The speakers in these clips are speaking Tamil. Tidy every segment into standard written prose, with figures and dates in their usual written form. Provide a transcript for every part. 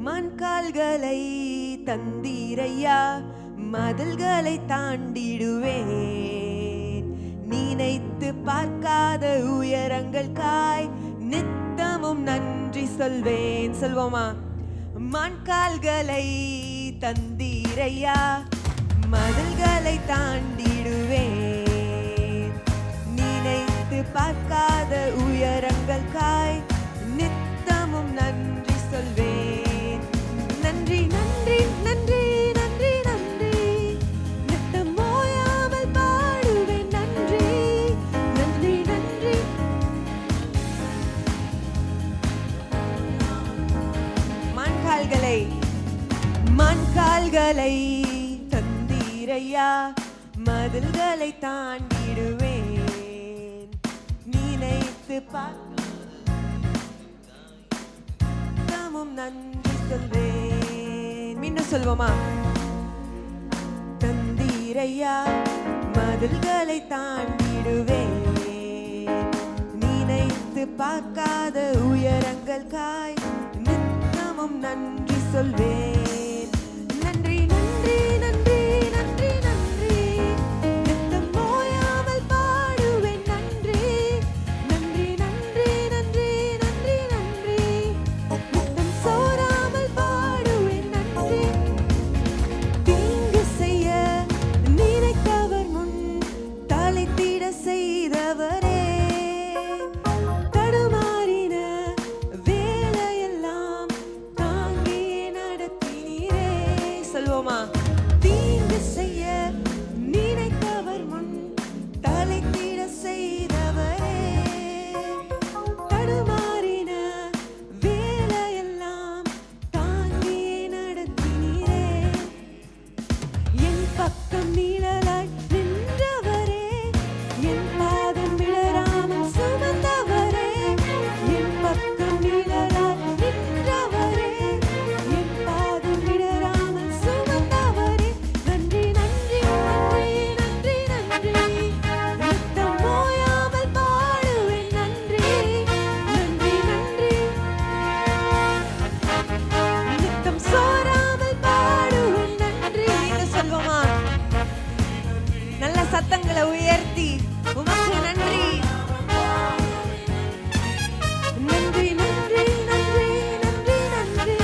மண்கால்களை தந்தீரையா, மதில்களை தாண்டிடுவேன். நினைத்து பார்க்காத உயரங்களுக்காய் நித்தமும் நன்றி சொல்வேன். சொல்வோமா? மண்கால்களை தந்தீரையா, மதில்களை தாண்டிடுவேன். நினைத்து பார்க்காத உயரங்களுக்காய் நித்தமும் நன்றி சொல்வேன். நன்றி நன்றி நன்றி நன்றி நன்றி, நித்தம் ஓயாமல் பாடுவேன். நன்றி நன்றி நன்றி. மண்கால்களை தந்தீரையா, மதில்களை தாண்டிடுவேன். நினைத்து பார்க்கவும் நன்றி சொல்வேன். மீண்டும் சொல்வோமா? தந்தீரையா, மதில்களை தாண்டிடுவேன். நினைத்து பார்க்காத உயரங்களுக்காய் நித்தமும் நன்றி சொல்வேன். நன்றி நன்றி நன்றி நன்றி நன்றி, நித்தம் ஓயாமல் பாடுவேன். நன்றி நன்றி நன்றி நன்றி நன்றி நன்றி, நித்தம் சோராமல் பாடுவேன். நன்றி. தீங்கு செய்ய நினைத்தவர் முன் தலைத்திட செய்தவரே, தடுமாறின வேலையெல்லாம் தாங்கியே நடத்தினீரே. சொல்வோமா? தீங்கு செய்ய நினைத்தவர் முன் தலைத்திட செய்தவரே, தடுமாறின வேலையெல்லாம் தாங்கியே நடத்தினீரே. என் பக்கம் நீழலாய் நின்றவரே, என் பாதம் விழராமல் சுமந்தவரே. என் பக்கம் நீழலாய் நின்றவரே, என் பாதம் விழராமல் சுமந்தவரே. நன்றி நன்றி நன்றி நன்றி நன்றி, நித்தம் ஓயாமல் பாடுவேன். நன்றி நன்றி நன்றி, நித்தம் சோராமல் பாடுவேன். நன்றி. நீங்க சொல்வோமா? நல்ல சத்தங்களை உயர்த்தி உமக்கு நன்றி. நன்றி நன்றி நன்றி நன்றி நன்றி.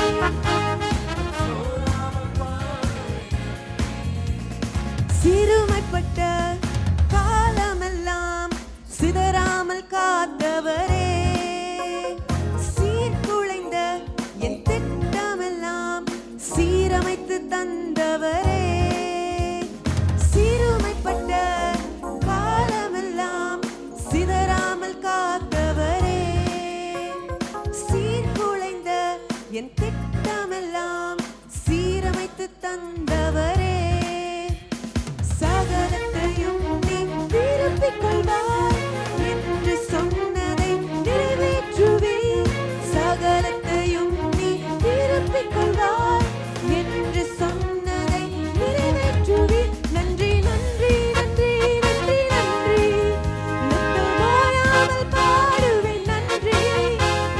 சிறுமைப்பட்ட காலமெல்லாம் சிதறாமல் காத்தவரே, சீர்குலைந்த என் திட்டமெல்லாம் சீரமைத்து தந்தவரே. சிறுமைப்பட்ட காலமெல்லாம் சிதறாமல் காத்தவரே, சீர்குலைந்த என் திட்டமெல்லாம் சீரமைத்து தந்தவரே. சகலத்தையும் நீ திருப்பிக் கொள்வாய் என்று சொன்னதை நிறைவேற்றுவீர். சகலத்தையும் நீ திருப்பிக் கொள்வாய் என்று சொன்னதை நிறைவேற்றுவீர். நன்றி நன்றி நன்றி நன்றி நன்றி, நித்தம் ஓயாமல் பாடுவேன். நன்றி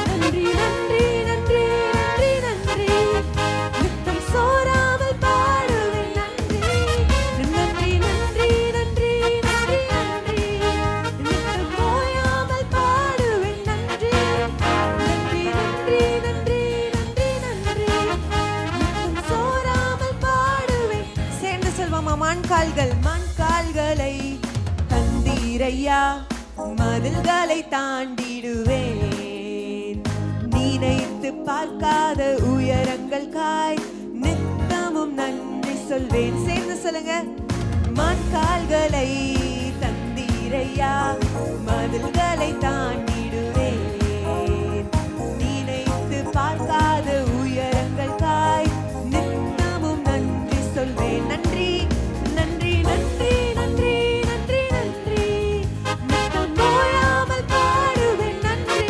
நன்றி நன்றி நன்றி நன்றி நன்றி, நித்தம் சோராமல் பாடுவேன். நன்றி நன்றி நன்றி நன்றி நன்றி நன்றி, நித்தம் ஓயாமல் பாடுவேன். நன்றி நன்றி நன்றி நன்றி நன்றி நன்றி, நித்தம் சோராமல் பாடுவேன். சேர்ந்து சொல்வோமா? மண்கால்களை தந்தீரையா, மதில்களை தாண்டிடுவேன். நினைத்து பார்க்காத உயரங்களுக்காய் நித்தமும் நன்றி சொல்வேன். சேர்ந்து சொல்லுங்க. மண்கால்களை தந்தீரையா, மதில்களை தாண்டிடுவேன். நினைத்து பார்க்காத உயரங்களுக்காய் நித்தமும் நன்றி சொல்வேன். நன்றி நன்றி நன்றி நன்றி நன்றி நன்றி, நித்தம் ஓயாமல் பாடுவேன். நன்றி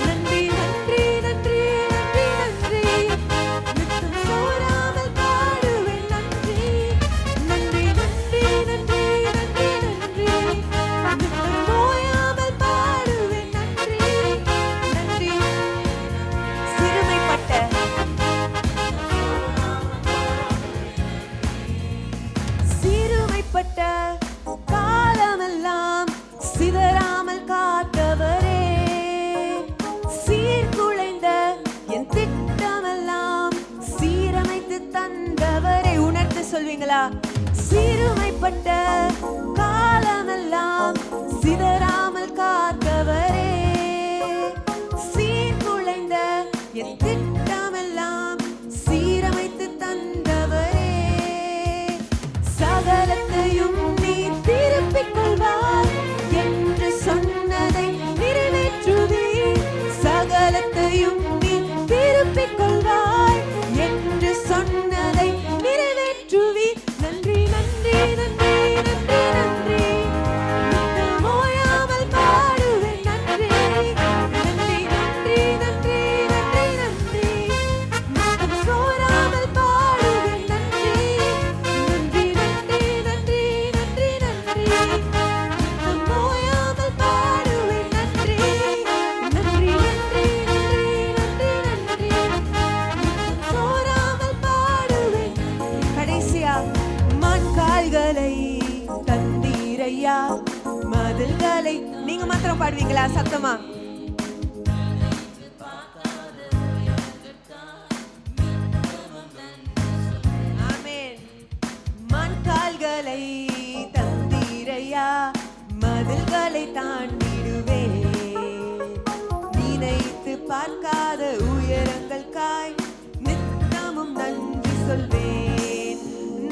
நன்றி நன்றி நன்றி நன்றி நன்றி, நித்தம் சோராமல் பாடுவேன். நன்றி நன்றி நன்றி நன்றி நன்றி நன்றி, நித்தம் ஓயாமல் பாடுவேன். பாடுவீங்களா? சிறுமைப்பட்ட காலமெல்லாம் சிதறாமல் காத்தவரே, சீர்குலைந்த என் திட்டமெல்லாம் சீரமைத்து தந்தவரே, சகலத்தையும் நீ திருப்பிக் கொள்வாய் என்று சொன்னதை நிறைவேற்றுவீர். சகலத்தையும் நீ திருப்பிக் கொள்வாய் என்று சொன்னதை நிறைவேற்றுவீர். நன்றி நன்றி நன்றி நன்றி நன்றி, நித்தம் ஓயாமல் பாடுவேன் நன்றி. நன்றி நன்றி நன்றி நன்றி நன்றி, நித்தம் சோராமல் பாடுவேன் நன்றி. நன்றி நன்றி நன்றி நன்றி நன்றி, நித்தம் ஓயாமல் பாடுவேன் நன்றி. நன்றி நன்றி நன்றி நன்றி நன்றி, சோராமல் பாடுவேன். கடைசியா, மான் கால்களை தந்தீரையா, மதில்களை நீங்க மாத்திரம் பாடுவீங்களா சத்தமா? ஆமென். மான் கால்களை தந்தீரையா, மதில்களை தாண்டிடுவேன். நினைத்து பார்க்காத உயரங்களுக்காய் நித்தமும் நன்றி சொல்வேன்.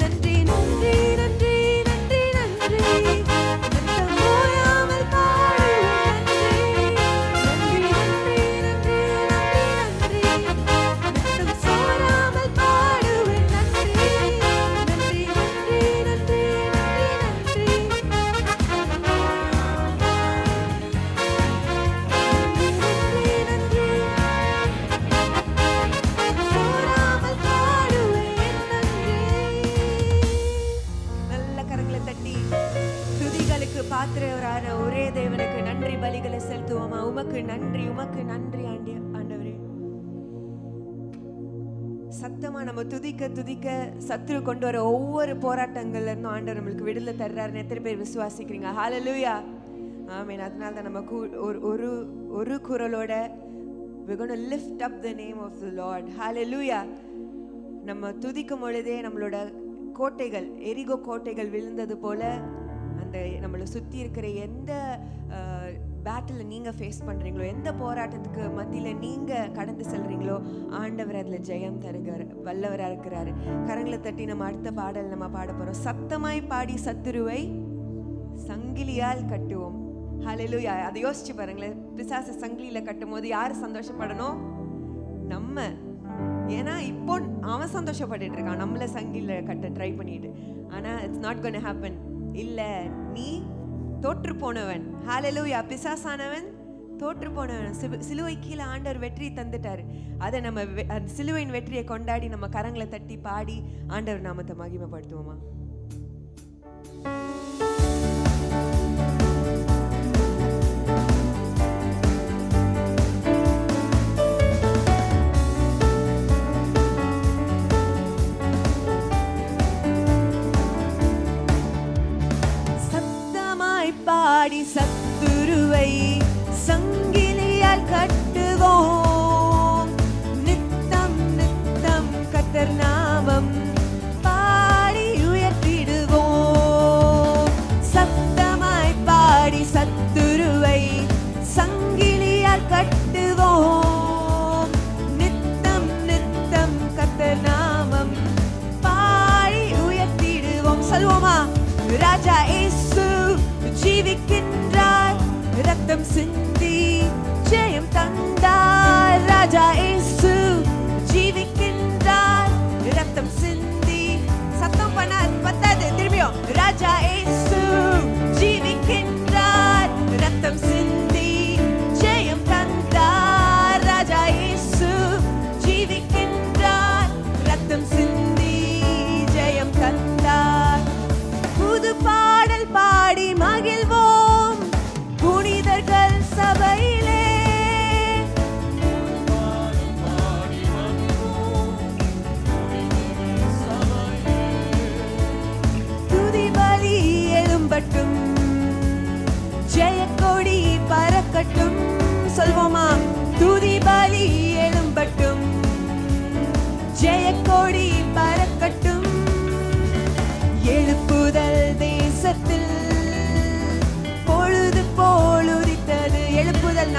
நன்றி நன்றி நன்றி நன்றி நன்றி, நித்தம் ஓயாமல் பாடுவேன் நன்றி. நன்றி நன்றி நன்றி நன்றி, நித்தம் சோராமல் பாடுவேன் நன்றி. நன்றி நன்றி நன்றி நன்றி நன்றி, சோராமல் பாடுவேன் நன்றி. நல்ல கரங்களை தட்டி துதிகளுக்கு பாத்திரவரான ஒரே தேவனுக்கு நன்றி பலிகளை செலுத்துவோமா? உமக்கு நன்றி, உமக்கு நன்றி ஆண்டவரே. சத்தமா நம்ம துதிக்க துதிக்க சத்துரு கொண்டு வர ஒவ்வொரு போராட்டங்கள்ல இருந்தும் ஆண்டவர் நம்மளுக்கு விடுதலை தர்றாருன்னு எத்தனை பேர் விசுவாசிக்கிறீங்க? ஹalleluya, ஆமென். அதனால தான் நம்ம ஒரு குரலோட we're going to lift up the name of the Lord. hallelujah. நம்ம துதிக்கும் பொழுதே நம்மளோட கோட்டைகள், எரிகோ கோட்டைகள் விழுந்தது போல, அந்த நம்மளை சுற்றி இருக்கிற எந்த பேட்டில் நீங்கள் ஃபேஸ் பண்ணுறீங்களோ, எந்த போராட்டத்துக்கு மத்தியில் நீங்கள் கடந்து செல்கிறீங்களோ, ஆண்டவர் அதில் ஜெயம் தருகிறார், வல்லவராக இருக்கிறாரு. கரங்களை தட்டி நம்ம அடுத்த பாடல் நம்ம பாட போகிறோம். சத்தமாய் பாடி சத்துருவை சங்கிலியால் கட்டுவோம். ஹalleluya. அதை யோசிச்சு பாருங்களேன். பிசாசு சங்கிலியில் கட்டும் போது யார் சந்தோஷப்படணும்? நம்ம. ஏன்னா இப்போ அவன் சந்தோஷப்பட்டுட்டு இருக்கான் நம்மள சங்கிலியில் கட்ட ட்ரை பண்ணிட்டு. ஆனால் it's not going to happen. இல்லை, நீ தோற்று போனவன். ஹalleluya. பிசாசானவன் தோற்று போனவன். சிலுவை கீழே ஆண்டவர் வெற்றி தந்துட்டாரு. அதை நம்ம சிலுவையின் வெற்றியை கொண்டாடி நம்ம கரங்களை தட்டி பாடி ஆண்டவர் நாமத்தை மகிமைப்படுத்துவோமா? பாடி சத்துருவை சங்கிலியால் கட்டுவோம். நித்தம் நித்தம் கர்த்தர் நாமம் பாடி உயர்த்திடுவோம். சத்தமாய் பாடி சத்துருவை சங்கிலியால் கட்டுவோம். நித்தம் நித்தம் கர்த்தர் நாமம் பாடி உயர்த்திடுவோம். சொல்லுவோமா? ராஜா இயேசு ஜீவிக்கின்றார், ரத்தம் சிந்தி ஜெயம் தந்தார். ராஜா இயேசு ஜீவிக்கின்றார், ரத்தம் சிந்தி. சத்தம் பண்ண பத்தாது, திரும்பியும். ராஜா இயேசு ஜீவிக்கின்றார், ரத்தம் சிந்தி ஜெயம் தந்தார். ராஜா இயேசு ஜீவிக்கின்றார், ரத்தம் சிந்தி ஜெயம் தந்தார். புது பாடல் பாடி மகிழ்வோம் புனிதர்கள் சபையிலே.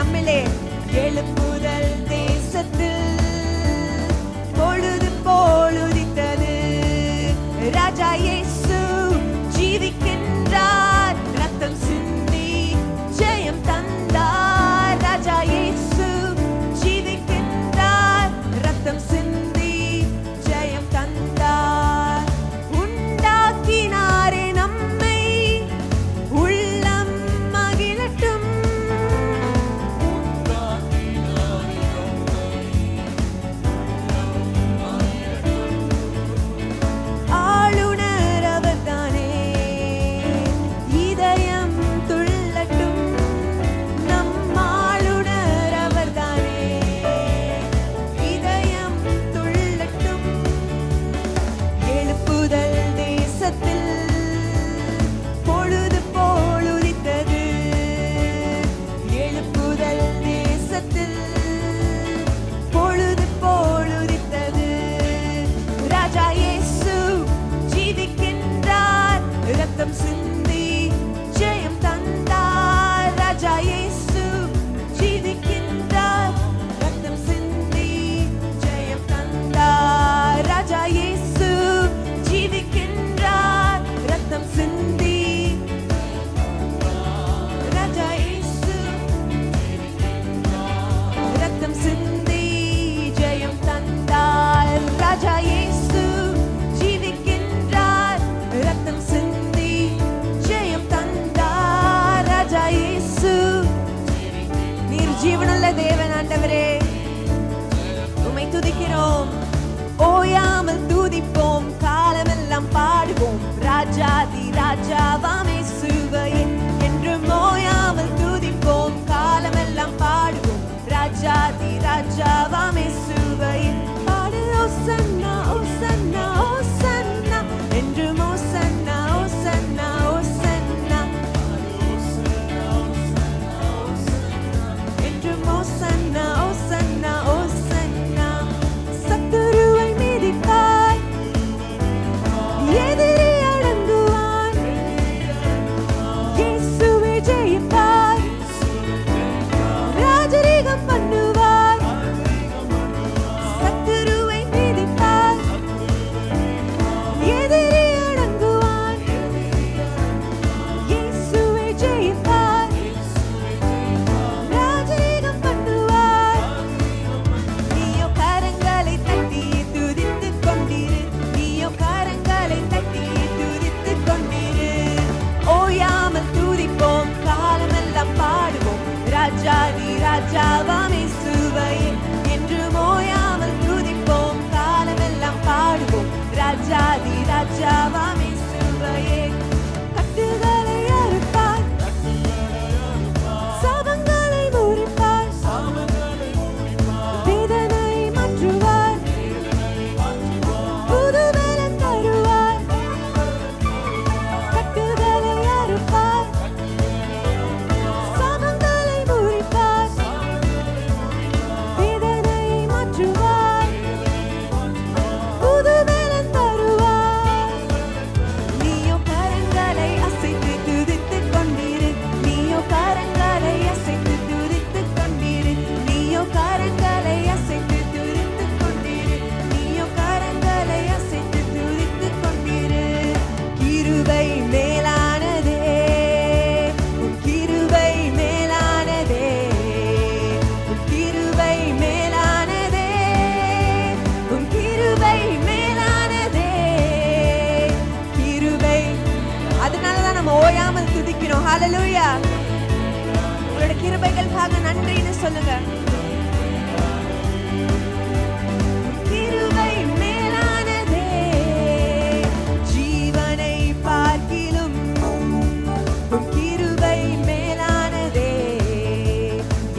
நம்மிலே எழுப்புதல் தேசத்தில் பொழுது போலுதித்தது. ராஜா இயேசு ஜீவிக்கின்றார், ரத்தம் சிந்தி ஜெயம் தந்தார். ராஜா இயேசு ஜீவிக்கின்றார், ரத்தம் சிந்தி ஜெயம் தந்தார். உண்டாக்கினாரே நம்மை, உள்ளம் மகிழட்டும். ஆளுநர் அவர்தானே, இதயம் துள்ளட்டும். நம் ஆளுநர் அவர்தானே, இதயம் துள்ளட்டும். எழுப்புதல் தேசத்தில் பொழுது போலுதித்தது. எழுப்புதல் தேசத்தில் பொழுது போலுதித்தது. ராஜா இயேசு ஜீவிக்கின்றார், ரத்தம் சிந்தி ஜெயம் தந்தார். ராஜா இயேசு ஜீவிக்கின்றார், ரத்தம் சிந்தி ஜெயம் தந்தார். ராஜா இயேசு ஜீவிக்கின்றார், ரத்தம் சிந்தி. ராஜா இயேசு ரத்தம் சிந்தி ஜெயம் தந்தார். ராஜா இயேசு ஜீவிக்கின்றார், ரத்தம் சிந்தி ஜெயம் தந்தார். ராஜா இயேசு, நீர் ஜீவனுள்ள தேவன் ஆண்டவரே, உம்மை துதிக்கிறோம். ஓயாமல் துதிப்போம், காலமெல்லாம் பாடுவோம். ராஜாதி ராஜாவாம் இயேசுவையே என்றும் ஓயாமல் துதிப்போம், காலமெல்லாம் பாடுவோம். ராஜாதி ராஜாவாம் இயேசுவையே பாடு. ஓசன்னா ஓசன்னா ஓசன்னா என்றும் ஓசன்னா ஓசன்னா ஓசன்னா என்றும் ஓசன்னா ஓசன்னா ஓசன்னா. சத்துருவை மிதிப்பார், எதிரி அடங்குவான். இயேசுவே ஜெயிப்பார், ராஜரீகம் பண்ணுவார். சத்துருவை மிதிப்பார், எதிரி அடங்குவான். இயேசுவே ஜெயிப்பார், ராஜரீகம் பண்ணுவார். நீயோ கரங்களை தட்டி துதித்துக் கொண்டிரு, நீயோ கரங்களை தட்டி துதித்துக் கொண்டிரு. ஓயாமல் துதிப்போம், காலமெல்லாம் பாடுவோம். ராஜாதி ராஜாவாம் இயேசுவையே என்றும் ஓயாமல் துதிப்போம், காலமெல்லாம் பாடுவோம். ராஜாதி ராஜாவாம் இயேசுவையே. கட்டுகளை அறுப்பார், சாபங்களை முறிப்பார். வேதனை மாற்றுவார், புது பலன் தருவார். கட்டுகளை அறுப்பார், சாபங்களை முறிப்பார். வேதனை மாற்றுவார், புது பலன் தருவார். நீயோ கரங்களை அசைத்து துதித்துக் கொண்டிரு, நீயோ கரங்களை அசைத்து துதித்துக் கொண்டிரு. நீயோ கரங்களை அசைத்து துதித்துக் கொண்டிரு, நீயோ கரங்களை அசைத்து துதித்துக் கொண்டிரு. கிருபை மேலானதே, உன் கிருபை மேலானதே, உன் கிருபை மேலானதே, உன் கிருபை மேலானதே. கிருபை, அதனாலதான் நம்ம ஓயாமல் துதிக்கிறோம். ஹalleluya. உங்களோட கிருபைகளுக்காக நன்றின்னு சொல்லுங்க. கிருபை மேலானதே, ஜீவனை பார்க்கிலும் உன் கிருபை மேலானதே.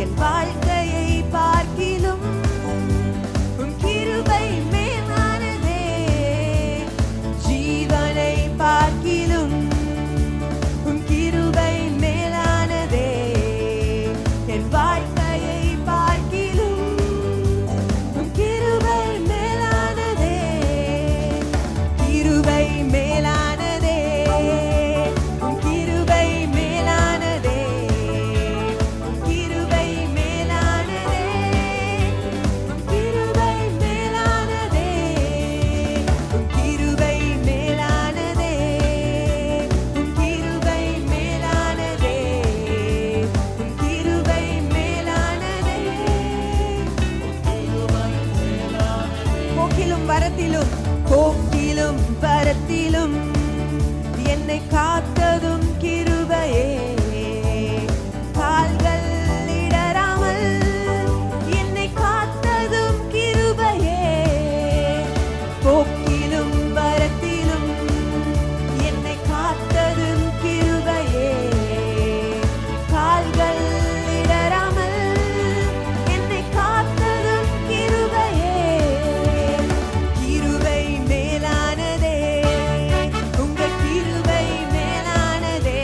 என் வாழ்க்கையை பார்க்கிலும் உன் கிருபை மேலானதே. ஜீவனை பார்க்கிலும் உன் கிருபை மேலானதே. என் வாழ்க்கையை பார்க்கிலும் வரத்திலும் போக்கிலும் வரத்திலும் என்னை காத்ததும் கிருபையே. கால்கள் இடராமல் என்னை காத்ததும் கிருபையே. போக்கிலும் வரத்திலும் என்னை காத்ததும் கிருபையே. கால்கள் இடராமல் என்னை காத்ததும் கிருபையே. கிருபை மேலானதே, உங்க கிருபை மேலானதே.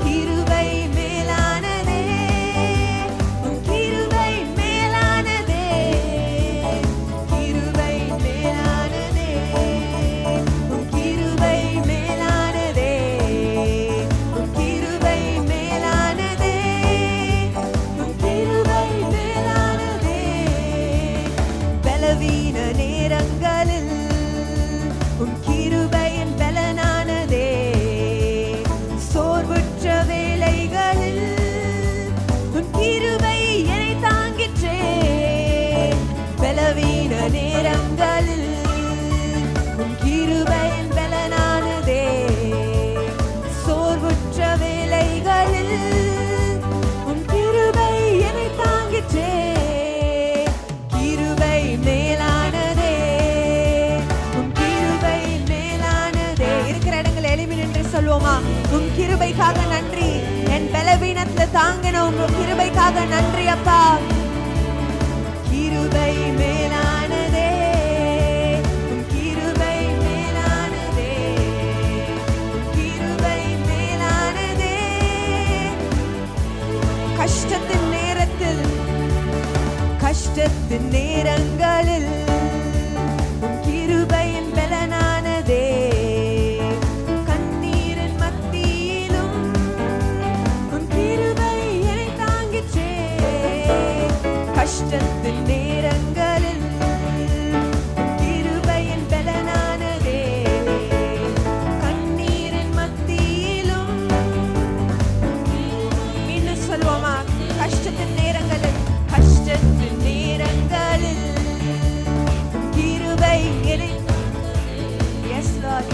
கிருபை மேலானதே, உன் கிருபை மேலானதே. கிருபை மேலானதே, உன் கிருபை மேலானதே. உன் கிருபை மேலானதே, உன் கிருபை மேலானதே. பலவீன நேரங்களில் உன் கிருபையின் பலனானதே. சோர்வுற்ற வேளைகளில் உன் கிருபை என்னை தாங்கிற்றே. பலவீன நேரங்களில் உன் கிருபையின் பலனானதே. சோர்வுற்ற வேளைகளில் உன் கிருபை என்னை தாங்கிற்றே. கிருபை மேலானதே, உன் கிருபை மேலானதே. இருக்கிற இடங்கள் எழுப்பி நின்று சொல்வோமா? உன் கிருபைக்காக நன்றி. என் பலவீனத்துல தாங்கின உங்க கிருபைக்காக நன்றி அப்பா. கிருபை மேலானதே, உன் கிருபை மேலானதே. உன் கிருபை மேலானதே. கஷ்டத்தின் நேரத்தில், கஷ்டத்தின் நேரங்களில் உன் கிருபையின் பலனானதே. கண்ணீரின் மத்தியிலும் உன் கிருபை என்னை தாங்கிற்றே. கஷ்டத்தின் நேரங்களில் உன் கிருபையின் பலனானதே. கண்ணீரின் மத்தியிலும் இன்னும் சொல்வோமா? கஷ்டத்தின் நேரங்களில், கஷ்டத்தின் நேரங்களில் உன் கிருபை என்னை. Yes Lord.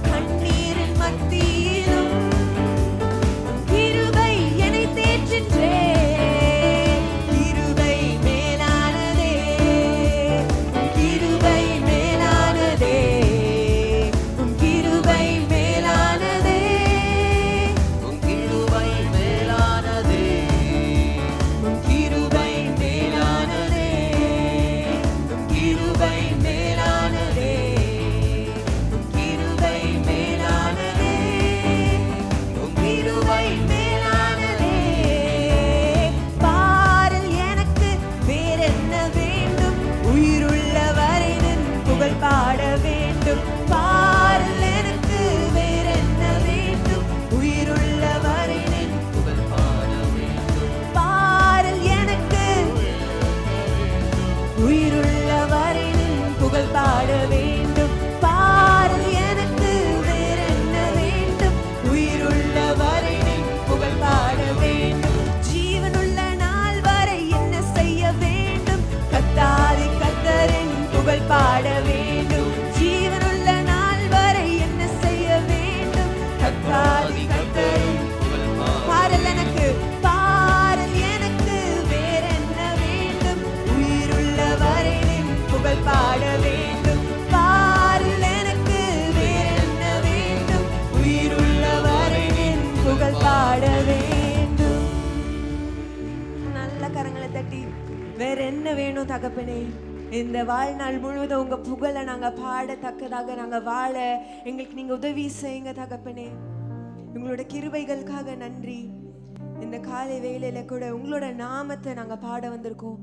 கண்ணீரின் மத்தியிலும் உன் கிருபை என்னை தேற்றிற்றே. கிருபை மேலானதே, உன் கிருபை மேலானதே. உன் கிருபை மேலானதே, உன் கிருபை மேலானதே. உன் கிருபை மேலானதே. உன் கிருபை மேலானதே. உன் கிருபை மேலானதே. உன் கிருபை மேலானதே. பாரில் எனக்கு வேறென்ன வேண்டும்? உயிருள்ள வரை நின் புகழ் பாட வேண்டும். பாரில் எனக்கு வேறென்ன வேண்டும்? உயிருள்ள வரை நின் புகழ் பாட வேண்டும். பாரில் எனக்கு உயிருள்ள வரை நின் புகழ் பாட வேண்டும். பாரில் எனக்கு வேறென்ன வேண்டும்? உயிருள்ள வரை நின் புகழ் பாட வேண்டும். ஜீவனுள்ள நாள் வரை என்ன செய்ய வேண்டும்? கத்தாதி கத்தரின் புகழ் பாட வேண்டும். ஜீவனுள்ள நாள் வரை என்ன செய்ய வேண்டும்? கத்தாதி கத்தரின் புகழ் பாட பாரல் எனக்கு, பாரல் எனக்கு வேறென்ன வேண்டும்? உயிருள்ள வரை நின் புகழ் பாட வேண்டும். பாரல் எனக்கு வேறென்ன வேண்டும்? உயிருள்ள வரை நின் புகழ் பாட வேண்டும். நல்ல கரங்களை தட்டி வேற என்ன வேணும் தகப்பனே? இந்த வாழ்நாள் முழுவதும் உங்க புகழை நாங்க பாடத்தக்கதாக நாங்க வாழ எங்களுக்கு நீங்க உதவி செய்யுங்க தகப்பனே. உங்களோட கிருபைகளுக்காக நன்றி. இந்த காலை வேளையில கூட உங்களோட நாமத்தை நாங்க பாட வந்திருக்கோம்.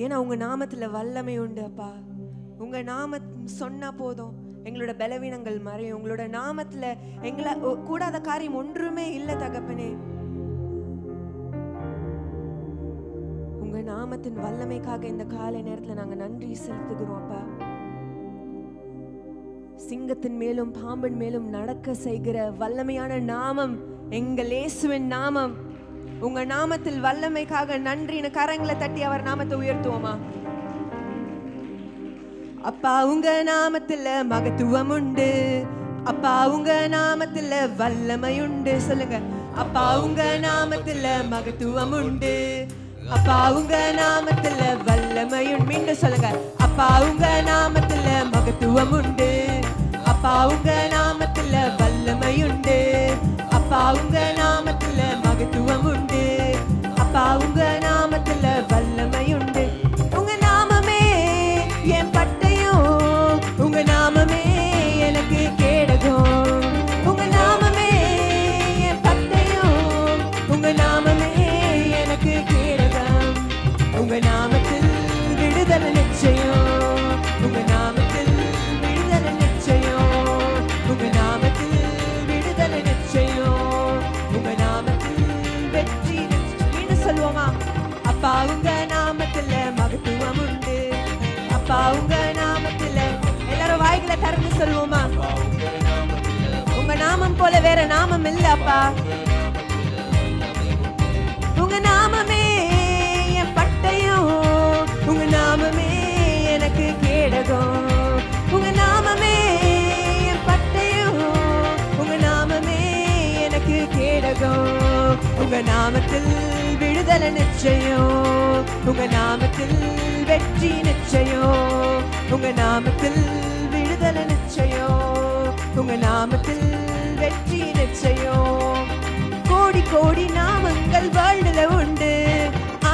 ஏன்னா உங்க நாமத்துல வல்லமை உண்டு அப்பா. உங்க நாம சொன்னா போதும், எங்களோட பலவீனங்கள் மறையும். உங்களோட நாமத்துல எங்களை கூடாத காரியம் ஒன்றுமே இல்லை தகப்பனே. உங்க நாமத்தின் வல்லமைக்காக இந்த காலை நேரத்துல நாங்க நன்றி செலுத்துகிறோம் அப்பா. சிங்கத்தின் மேலும் பாம்பின் மேலும் நடக்க செய்கிற வல்லமையான நாமம் எங்கள் இயேசுவின் நாமம். உங்க நாமத்தில் வல்லமைக்காக நன்றின்னு கரங்களை தட்டி அவர் நாமத்தை உயர்த்துவோமா? அப்பா உங்க நாமத்துல மகத்துவம் உண்டு, அப்பா உங்க நாமத்துல வல்லமை உண்டு. சொல்லுங்க, அப்பா உங்க நாமத்துல மகத்துவம் உண்டு, அப்பா உங்க நாமத்துல வல்லமை உண்டு. மீண்டும் சொல்லுங்க, அப்பா உங்க நாமத்துல மகத்துவம் உண்டு, அப்பா உங்க நாமத்துல வல்லமை உண்டு, அப்பா உங்க நாமத்துல மகத்துவம் உண்டு, அப்பா உங்க நாமத்துல வல்லமை உண்டு. உங்க நாமமே என் பட்டயம், உங்க நாமமே எனக்கு கேடகம், உங்க நாமமே என் பட்டயம், உங்க நாமமே எனக்கு கேடகம். உங்க நாமத்தில் விடுதலை நிச்சயம், உங்க நாமத்தில் விடுதலை நிச்சயம், உங்க நாமத்தில் விடுதலை நிச்சயம், உங்க நாமத்தில் வெற்றி நிச்சயம். சொல்லுவோமா? அப்பா உங்க நாமத்துல மகத்துவம் உண்டு, அப்பா உங்க நாமத்துல. எல்லாரும் வாய்களை திறந்து சொல்லுவோமா? உங்க நாமம் போல வேற நாமம் இல்ல அப்பா. உங்க நாமமே என் பட்டயம், உங்க நாமமே எனக்கு கேடகம், உங்க நாமமே என் பட்டயம், உங்க நாமமே எனக்கு கேடகம். உங்க நாமத்தில் விடுதலை நிச்சயம், உங்க நாமத்தில் வெற்றி நிச்சயம், உங்க நாமத்தில் விடுதலை நிச்சயம், உங்க நாமத்தில் வெற்றி நிச்சயம். கோடி கோடி நாமங்கள் வேர்ல்டுல உண்டு,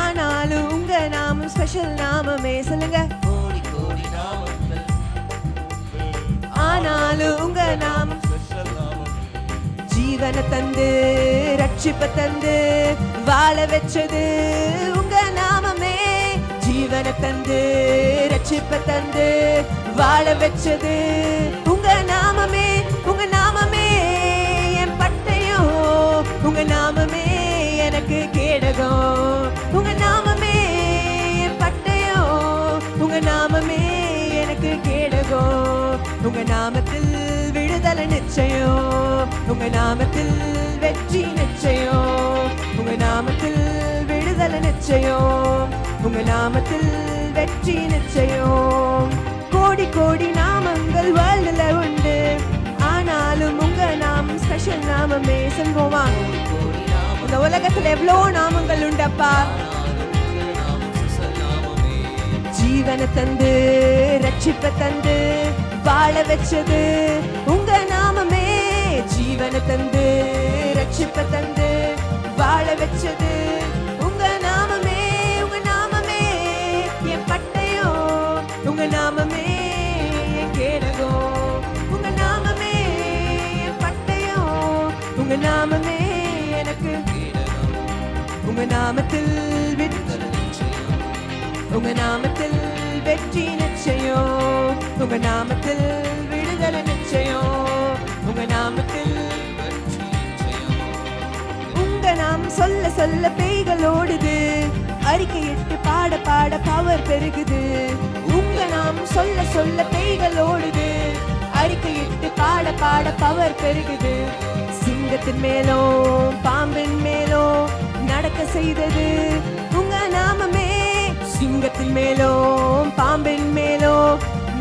ஆனாலும் உங்க நாமம் ஸ்பெஷல் நாமமே. சொல்லுங்க, கோடி கோடி நாமங்கள், ஆனாலும் உங்க நாமம் ஜீவனை தந்து ரட்சிப்ப தந்து வாழ வச்சது உங்க நாமமே. ஜீவனை தந்து ரட்சிப்ப தந்து வாழ வச்சது உங்க நாமமே. உங்க நாமமே என் பட்டயம், உங்க நாமமே எனக்கு கேடகம், உங்க நாமமே என் பட்டயம், உங்க நாமமே எனக்கு கேடகம். உங்க நாமத்தில் விடுதலை நிச்சயம், உங்க நாமத்தில் வெற்றி நிச்சயம், உங்க நாமத்தில் விடுதலை நிச்சயம், உங்க நாமத்தில் வெற்றி நிச்சயம். கோடி கோடி நாமங்கள் வேர்ல்டுல உண்டு, ஆனாலும் உங்க நாமம் ஸ்பெஷல் நாமமே. சொல்வோமா? இந்த உலகத்துல எவ்வளவு நாமங்கள் உண்டப்பா. ஜீவனை தந்து ரட்சிப்ப தந்து வாழ வச்சது உங்க நாமமே. ஜீவனை தந்து ரட்சிப்ப தந்து வாழ வச்சது உங்க நாமமே. உங்க நாமமே என் பட்டயம், உங்க நாமமே என் கேடகம், உங்க நாமமே என் பட்டயம், உங்க நாமமே எனக்கு கேடகம். உங்க நாமத்தில் விடுதலை நிச்சயம், உங்க நாமத்தில் வெற்றி நிச்சயம், உங்க நாமத்தில் விடுதலை நிச்சயம், உங்க நாமத்தில் வெற்றி நிச்சயம். உங்க நாம் சொல்ல சொல்ல பேய்கள் ஓடுது, அறிக்கையிட்டு பாட பாட பவர் பெருகுது. உங்க நாம் சொல்ல சொல்ல பேய்கள் ஓடுது, அறிக்கையிட்டு பாட பாட பவர் பெருகுது. சிங்கத்தின் மேலும் பாம்பின் மேலும் நடக்க செய்தது உங்க நாமமே. சிங்கத்தின் மேலும் பாம்பின் மேலும்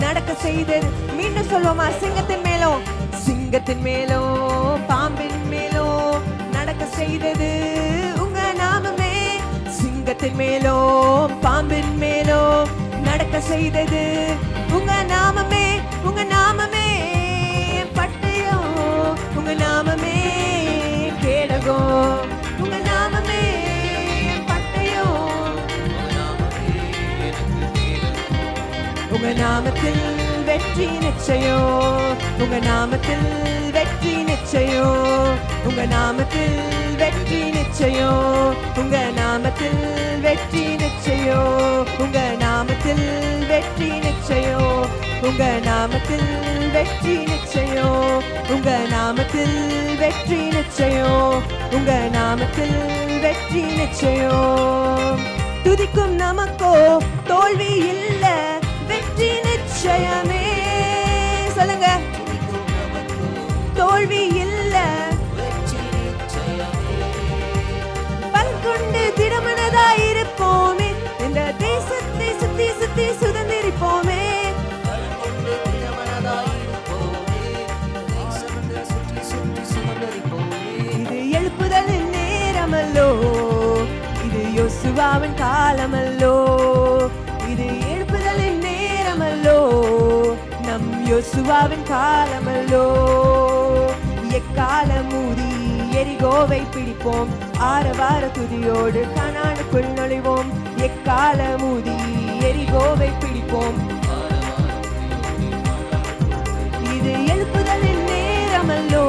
நடக்க செய்தது. மீண்டும் சொல்லுவோமா? சிங்கத்தின் மேலும், சிங்கத்தின் மேலும் பாம்பின் மேலும் நடக்க செய்தது உங்க நாமமே. சிங்கத்தின் மேலும் பாம்பின் மேலும் நடக்க செய்தது உங்க நாமமே. உங்க நாமமே பட்டயம், உங்க நாமமே கேடகம், உங்க நாமமே பட்டயம், உங்க நாமத்தில் வெற்றி நிச்சயம், உங்க நாமத்தில் வெற்றி நிச்சயம், உங்க நாமத்தில் வெற்றி நிச்சயம், உங்க நாமத்தில் வெற்றி நிச்சயம், உங்க நாமத்தில் வெற்றி நிச்சயம், உங்க நாமத்தில் வெற்றி நிச்சயம், உங்க நாமத்தில் வெற்றி நிச்சயம், உங்க நாமத்தில் வெற்றி நிச்சயம். துதிக்கும் நமக்கோ தோல்வி இல்ல, வெற்றி நிச்சயமே. சொல்லுங்க, தோல்வி இல்ல, பல்கொண்டு திடமனதாயிருப்போமே, இந்த தேசத்தை சுத்தி சுத்தி சுதந்திரிப்போமே. யோசுவாவின் காலமல்லோ, இது எழுப்புதலின் நேரமல்லோ, நம் யோசுவாவின் காலமல்லோ. எக்காலமூதி எரிகோவை பிடிப்போம், ஆரவார துதியோடு கானானுக்குள் நுழைவோம். எக்காலமூதி எரிகோவை பிடிப்போம், இது எழுப்புதலின் நேரமல்லோ,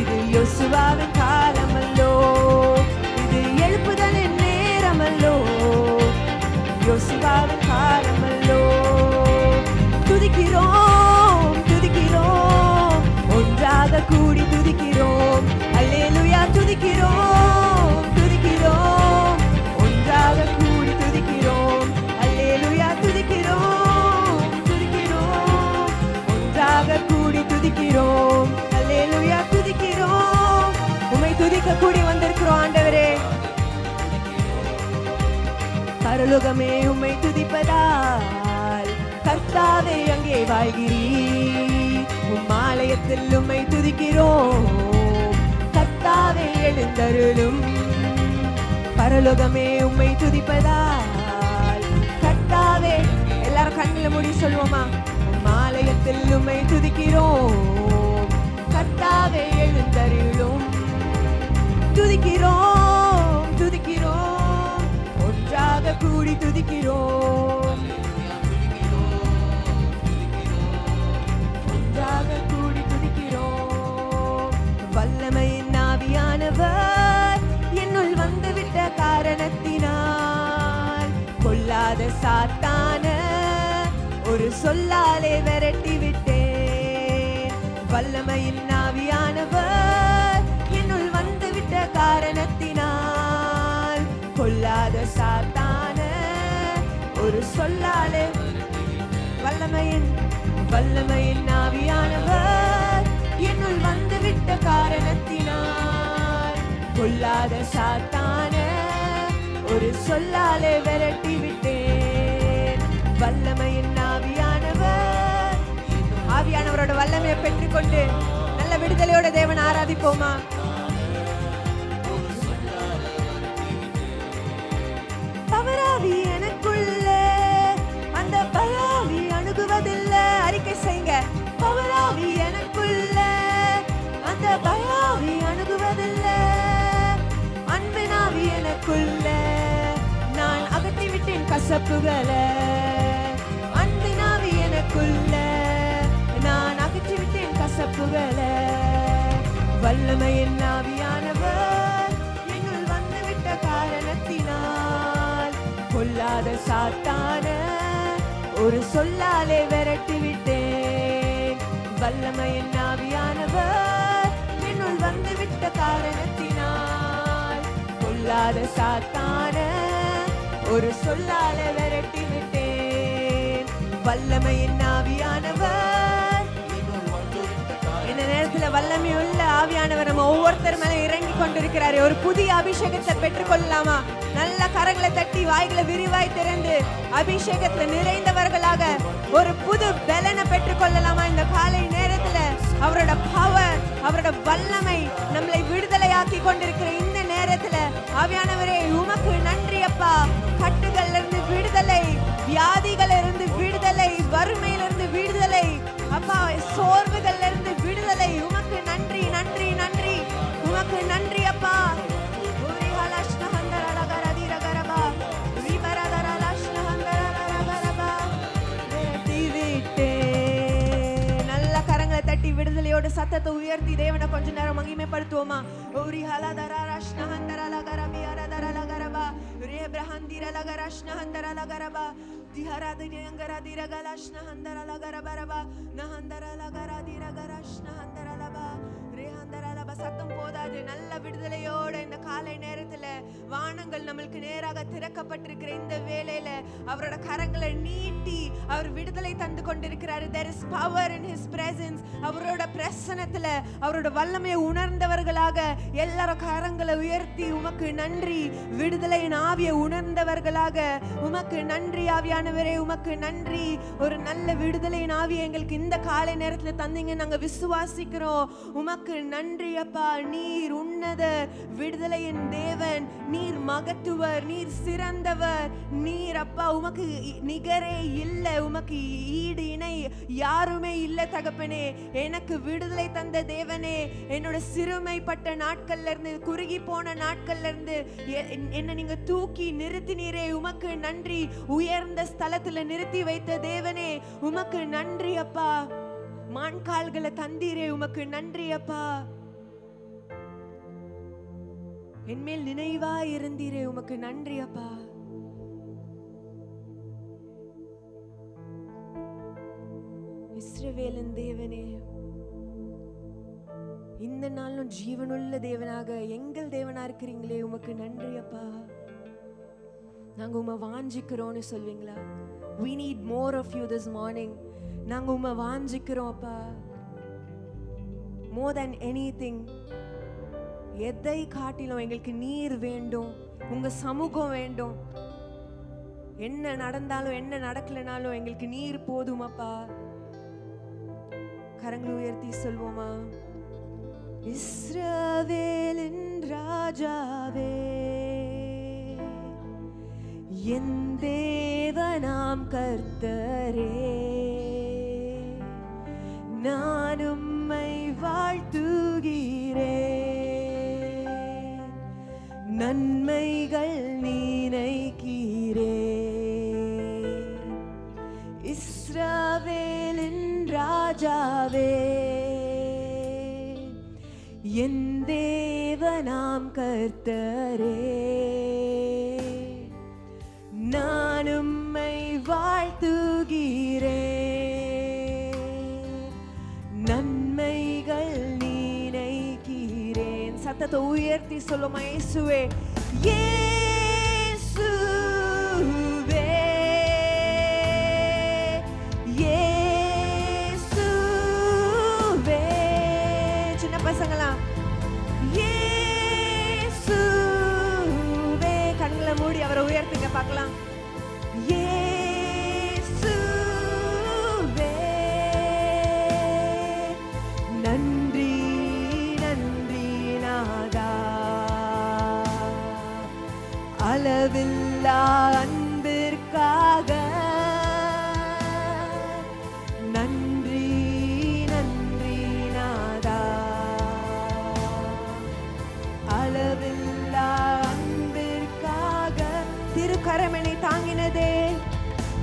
இது யோசுவாவின் காலமல்லோ, இது எழுப்புதலின் நேரமல்லோ, யோசுவாவின் காலமல்லோ. துதிக்கிறோம் துதிக்கிறோம், ஒன்றாக கூடி துதிக்கிறோம். அல்லேலூயா துதிக்கிறோம் துதிக்கிறோம், ஒன்றாக கூடி துதிக்கிறோம். அல்லேலூயா துதிக்கிறோம் துதிக்கிறோம், ஒன்றாக கூடி துதிக்கிறோம். அல்லேலூயா துதிக்கிறோம். உம்மை துதிக்க கூடி வந்திருக்கிறோம் ஆண்டவரே. பரலோகமே உம்மை துதிப்பதால் கர்த்தாவே அங்கே வாழ்கிறீர். உம் ஆலயத்தில் உம்மை துதிக்கிறோம், கர்த்தாவே எழுந்தருளும். பரலோகமே உம்மை துதிப்பதால் கர்த்தாவே, எல்லாரும் கண்ணில் மூடி சொல்லுவோமா? உம் ஆலயத்தில் உம்மை துதிக்கிறோம், கர்த்தாவே எழுந்தருளும். துதிக்கிறோம் துதிக்கிறோம், ஒன்றாக கூடி துதிக்கிறோம். ஒன்றாக கூடி துதிக்கிறோம். வல்லமையின் ஆவியானவர் என்னுள் வந்துவிட்ட காரணத்தினால் கொல்லாத சாத்தான ஒரு சொல்லாலே விரட்டி விட்டேன். வல்லமையின் ஆவியானவர் என்னுள் வந்துவிட்ட காரணத்தினால் கொல்லாத சாத்தான ஒரு சொல்லாலே. வல்லமையின் ஆவியானவர் என்னுள் வந்துவிட்ட காரணத்தினால் கொல்லாத சாத்தான ஒரு சொல்லாலே விரட்டி விட்டேன். வல்லமையின் ஆவியானவரோட வல்லமையை பெற்றுக்கொண்டு நல்ல விடுதலையோட தேவன் ஆராதிப்போமா? பவராவி எனக்குள்ள, அந்த பராவி அணுகுவதில்லை. அறிக்கை செய்யுங்க. பவராவி எனக்குள்ள, அந்த பராவி அணுகுவதில்லை. அன்பினாவி எனக்குள்ள, நான் அகற்றி விட்டேன் கசப்புகளை. அன்பினாவி எனக்குள்ள, நான் அகற்றி விட்டேன் கசப்புகளை. வல்லமையின் ஆவியானவர் என்னுள் வந்துவிட்ட காரணத்தினால் கொல்லாத சாத்தான ஒரு சொல்லாலே விரட்டி விட்டேன். வல்லமையின் ஆவியானவர் என்னுள் வந்துவிட்ட காரணத்தினால் கொல்லாத சாத்தான ஒரு சொல்லாலே விரட்டி விட்டேன். வல்லமையின் ஆவியானவர் இந்த நேரத்துல வல்லமையுள்ள ஆவியானவர் நம்ம ஒவ்வொருத்தர் மேல இறங்கி கொண்டிருக்கிறாரு. ஒரு புதிய அபிஷேகத்தை பெற்றுக்கொள்ளலாமா? நல்ல கரங்களை தட்டி வாய்களை விரிவாய் திறந்து அபிஷேகத்துல நிறைந்தவர்களாக ஒரு புது பலனை பெற்றுக்கொள்ளலாமா? இந்த காலை நேரத்துல அவரோட பவர், அவரோட வல்லமை நம்மளை விடுதலையாக்கி கொண்டிருக்கிற இந்த நேரத்துல ஆவியானவரே உமக்கு நன்றி அப்பா. கட்டுகள்ல இருந்து விடுதலை, வியாதிகள் இருந்து விடுதலை, வறுமையிலிருந்து விடுதலை அப்பா, சோர்வுகள்ல இருந்து விடுதலை. உமக்கு நன்றி நன்றி நன்றி, உமக்கு நன்றி அப்பா. நல்ல கரங்களை தட்டி விடுதலையோட சத்தத்தை உயர்த்தி தேவனை கொஞ்ச நேரம் மகிமைப்படுத்துவோமா? சத்தம் போதாது. நல்ல விடுதலையோட இந்த காலை நேரத்துல வானங்கள் நம்மளுக்கு நேராக திறக்கப்பட்டிருக்கிற இந்த வேளையில அவரோட கரங்களை நீட்டி அவர் விடுதலை தந்து கொண்டிருக்கிறாரு. There is power in his presence. அவரோட பிரசன்னத்துல அவரோட வல்லமையை உணர்ந்தவர்களாக எல்லாரும் கரங்களை உயர்த்தி உமக்கு நன்றி. விடுதலையின் ஆவியை உணர்ந்தவர்களாக உமக்கு நன்றி ஆவியானவரே, உமக்கு நன்றி. ஒரு நல்ல விடுதலையின் ஆவியை எங்களுக்கு இந்த காலை நேரத்துல தந்தீங்க, நாங்க விசுவாசிக்கிறோம். உமக்கு நன்றி அப்பா. நீர் உன்னதர், விடுதலையின் தேவன், நீர் மகத்துவர், நீர் சிறந்தவர், நீர் அப்பா உமக்கு நிகரே இல்லை, உமக்கு ஈடு இணை யாருமே இல்லை தகப்பனே. எனக்கு விடுதலை தந்த தேவனே, என்னோட சிறுமைப்பட்ட நாட்கள்ல இருந்து, குறுகி போன நாட்கள்ல இருந்து என்ன நீங்க தூக்கி நிறுத்தினீரே, உமக்கு நன்றி. உயர்ந்த ஸ்தலத்துல நிறுத்தி வைத்த தேவனே, உமக்கு நன்றி அப்பா. மான்கால்களை தந்தீரே, உமக்கு நன்றி அப்பா. என்மேல் நினைவா இருந்தீரே, உமக்கு நன்றி அப்பா. இஸ்ரவேலின் தேவனே, இந்த நாளும் ஜீவனுள்ள தேவனாக எங்கள் தேவனா இருக்கிறீங்களே, உமக்கு நன்றி அப்பா. நாங்க உம்மை வாஞ்சிக்கிறோம்னு சொல்வீங்களா? We need more of you this morning. நாங்க உம்மை வாஞ்சிக்கிறோம் அப்பா. More than anything, எதை காட்டிலும் எங்களுக்கு நீர் வேண்டும், உங்க சமூகம் வேண்டும். என்ன நடந்தாலும் என்ன நடக்கலனாலும் எங்களுக்கு நீர் போதும் அப்பா. கரங்களை உயர்த்தி சொல்வோமா? இஸ்ரவேலின் ராஜாவே, என் தேவனாம் கர்த்தரே, நான் உம்மை வாழ்த்துகிறேன், நன்மைகள் நினைக்கிறேன். இஸ்ரவேலின் ராஜாவே, என் தேவனாம் கர்த்தரே, நான் உம்மை வாழ்த்துகிறேன், நன்மைகள் நினைக்கிறேன். சத்தத்தை உயர்த்தி சொல்லுமா? இயேசுவே, இயேசுவே, இயேசுவே. சின்ன பசங்களா, இயேசுவே. கண்களை மூடி அவரை உயர்த்துங்க பார்க்கலாம். இயேசுவே, நன்றி நன்றி நாதா, அளவில்லா அன்பிற்காக நன்றி நன்றி நாதா, அளவில்லா அன்பிற்காக. திருக்கரம் என்னை தாங்கினதே,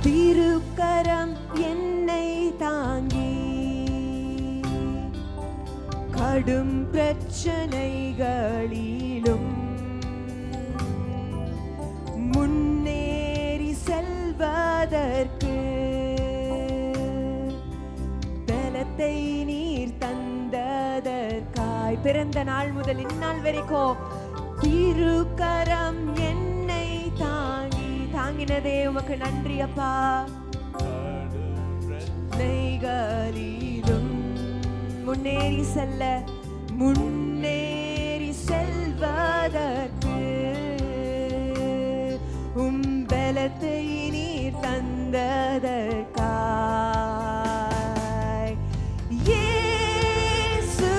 திருக்கரம் என்னை தாங்கி கடும் பிரச்சனைகளிலும் முன்னேறி செல்வதற்கு பலத்தை நீர் தந்ததற்காய். பிறந்த நாள் முதல் இந்நாள் வரைக்கும் திருக்கரம் என்னை தாங்கினதே, உமக்கு நன்றி அப்பா. நெய்களிலும் முன்னேறி செல்வதற்கு பலத்தை நீர் தந்ததற்காய். இயேசுவே,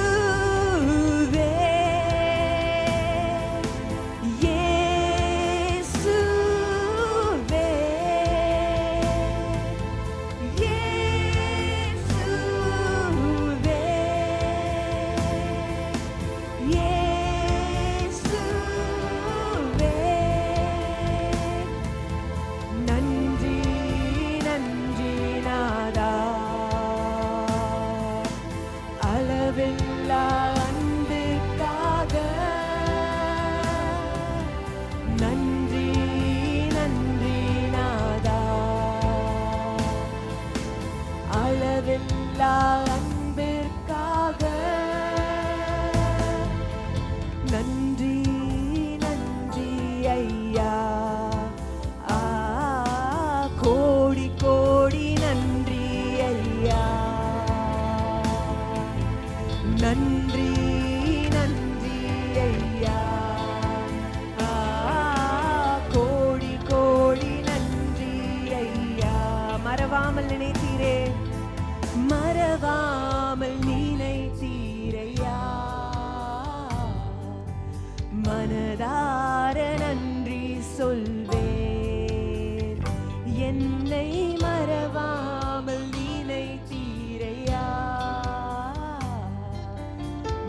இயேசுவே, இயேசுவே, இயேசுவே. நன்றி நன்றி நாதா, அளவில்லா அன்பிற்காக நன்றி நன்றி நாதா, அளவில்லா அன்பிற்காக நன்றி நன்றி ஐயா. கோடி கோடி நன்றி நன்றி ஐயா. கோடி கோடி நன்றி ஐயா. மறவாமல் நினைத்தீரே, மறவாமல் நினைத்தீரையா. மனதார நன்றி சொல்வேன், என்னை மறவாமல் நினைத்தீரையா.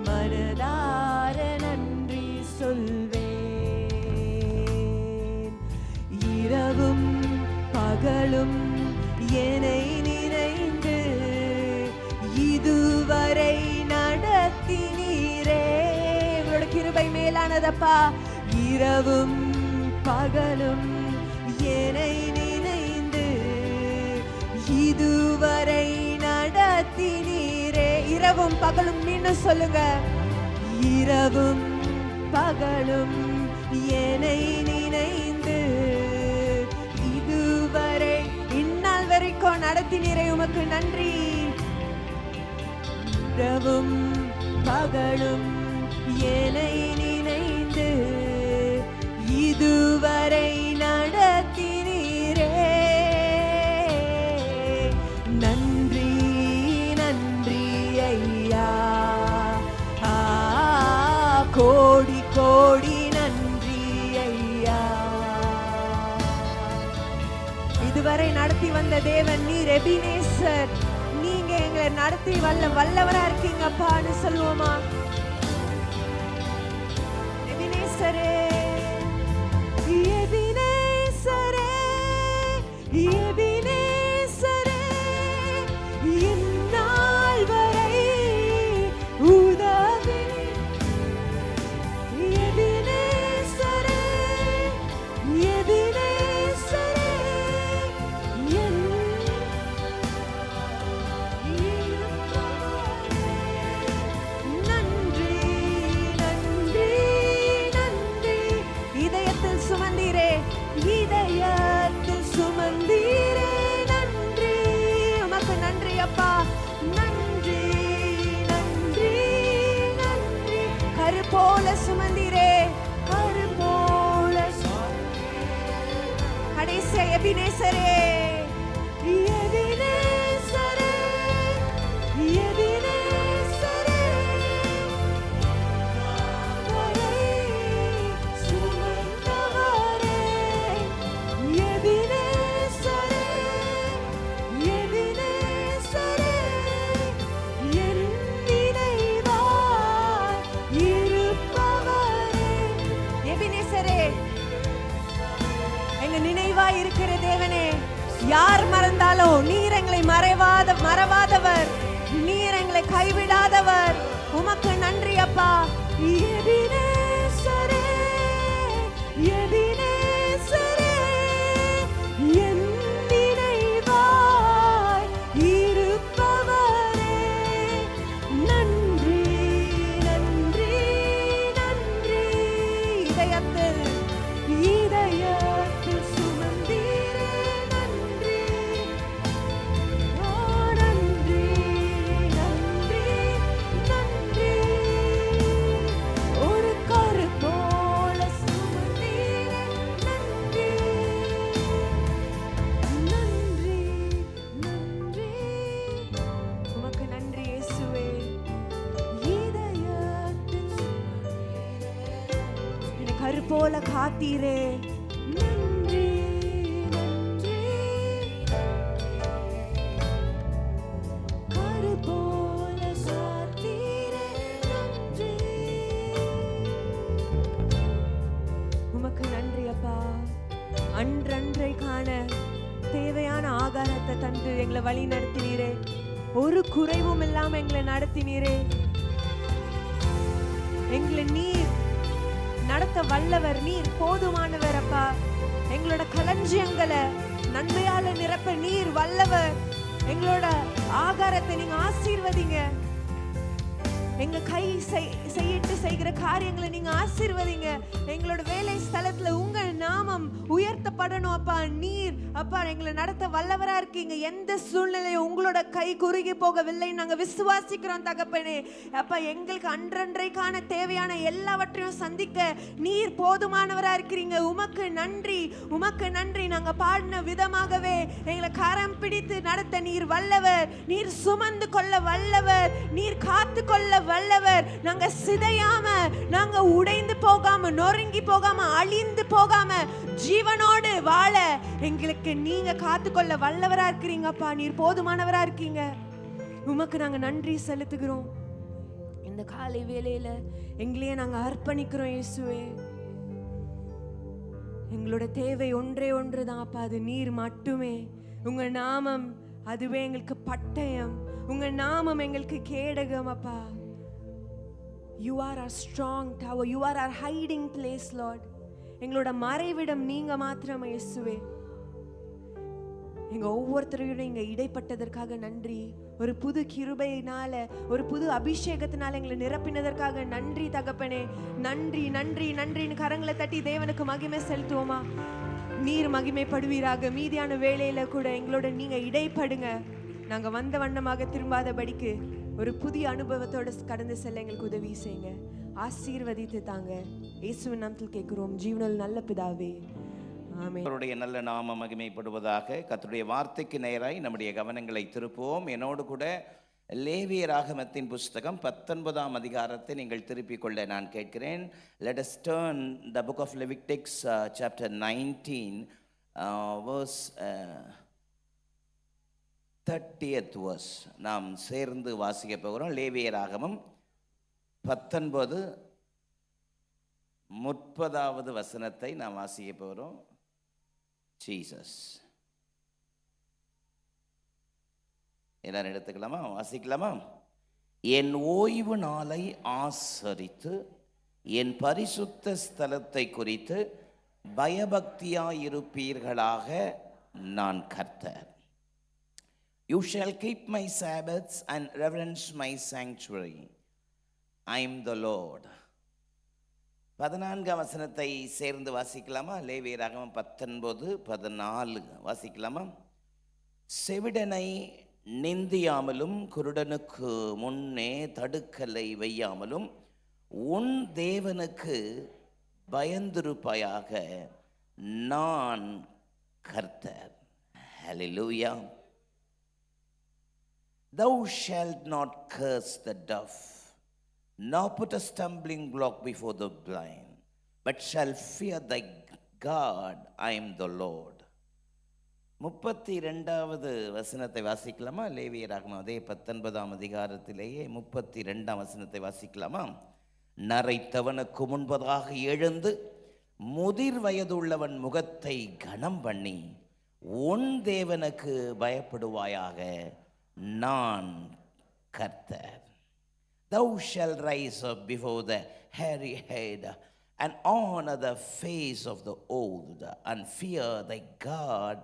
மனதார நன்றி சொல்வேன். இரவும் பகலும் என்னை நினைந்து இதுவரை நடத்தினீரே. உங்களோட கிருபை மேலானதப்பா. இரவும் பகலும் என்னை நினைந்து இதுவரை நடத்தினீரே. இரவும் பகலும் மீண்டும் சொல்லுங்க. இரவும் பகலும் என்னை நினைந்து இதுவரை இந்நாள் வரைக்கும் நடத்தினீரே, உமக்கு நன்றி. இரவும் பகலும் என்னை நினைந்து இதுவரை நடத்தினீரே. நன்றி நன்றி ஐயா. கோடி கோடி நன்றி ஐயா. இதுவரை நடத்தி வந்த தேவன் நீர் எபினேசர். நீங்க எங்களை நடத்தி வல்லவரா இருக்கீங்கப்பான்னு சொல்லுவோமா? எபினேசரே, எபினேசரே, எபினேசரே, இந்நாள் வரை உதவி. எபினேசரே, எபினேசரே, நன்றி நன்றி நன்றி. இதயத்தில் சுமந்தீரே, இதயத்தில் சுமந்தீரே. நன்றி, உமக்கு நன்றி அப்பா. நன்றி நன்றி நன்றி. கரு போல சுமந்தீரே, கரு போல. கடைசியா எபினேசரே, எபினேசரே, எபினேசரே, வரை சுமந்தவரே. எபினேசரே, எபினேசரே, என் நினைவாய் இருப்பவரே. எபினேசரே, எங்க நினைவாய் இருக்கிற தேவனே, யார் மறந்தாலும் நீர் எங்களை மறவாதவர், நீர் எங்களை கைவிடாதவர். உமக்கு நன்றி அப்பா. எபினேசரே, எபினேசரே, என் நினைவாய் இருப்பவரே. நன்றி நன்றி நன்றி. இதயத்தில் இதயத்தில் சுமந்தீரே. நன்றி, ஓ நன்றி நன்றி நன்றி. ஒரு கரு போல சுமந்தீரே. நன்றி நன்றி நன்றி. உமக்கு நன்றி இயேசுவே. இதயத்தில் என்னை கரு போல காத்தீரே. நன்றி நன்றி. கரு போல சாத்தீரே. நன்றி, உமக்கு நன்றி அப்பா. அன்றன்றை காண தேவையான ஆகாரத்தை தந்து எங்களை வழி நடத்தினீரே. ஒரு குறைவும் இல்லாம எங்களை நடத்தினீரே. எங்களை நீர் நடத்த வல்லவர், நீர் போதுமானவர் அப்பா. எங்களோட களஞ்சியங்களை நன்மையால நிரப்ப நீர் வல்லவர். எங்களோட ஆகாரத்தை நீங்க ஆசீர்வதிங்க. எங்க கை செய்யிட்டு செய்கிற காரியங்களை நீங்க ஆசீர்வதிங்க. எங்களோட வேலை ஸ்தலத்துல உங்க நாமம் உயர்த்தப்படணும் அப்பா. நீர் அப்பா எங்களை நடத்த வல்லவரா இருக்கீங்க. எந்த சூழ்நிலையும் உங்களோட கை குறுகி போகவில்லை நாங்க விசுவாசிக்கிறோம் தகப்பனே. அப்பா எங்களுக்கு அன்றன்றைக்கான தேவையான எல்லாவற்றையும் சந்திக்க நீர் போதுமானவரா இருக்கிறீங்க. உமக்கு நன்றி, உமக்கு நன்றி. நாங்க பாடின விதமாகவே எங்களை கரம் பிடித்து நடத்த நீர் வல்லவர். நீர் சுமந்து கொள்ள வல்லவர். நீர் காத்து கொள்ள வல்லவர். நாங்க சிதையாம, நாங்க உடைந்து போகாம, நொறுங்கி போகாம, அழிந்து போகாம ஜீவனோடு வாழ எங்களுக்கு நீங்க காத்துக்கொள்ள வல்லவரா இருக்கிறீங்கப்பா. நீர் போதுமானவரா இருக்கீங்க. உமக்கு நாங்க நன்றி செலுத்துகிறோம். இந்த காலை வேளையில எங்களையே நாங்க அர்ப்பணிக்கிறோம் இயேசுவே. எங்களோட தேவை ஒன்றே ஒன்றுதான் அப்பா, அது நீர் மட்டுமே. உங்க நாமம் அதுவே எங்களுக்கு பட்டயம். உங்க நாமம் எங்களுக்கு கேடகம் அப்பா. You are our strong tower. You are our hiding place, Lord. எங்களோட மறைவிடம் நீங்க மாத்திரமே இயேசுவே. எங்க ஒவ்வொருத்தரையும் இங்க இடைப்பட்டதற்காக நன்றி. ஒரு புது கிருபையினால, ஒரு புது அபிஷேகத்தினால எங்களை நிரப்பினதற்காக நன்றி தகப்பனே. நன்றி நன்றி நன்றின்னு கரங்களை தட்டி தேவனுக்கு மகிமை செலுத்துவோமா? நீர் மகிமைப்படுவீராக. மீதியான வேளையில கூட எங்களோட நீங்க இடைப்படுங்க. நாங்க வந்த வண்ணமாக திரும்பாதபடிக்கு ஒரு புதிய அனுபவத்தோட கடந்து செல்ல எங்களுக்கு உதவி செய்யுங்க. ஆசீர்வதித்து தாங்க. இயேசுவின் நாமத்தில் கேட்கிறோம் ஜீவனுள்ள நல்ல பிதாவே, ஆமென். அவருடைய நல்ல நாமம் மகிமைப்படுவதாக. கர்த்தருடைய வார்த்தைக்கு நேராய் நம்முடைய கவனங்களை திருப்புவோம். என்னோடு கூட லேவியராகமத்தின் புஸ்தகம் 19ஆம் அதிகாரத்தை நீங்கள் திருப்பிக் கொள்ள நான் கேட்கிறேன். Let us turn the book of Leviticus chapter 19 verse 30th verse நாம் சேர்ந்து வாசிக்க போகிறோம். லேவியராகமம் 19:30 வசனத்தை நாம் வாசிக்க போகிறோம். ஜீசஸ் எல்லாரும் எடுத்துக்கலாமா? வாசிக்கலாமா? என் ஓய்வு நாளை ஆசரித்து என் பரிசுத்த ஸ்தலத்தை குறித்து பயபக்தியாயிருப்பீர்களாக, நான் கர்த்தர். You shall keep my Sabbaths and reverence my sanctuary. I am the Lord. 14ஆம் வசனத்தை சேர்ந்து வாசிக்கலாமா? லேவியராகமம் 19:14 வாசிக்கலாமா? செவிடனை நிந்தியாமலும் குருடனுக்கு முன்னே தடுக்கலை வையாமலும் உன் தேவனுக்கு பயந்திருப்பாயாக, நான் கர்த்தர். ஹல்லேலூயா. Thou shalt not curse the deaf, nor put a stumbling block before the blind, but shall fear thy God. I am the Lord. 32வது வசனத்தை வாசிக்கலாமா? லேவியராகமம் அதே 19ஆம் அதிகாரத்திலேயே 32ஆம் வசனத்தை வாசிக்கலாமா? நரைத்தவனுக்கு முன்பதாக எழுந்து முதிர் வயதுள்ளவன் முகத்தை கனம் பண்ணி உன் தேவனுக்கு பயப்படுவாயாக, நான் கர்த்தர். Thou shalt rise up before the hairy head and honor the face of the old and fear thy God.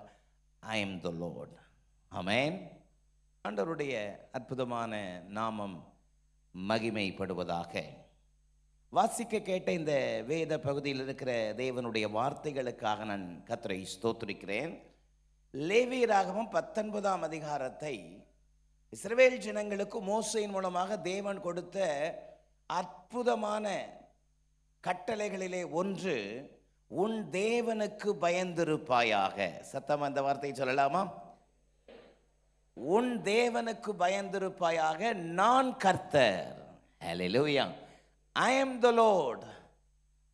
I am the Lord. Amen. ஆண்டவருடைய அற்புதமான நாமம் மகிமைப்படுவதாக. வாசிக்க கேட்ட இந்த வேத பகுதியில் இருக்கிற தேவனுடைய வார்த்தைகளுக்காக நான் கர்த்தரை ஸ்தோத்திரிக்கிறேன். லேவியராகமம் 19ஆம் அதிகாரத்தை இஸ்ரவேல் ஜனங்களுக்கு மோசேயின் மூலமாக தேவன் கொடுத்த அற்புதமான கட்டளைகளிலே ஒன்று, உன் தேவனுக்கு பயந்திருப்பாயாக. சத்தமா அந்த வார்த்தையை சொல்லலாமா? உன் தேவனுக்கு பயந்திருப்பாயாக, நான் கர்த்தர். ஹல்லேலூயா. I am the Lord.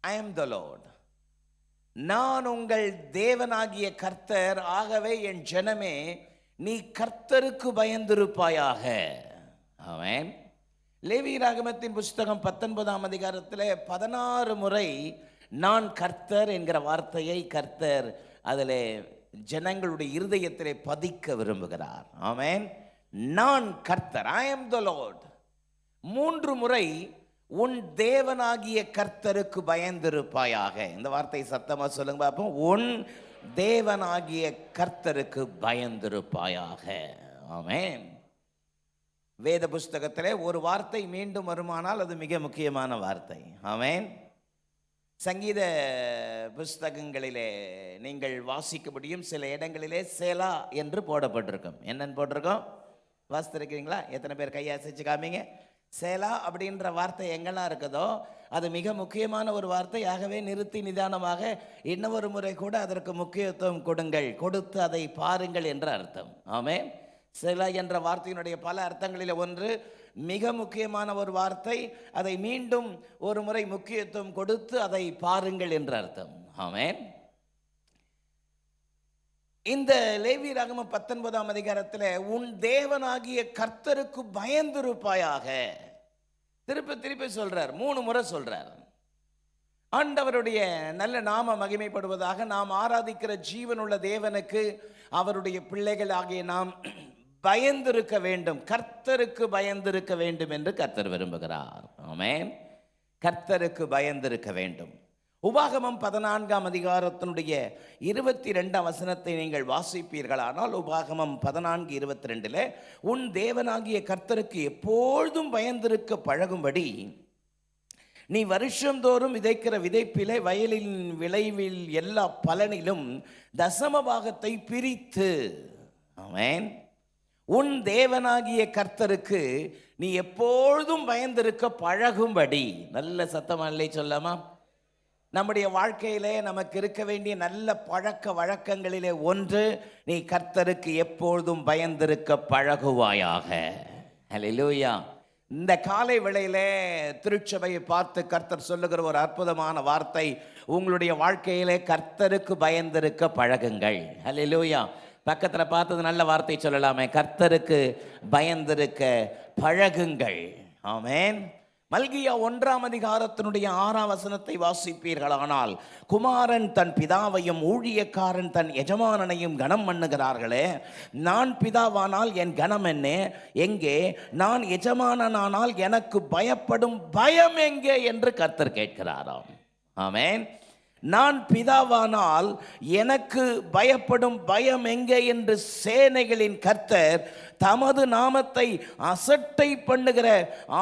I am the Lord. நான் உங்கள் தேவனாகிய கர்த்தர். ஆகவே என் ஜனமே, நீ கர்த்தருக்கு பயந்திருப்பாயாக. ஆமென். லேவியராகமத்தின் புஸ்தகம் 19ஆம் அதிகாரத்தில் 16 முறை நான் கர்த்தர் என்கிற வார்த்தையை கர்த்தர் அதில் ஜனங்களுடைய இருதயத்திலே பதிக்க விரும்புகிறார். ஆமென். நான் கர்த்தர். I am the Lord. 3 முறை உன் தேவனாகிய கர்த்தருக்கு பயந்திருப்பாயாக. இந்த வார்த்தை சத்தமா சொல்லுங்க பார்ப்போம். உன் தேவனாகிய கர்த்தருக்கு பயந்திருப்பாயாக. ஆமென். வேத புஸ்தகத்திலே ஒரு வார்த்தை மீண்டும் வருமானால் அது மிக முக்கியமான வார்த்தை. ஆமென். சங்கீத புஸ்தகங்களிலே நீங்கள் வாசிக்க முடியும், சில இடங்களிலே சேலா என்று போடப்பட்டிருக்கும். என்னன்னு போட்டிருக்கோம்? வாசித்திருக்கிறீங்களா? எத்தனை பேர் கையை அசைச்சு காமிங்க. சேலா அப்படின்ற வார்த்தை எங்கெல்லாம் இருக்குதோ அது மிக முக்கியமான ஒரு வார்த்தை. ஆகவே நிறுத்தி நிதானமாக இன்னொரு முறை கூட அதற்கு முக்கியத்துவம் கொடுங்கள், கொடுத்து அதை பாருங்கள் என்ற அர்த்தம். ஆமென். சேலா என்ற வார்த்தையினுடைய பல அர்த்தங்களில் ஒன்று, மிக முக்கியமான ஒரு வார்த்தை, அதை மீண்டும் ஒரு முறை முக்கியத்துவம் கொடுத்து அதை பாருங்கள் என்ற அர்த்தம். ஆமென். இந்த லேவியராகமம் 19ஆம் அதிகாரத்தில் உன் தேவனாகிய கர்த்தருக்கு பயந்திருப்பாயாக திருப்பி திருப்பி சொல்றார், 3 முறை சொல்றார். ஆண்டவருடைய நல்ல நாம மகிமைப்படுவதாக, நாம் ஆராதிக்கிற ஜீவனுள்ள தேவனுக்கு அவருடைய பிள்ளைகள் ஆகிய நாம் பயந்திருக்க வேண்டும், கர்த்தருக்கு பயந்திருக்க வேண்டும் என்று கர்த்தர் விரும்புகிறார். ஆமென். கர்த்தருக்கு பயந்திருக்க வேண்டும். உபாகமம் 14ஆம் அதிகாரத்தினுடைய 22ஆம் வசனத்தை நீங்கள் வாசிப்பீர்களானால், உபாகமம் 14:22 உன் தேவனாகிய கர்த்தருக்கு எப்பொழுதும் பயந்திருக்க பழகும்படி நீ வருஷந்தோறும் விதைக்கிற விதைப்பிலே வயலின் விளைவில் எல்லா பலனிலும் தசம பாகத்தை பிரித்து. ஆமென். உன் தேவனாகிய கர்த்தருக்கு நீ எப்பொழுதும் பயந்திருக்க பழகும்படி. நல்ல சத்தமல்லை சொல்லாமா? நம்முடைய வாழ்க்கையிலே நமக்கு இருக்க வேண்டிய நல்ல பழக்க வழக்கங்களிலே ஒன்று, நீ கர்த்தருக்கு எப்பொழுதும் பயந்திருக்க பழகுவாயாக. ஹல்லேலூயா. இந்த காலை வேளையிலே திருச்சபையை பார்த்து கர்த்தர் சொல்லுகிற ஒரு அற்புதமான வார்த்தை, உங்களுடைய வாழ்க்கையிலே கர்த்தருக்கு பயந்திருக்க பழகுங்கள். ஹல்லேலூயா. பக்கத்தில் பார்த்தது நல்ல வார்த்தை சொல்லலாமே, கர்த்தருக்கு பயந்திருக்க பழகுங்கள். ஆமென். மல்கியா 1ஆம் அதிகாரத்தினுடைய 6ஆம் வசனத்தை வாசிப்பீர்களானால், குமாரன் தன் பிதாவையும் ஊழியக்காரன் தன் எஜமானனையும் கனம் பண்ணுகிறார்களே, நான் பிதாவானால் என் கனம் என்ன எங்கே, நான் எஜமானனானால் எனக்கு பயப்படும் பயம் எங்கே என்று கர்த்தர் கேட்கிறாராம். ஆமென். நான் பிதாவானால் எனக்கு பயப்படும் பயம் எங்கே என்று சேனைகளின் கர்த்தர் தமது நாமத்தை அசட்டை பண்ணுகிற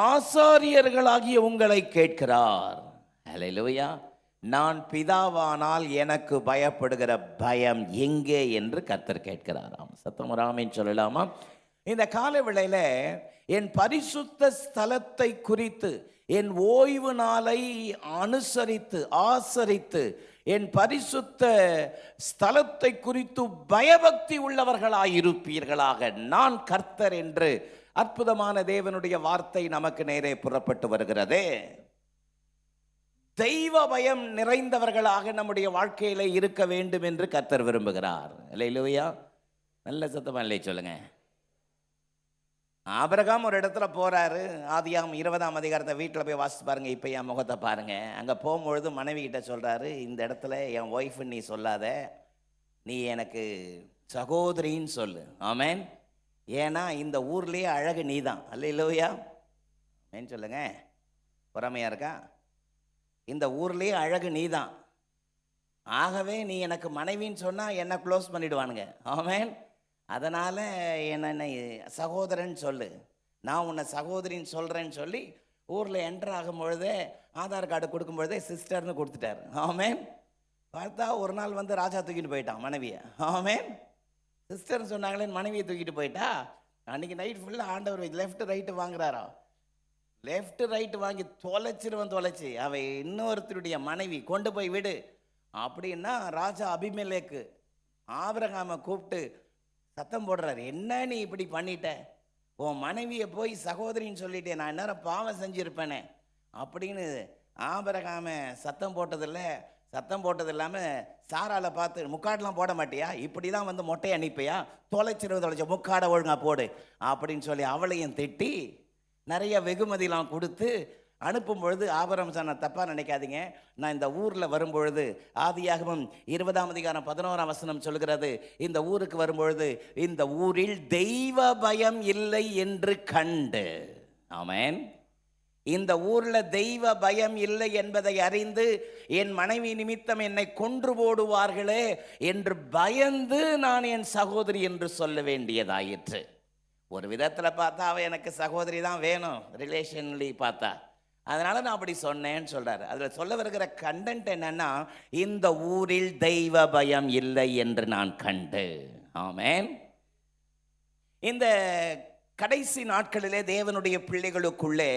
ஆசாரியர்களாகிய உங்களை கேட்கிறார். ஹல்லேலூயா. நான் பிதாவானால் எனக்கு பயப்படுகிற பயம் எங்கே என்று கர்த்தர் கேட்கிறாராம். சத்தமராமின்னு சொல்லலாமா? இந்த கால வேளையில என் பரிசுத்த ஸ்தலத்தை குறித்து, என் ஓய்வு நாளை அனுசரித்து ஆசரித்து, என் பரிசுத்த ஸ்தலத்தை குறித்து பயபக்தி உள்ளவர்களாயிருப்பீர்களாக, நான் கர்த்தர் என்று அற்புதமான தேவனுடைய வார்த்தை நமக்கு நேரே புறப்பட்டு வருகிறது. தெய்வ பயம் நிறைந்தவர்களாக நம்முடைய வாழ்க்கையில இருக்க வேண்டும் என்று கர்த்தர் விரும்புகிறார். அல்லேலூயா. நல்ல சத்தமா இல்லை சொல்லுங்க. ஆபிரகாம் ஒரு இடத்துல போறாரு. ஆதியாகமம் 20ஆம் அதிகாரத்தை வீட்டில் போய் வாசித்து பாருங்க. இப்போ என் முகத்தை பாருங்க. அங்கே போகும்பொழுது மனைவி கிட்ட சொல்றாரு, இந்த இடத்துல என் ஒய்ஃபு நீ சொல்லாத, நீ எனக்கு சகோதரின்னு சொல்லு. ஆமென். ஏன்னா இந்த ஊர்லேயே அழகு நீ தான். அல்லேலூயா. ஏன்னு சொல்லுங்க. பொறாமையா இருக்கா? இந்த ஊர்லேயே அழகு நீ தான். ஆகவே நீ எனக்கு மனைவின்னு சொன்னால் என்ன க்ளோஸ் பண்ணிடுவானுங்க. ஆமென். அதனால் என்னை சகோதரன் சொல்லு, நான் உன்னை சகோதரின்னு சொல்கிறேன்னு சொல்லி ஊரில் என்ட்ரு ஆகும் பொழுதே ஆதார் கார்டு கொடுக்கும் பொழுதே சிஸ்டர்னு கொடுத்துட்டார். ஆமென். பார்த்தா ஒரு நாள் வந்து ராஜா தூக்கிட்டு போயிட்டான் மனைவியை. ஆமென். சிஸ்டர்னு சொன்னாங்களேன்னு மனைவியை தூக்கிட்டு போயிட்டா. அன்றைக்கி நைட் ஃபுல்லாக ஆண்டவர் லெஃப்ட் ரைட்டு வாங்குறாரா, லெஃப்ட் ரைட்டு வாங்கி தொலைச்சி அவன் இன்னொருத்தருடைய மனைவி கொண்டு போய் விடு அப்படின்னா ராஜா அபிமெலேக்கு ஆபிரகாமை கூப்பிட்டு சத்தம் போடுறாரு, என்ன நீ இப்படி பண்ணிட்ட, உன் மனைவியை போய் சகோதரின்னு சொல்லிட்டேன், நான் நேரம் பாவம் செஞ்சுருப்பேனே அப்படின்னு ஆபிரகாம சத்தம் போட்டது இல்லாமல் சாரால பார்த்து, முக்காடெலாம் போட மாட்டியா, இப்படி தான் வந்து மொட்டையை அனுப்பியா, தொலைச்ச முக்காடை ஒழுங்கா போடு அப்படின்னு சொல்லி அவளையும் திட்டி நிறைய வெகுமதியெலாம் கொடுத்து அனுப்பும் பொழுது ஆபிரகாம் சொன்ன, தப்பாக நினைக்காதீங்க, நான் இந்த ஊரில் வரும்பொழுது, ஆதியாகமம் 20ஆம் அதிகாரம் 11ஆம் வசனம் சொல்கிறது, இந்த ஊருக்கு வரும்பொழுது இந்த ஊரில் தெய்வ பயம் இல்லை என்று கண்டு. ஆமென். இந்த ஊரில் தெய்வ பயம் இல்லை என்பதை அறிந்து என் மனைவி நிமித்தம் என்னை கொன்று போடுவார்களே என்று பயந்து நான் என் சகோதரி என்று சொல்ல வேண்டியதாயிற்று. ஒரு விதத்தில் பார்த்தா அவ எனக்கு சகோதரி தான் வேணும், ரிலேஷன்லி பார்த்தா. அதனால நான் அப்படி சொன்னேன்னு சொல்றாரு. அதில் சொல்ல வருகிற கண்டென்ட் என்னன்னா, இந்த ஊரில் தெய்வ பயம் இல்லை என்று நான் கண்டு. ஆமென். இந்த கடைசி நாட்களிலே தேவனுடைய பிள்ளைகளுக்குள்ளே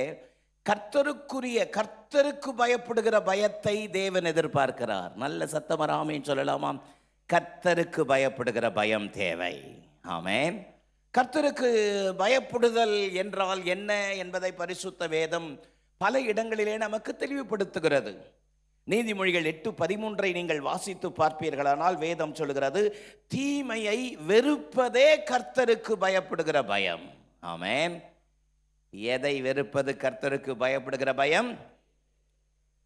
கர்த்தருக்கு பயப்படுகிற பயத்தை தேவன் எதிர்பார்க்கிறார். நல்ல சத்தமர ஆமென் சொல்லலாமா? கர்த்தருக்கு பயப்படுகிற பயம் தேவை. ஆமென். கர்த்தருக்கு பயப்படுதல் என்றால் என்ன என்பதை பரிசுத்த வேதம் பல இடங்களிலே நமக்கு தெளிவுபடுத்துகிறது. நீதிமொழிகள் 8:13 நீங்கள் வாசித்து பார்ப்பீர்களானால் வேதம் சொல்கிறது, தீமையை வெறுப்பதே கர்த்தருக்கு பயப்படுகிற பயம். ஆமென். எதை வெறுப்பது கர்த்தருக்கு பயப்படுகிற பயம்?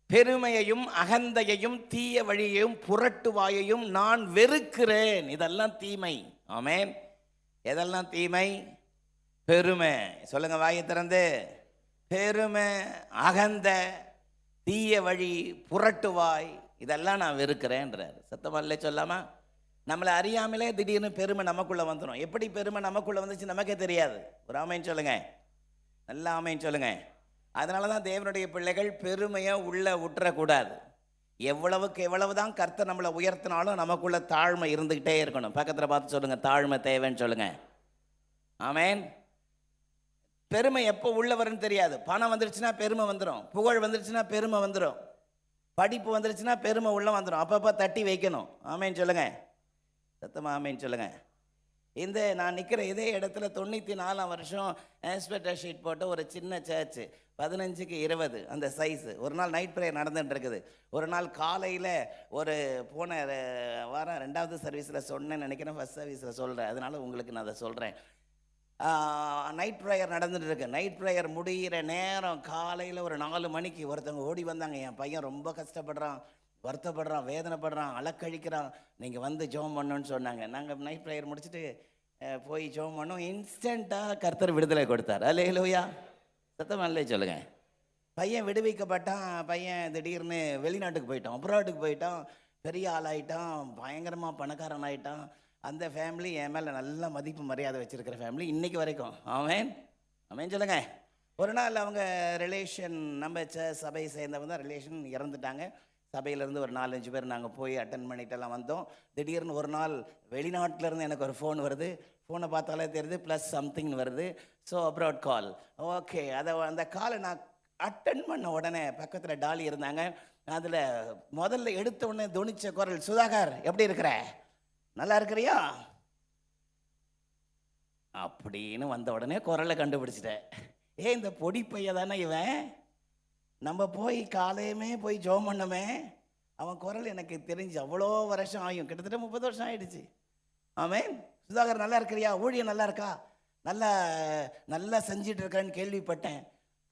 பெருமையையும் அகந்தையையும் தீய வழியையும் புரட்டுவாயையும் நான் வெறுக்கிறேன். இதெல்லாம் தீமை. ஆமென். எதெல்லாம் தீமை? பெருமை. சொல்லுங்க வாயை திறந்து. பெருமை, அகந்த, தீய வழி, புரட்டுவாய், இதெல்லாம் நான் வெறுக்கிறேன்றார். சத்தமல்ல சொல்லாமா? நம்மளை அறியாமலே திடீர்னு பெருமை நமக்குள்ள வந்துடும். எப்படி பெருமை நமக்குள்ள வந்துச்சு நமக்கே தெரியாது. ஒரு ஆமைன்னு சொல்லுங்க, நல்ல ஆமைன்னு சொல்லுங்க. அதனால தான் தேவனுடைய பிள்ளைகள் பெருமையை உள்ள விட்டுறக்கூடாது. எவ்வளவுக்கு எவ்வளவுதான் கர்த்தர் நம்மளை உயர்த்தினாலும் நமக்குள்ள தாழ்மை இருந்துகிட்டே இருக்கணும். பக்கத்தில் பார்த்து சொல்லுங்க, தாழ்மை தேவைன்னு சொல்லுங்க. ஆமென். பெருமை எப்போ உள்ள வரும்னு தெரியாது. பணம் வந்துருச்சுன்னா பெருமை வந்துடும், புகழ் வந்துருச்சுன்னா பெருமை வந்துடும், படிப்பு வந்துருச்சுன்னா பெருமை உள்ள வந்துடும். அப்பப்போ தட்டி வைக்கணும். ஆமேன்னு சொல்லுங்க, சத்தமா ஆமேன்னு சொல்லுங்க. இந்த நான் நிற்கிற இதே இடத்துல 94ஆம் வருஷம் ஆஸ்பெக்டர் ஷீட் போட்டு ஒரு சின்ன சர்ச்சு 15x20 அந்த சைஸு. ஒரு நாள் நைட் ப்ரேயர் நடந்துட்டு இருக்குது. ஒரு நாள் காலையில் ஒரு போன வாரம் 2வது சர்வீஸில் சொன்னேன்னு நினைக்கிறேன், ஃபஸ்ட் சர்வீஸில் சொல்கிறேன், அதனால உங்களுக்கு நான் அதை சொல்கிறேன். நைட் ப்ரேயர் நடந்துட்டு இருக்கு. நைட் ப்ரேயர் முடிகிற நேரம் காலையில் ஒரு 4 மணிக்கு ஒருத்தவங்க ஓடி வந்தாங்க. என் பையன் ரொம்ப கஷ்டப்படுறான், வருத்தப்படுறான், வேதனைப்படுறான், அலக்கழிக்கிறான், நீங்கள் வந்து ஜெபம் பண்ணணும்னு சொன்னாங்க. நாங்கள் நைட் ப்ரேயர் முடிச்சுட்டு போய் ஜெபம் பண்ணோம். இன்ஸ்டண்ட்டாக கர்த்தர் விடுதலை கொடுத்தார். அல்லேலூயா, சத்தம் அல்லே சொல்லுங்க. பையன் விடுவிக்கப்பட்டான். பையன் திடீர்னு வெளிநாட்டுக்கு போயிட்டான், அப்ராடுக்கு போயிட்டான், பெரிய ஆளாயிட்டான், பயங்கரமாக பணக்காரன் ஆகிட்டான். அந்த ஃபேமிலி என் மேலே நல்ல மதிப்பு மரியாதை வச்சுருக்கிற ஃபேமிலி இன்னைக்கு வரைக்கும். ஆமென் ஆமென் சொல்லுங்க. ஒரு நாள் அவங்க ரிலேஷன், நம்ம சபையை சேர்ந்தவங்க தான், ரிலேஷன் இறந்துட்டாங்க. சபையிலேருந்து ஒரு 4-5 பேர் நாங்கள் போய் அட்டன் பண்ணிட்டெல்லாம் வந்தோம். திடீர்னு ஒரு நாள் வெளிநாட்டிலேருந்து எனக்கு ஒரு ஃபோன் வருது. ஃபோனை பார்த்தாலே தெரியுது ப்ளஸ் சம்திங்னு வருது. ஸோ அப்ராட் கால். ஓகே, அந்த காலை நான் அட்டன் பண்ண உடனே பக்கத்தில் டாலி இருந்தாங்க. அதில் முதல்ல எடுத்த உடனே துணிச்ச குரல், சுதாகர் எப்படி இருக்கிற, நல்லா இருக்கிறியா அப்படின்னு வந்த உடனே குரலை கண்டுபிடிச்சிட்டேன். இந்த பொடி பைய தானே இவன், நம்ம போய் காலையுமே போய் ஜெபம் பண்ணமே, அவன் குரல் எனக்கு தெரிஞ்சு அவ்வளோ வருஷம் ஆகும், கிட்டத்தட்ட 30 வருஷம் ஆயிடுச்சு. ஆமென். சுதாகர் நல்லா இருக்கிறியா, ஊழியம் நல்லா இருக்கா, நல்லா செஞ்சிட்டு இருக்கான்னு கேள்விப்பட்டேன்.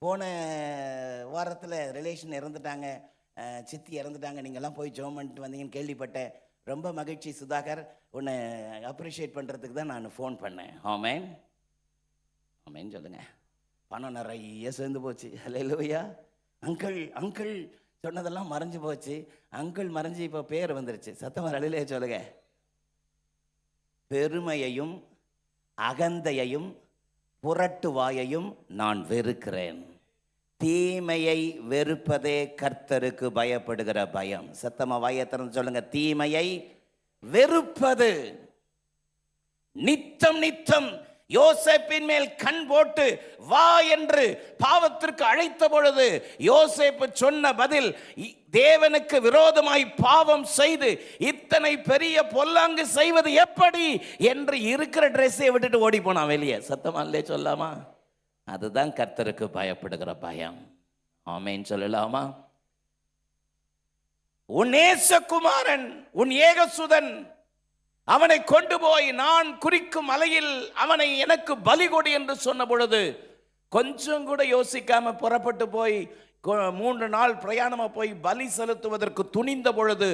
போன வாரத்தில் ரிலேஷன் இறந்துட்டாங்க, சித்தி இறந்துட்டாங்க, நீங்கள்லாம் போய் ஜெபம் பண்ணிட்டு வந்தீங்கன்னு கேள்விப்பட்டேன். ரொம்ப மகிழ்ச்சி சுதாகர், உன்னை அப்ரிஷியேட் பண்ணுறதுக்கு தான் நான் ஃபோன் பண்ணேன். ஆமென் ஆமென் சொல்லுங்க. பணம் நிறைய சேர்ந்து போச்சு. அல்லேலூயா. அங்கிள் சொன்னதெல்லாம் மறைஞ்சு போச்சு. அங்கிள் மறைஞ்சு இப்போ பேர் வந்துருச்சு. சத்தமாக அல்லேலூயா சொல்லுங்க. பெருமையையும் அகந்தையையும் புரட்டுவாயையும் நான் வெறுக்கிறேன். தீமையை வெறுப்பதே கர்த்தருக்கு பயப்படுகிற பயம். சத்தமா வாயை திறந்து சொல்லுங்க, தீமையை வெறுப்பது. நித்தம் யோசேப்பின் மேல் கண் போட்டு வா என்று பாவத்திற்கு அழைத்த பொழுது யோசேப்பு சொன்ன பதில், தேவனுக்கு விரோதமாய் பாவம் செய்து இத்தனை பெரிய பொல்லாங்கு செய்வது எப்படி என்று இருக்கிற ட்ரெஸ்ஸை விட்டுட்டு ஓடி போனான் வெளியே. சத்தமா இல்லையே சொல்லாமா? அதுதான் கர்த்தருக்கு பயப்படுகிற பயம். ஆமென் சொல்லலாமா? உன் நேசகுமாரன், உன் ஏகசுதன், அவனை கொண்டு போய் நான் குறிக்கும் மலையில் அவனை எனக்கு பலி கொடு என்று சொன்ன பொழுது கொஞ்சம் கூட யோசிக்காம புறப்பட்டு போய் 3 நாள் பிரயாணமா போய் பலி செலுத்துவதற்கு துணிந்த பொழுது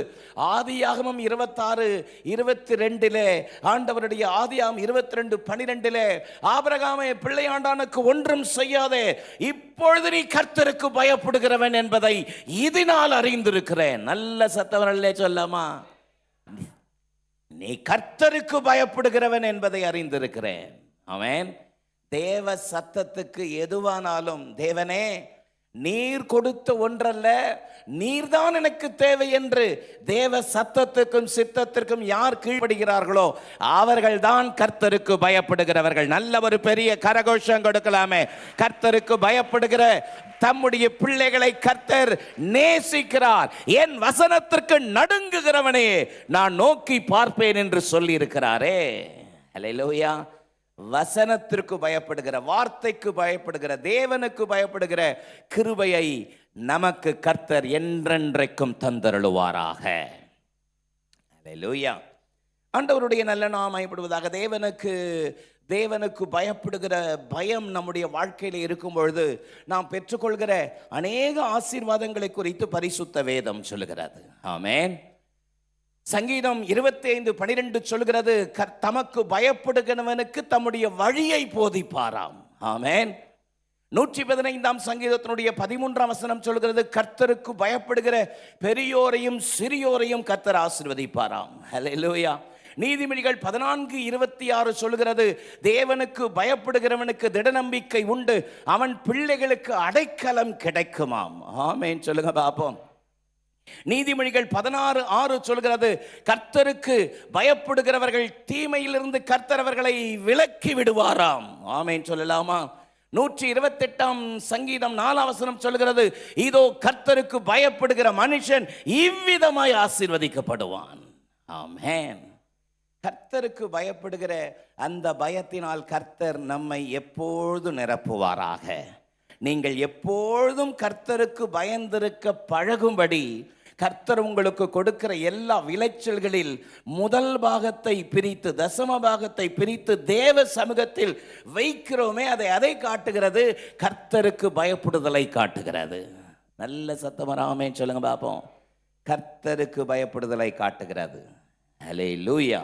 ஆதியாகமம் 26:22 ஆண்டவருடைய ஆதியாகமம் 22:12 ஆபிரகாமே பிள்ளையாண்டானுக்கு ஒன்றும் செய்யாதே, இப்பொழுது நீ கர்த்தருக்கு பயப்படுகிறவன் என்பதை இதனால் அறிந்திருக்கிறேன். நல்ல சத்தவரல்லே சொல்லாமா? நீ கர்த்தருக்கு பயப்படுகிறவன் என்பதை அறிந்திருக்கிறேன். ஆமென். தேவ சத்தத்துக்கு எதுவானாலும், தேவனே நீர் கொடுத்த ஒன்றல்ல, நீர்தான் எனக்கு தேவை என்று தேவ சத்தத்துக்கும் சித்தத்திற்கும் யார் கீழ்ப்படுகிறார்களோ அவர்கள் தான் கர்த்தருக்கு பயப்படுகிறவர்கள். நல்ல ஒரு பெரிய கரகோஷம் கொடுக்கலாமே. கர்த்தருக்கு பயப்படுகிற தம்முடைய பிள்ளைகளை கர்த்தர் நேசிக்கிறார். என் வசனத்திற்கு நடுங்குகிறவனே நான் நோக்கி பார்ப்பேன் என்று சொல்லி இருக்கிறாரே. அல்லேலூயா. வசனத்திற்கு பயப்படுகிற, வார்த்தைக்கு பயப்படுகிற, தேவனுக்கு பயப்படுகிற கிருபையை நமக்கு கர்த்தர் என்றென்றைக்கும் தந்தருளுவாராக. அல்லேலூயா. ஆண்டவருடைய நல்ல நாமம் மகிமைப்படுவதாக. தேவனுக்கு பயப்படுகிற பயம் நம்முடைய வாழ்க்கையில் இருக்கும் பொழுது நாம் பெற்றுக்கொள்கிற அநேக ஆசீர்வாதங்களை குறித்து பரிசுத்த வேதம் சொல்லுகிறது. ஆமென். சங்கீதம் 25:12 சொல்கிறது, தமக்கு பயப்படுகிறவனுக்கு தம்முடைய வழியை போதிப்பாராம். ஆமென். 115ஆம் சங்கீதத்தினுடைய 13ஆம் வசனம் சொல்கிறது, கர்த்தருக்கு பயப்படுகிற பெரியோரையும் சிறியோரையும் கர்த்தர் ஆசீர்வதிப்பாராம். ஹல்லேலூயா. நீதிமொழிகள் 14:26 சொல்கிறது, தேவனுக்கு பயப்படுகிறவனுக்கு திடநம்பிக்கை உண்டு, அவன் பிள்ளைகளுக்கு அடைக்கலம் கிடைக்குமாம். ஆமென். சொல்லுங்க பாப்போம். நீதிமொழிகள் 16:6 சொல்கிறது, கர்த்தருக்கு பயப்படுகிறவர்கள் தீமையிலிருந்து கர்த்தர் அவர்களை விலக்கி விடுவாராம். ஆமென். சொல்லலாமா? 128ஆம் சங்கீதம் 4ஆம் வசனம் சொல்கிறது, இதோ கர்த்தருக்கு பயப்படுகிற மனுஷன் இவ்விதமாய் ஆசீர்வதிக்கப்படுவான். ஆமென். கர்த்தருக்கு பயப்படுகிற அந்த பயத்தினால் கர்த்தர் நம்மை எப்பொழுது நிரப்புவாராக. நீங்கள் எப்பொழுதும் கர்த்தருக்கு பயந்திருக்க பழகும்படி கர்த்தர் உங்களுக்கு கொடுக்கிற எல்லா விளைச்சல்களில் முதல் பாகத்தை பிரித்து, தசம பாகத்தை பிரித்து தேவ சமூகத்தில் வைக்கிறோமே, அதை காட்டுகிறது. கர்த்தருக்கு பயப்படுதலை காட்டுகிறது. நல்ல சத்தமராமே சொல்லுங்க பாப்போம். கர்த்தருக்கு பயப்படுதலை காட்டுகிறது. ஹல்லேலூயா.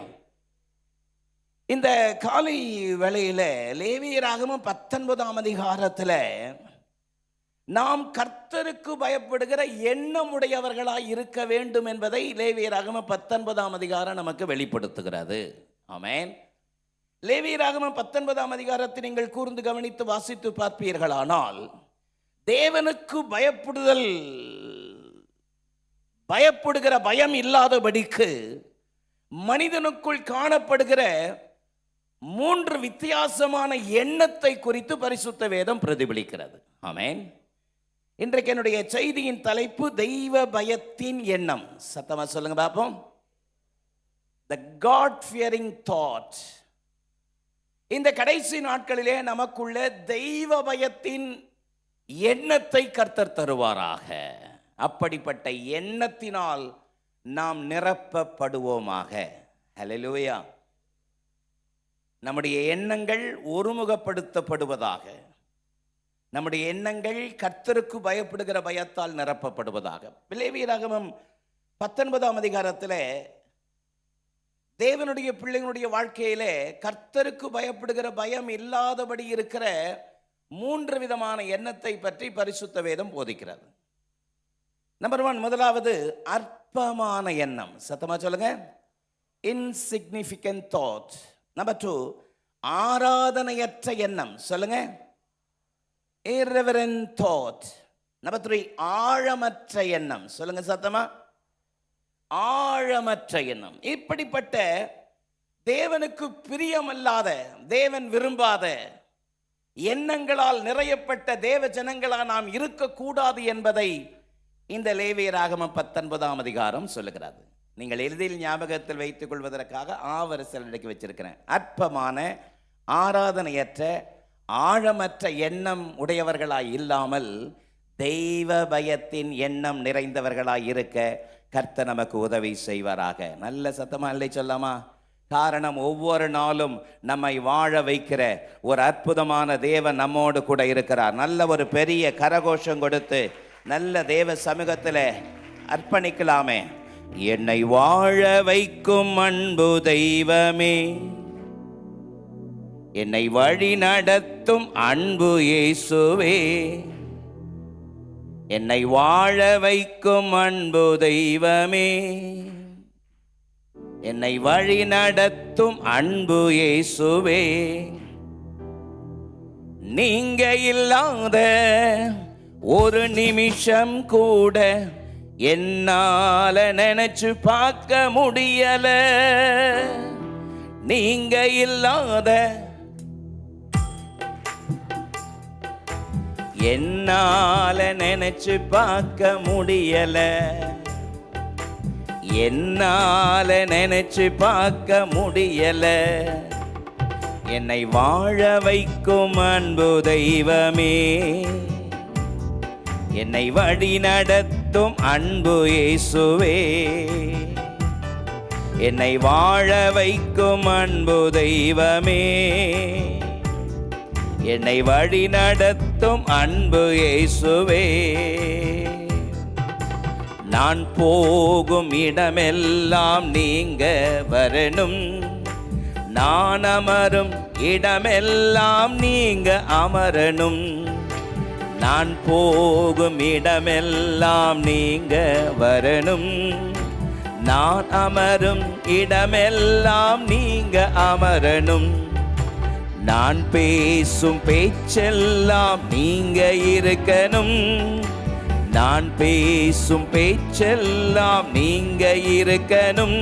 இந்த காலை வேளையில லேவியராகமம் 19ஆம் அதிகாரத்தில் நாம் கர்த்தருக்கு பயப்படுகிற எண்ணமுடையவர்களாய் இருக்க வேண்டும் என்பதை லேவியராகமம் 19ஆம் அதிகாரம் நமக்கு வெளிப்படுத்துகிறது. ஆமென். லேவியராகமம் 19ஆம் அதிகாரத்தை நீங்கள் கூர்ந்து கவனித்து வாசித்து பார்ப்பீர்களானால், தேவனுக்கு பயப்படுகிற பயம் இல்லாதபடிக்கு மனிதனுக்குள் காணப்படுகிற 3 வித்தியாசமான எண்ணத்தை குறித்து பரிசுத்த வேதம் பிரதிபலிக்கிறது. ஆமென். இன்றைக்கு என்னுடைய செய்தியின் தலைப்பு தெய்வ பயத்தின் எண்ணம். சத்தமா சொல்லுங்க பாப்போம். The God fearing thought. இந்த கடைசி நாட்களிலே நமக்குள்ள தெய்வ பயத்தின் எண்ணத்தை கர்த்தர் தருவாராக. அப்படிப்பட்ட எண்ணத்தினால் நாம் நிரப்பப்படுவோமாக. ஹல்லேலூயா. நம்முடைய எண்ணங்கள் ஒருமுகப்படுத்தப்படுவதாக. நம்முடைய எண்ணங்கள் கர்த்தருக்கு பயப்படுகிற பயத்தால் நிரப்பப்படுவதாக. லேவியராகமம் 19ஆம் அதிகாரத்தில் தேவனுடைய பிள்ளைகளுடைய வாழ்க்கையிலே கர்த்தருக்கு பயப்படுகிற பயம் இல்லாதபடி இருக்கிற 3 விதமான எண்ணத்தை பற்றி பரிசுத்த வேதம் போதிக்கிறது. நம்பர் 1, முதலாவது அற்பமான எண்ணம். சத்தமா சொல்லுங்க. Insignificant thought. நம்பர் 2, ஆராதனையற்ற எண்ணம். சொல்லுங்க. irreverent thought. நம்பர் 3, ஆழமற்ற எண்ணம். சொல்லுங்க சத்தமா. ஆழமற்ற எண்ணம். இப்படிப்பட்ட தேவனுக்கு பிரியமல்லாத, தேவன் விரும்பாத எண்ணங்களால் நிறையப்பட்ட தேவ ஜனங்களாக நாம் இருக்கக்கூடாது என்பதை இந்த லேவியராகமம் 19ஆம் அதிகாரம் சொல்லுகிறது. நீங்கள் எளிதில் ஞாபகத்தில் வைத்துக் கொள்வதற்காக ஆவரிசல் இடைக்கு வச்சிருக்கிறேன். அற்பமான, ஆராதனையற்ற, ஆழமற்ற எண்ணம் உடையவர்களாய் இல்லாமல் தெய்வ பயத்தின் எண்ணம் நிறைந்தவர்களாய் இருக்க கர்த்தர் நமக்கு உதவி செய்வாராக. நல்ல சத்தமா இல்லை சொல்லாமா? காரணம், ஒவ்வொரு நாளும் நம்மை வாழ வைக்கிற ஒரு அற்புதமான தேவன் நம்மோடு கூட இருக்கிறார். நல்ல ஒரு பெரிய கரகோஷம் கொடுத்து நல்ல தேவ சமூகத்தில் அர்ப்பணிக்கலாமே. என்னை வாழ வைக்கும் அன்பு தெய்வமே, என்னை வழி நடத்தும் அன்பு இயேசுவே, என்னை வாழ வைக்கும் அன்பு தெய்வமே, என்னை வழி நடத்தும் அன்பு இயேசுவே, நீங்க இல்லாத ஒரு நிமிஷம் கூட என்னால நினைச்சு பார்க்க முடியல. நீங்க இல்லாத என்னால நினைச்சு பார்க்க முடியல. என்னால நினைச்சு பார்க்க முடியல. என்னை வாழ வைக்கும் அன்பு தெய்வமே, என்னை வழி நடத்தும் அன்பு இயேசுவே, என்னை வாழ வைக்கும் அன்பு தெய்வமே, என்னை வழி நடத்தும் அன்பு இயேசுவே. நான் போகும் இடமெல்லாம் நீங்க வரணும், நான் அமரும் இடமெல்லாம் நீங்க அமரணும். நான் போகும் இடமெல்லாம் நீங்க வரணும், நான் அமரும் இடமெல்லாம் நீங்க அமரணும். நான் பேசும் பேச்செல்லாம் நீங்க இருக்கணும், நான் பேசும் பேச்செல்லாம் நீங்க இருக்கணும்.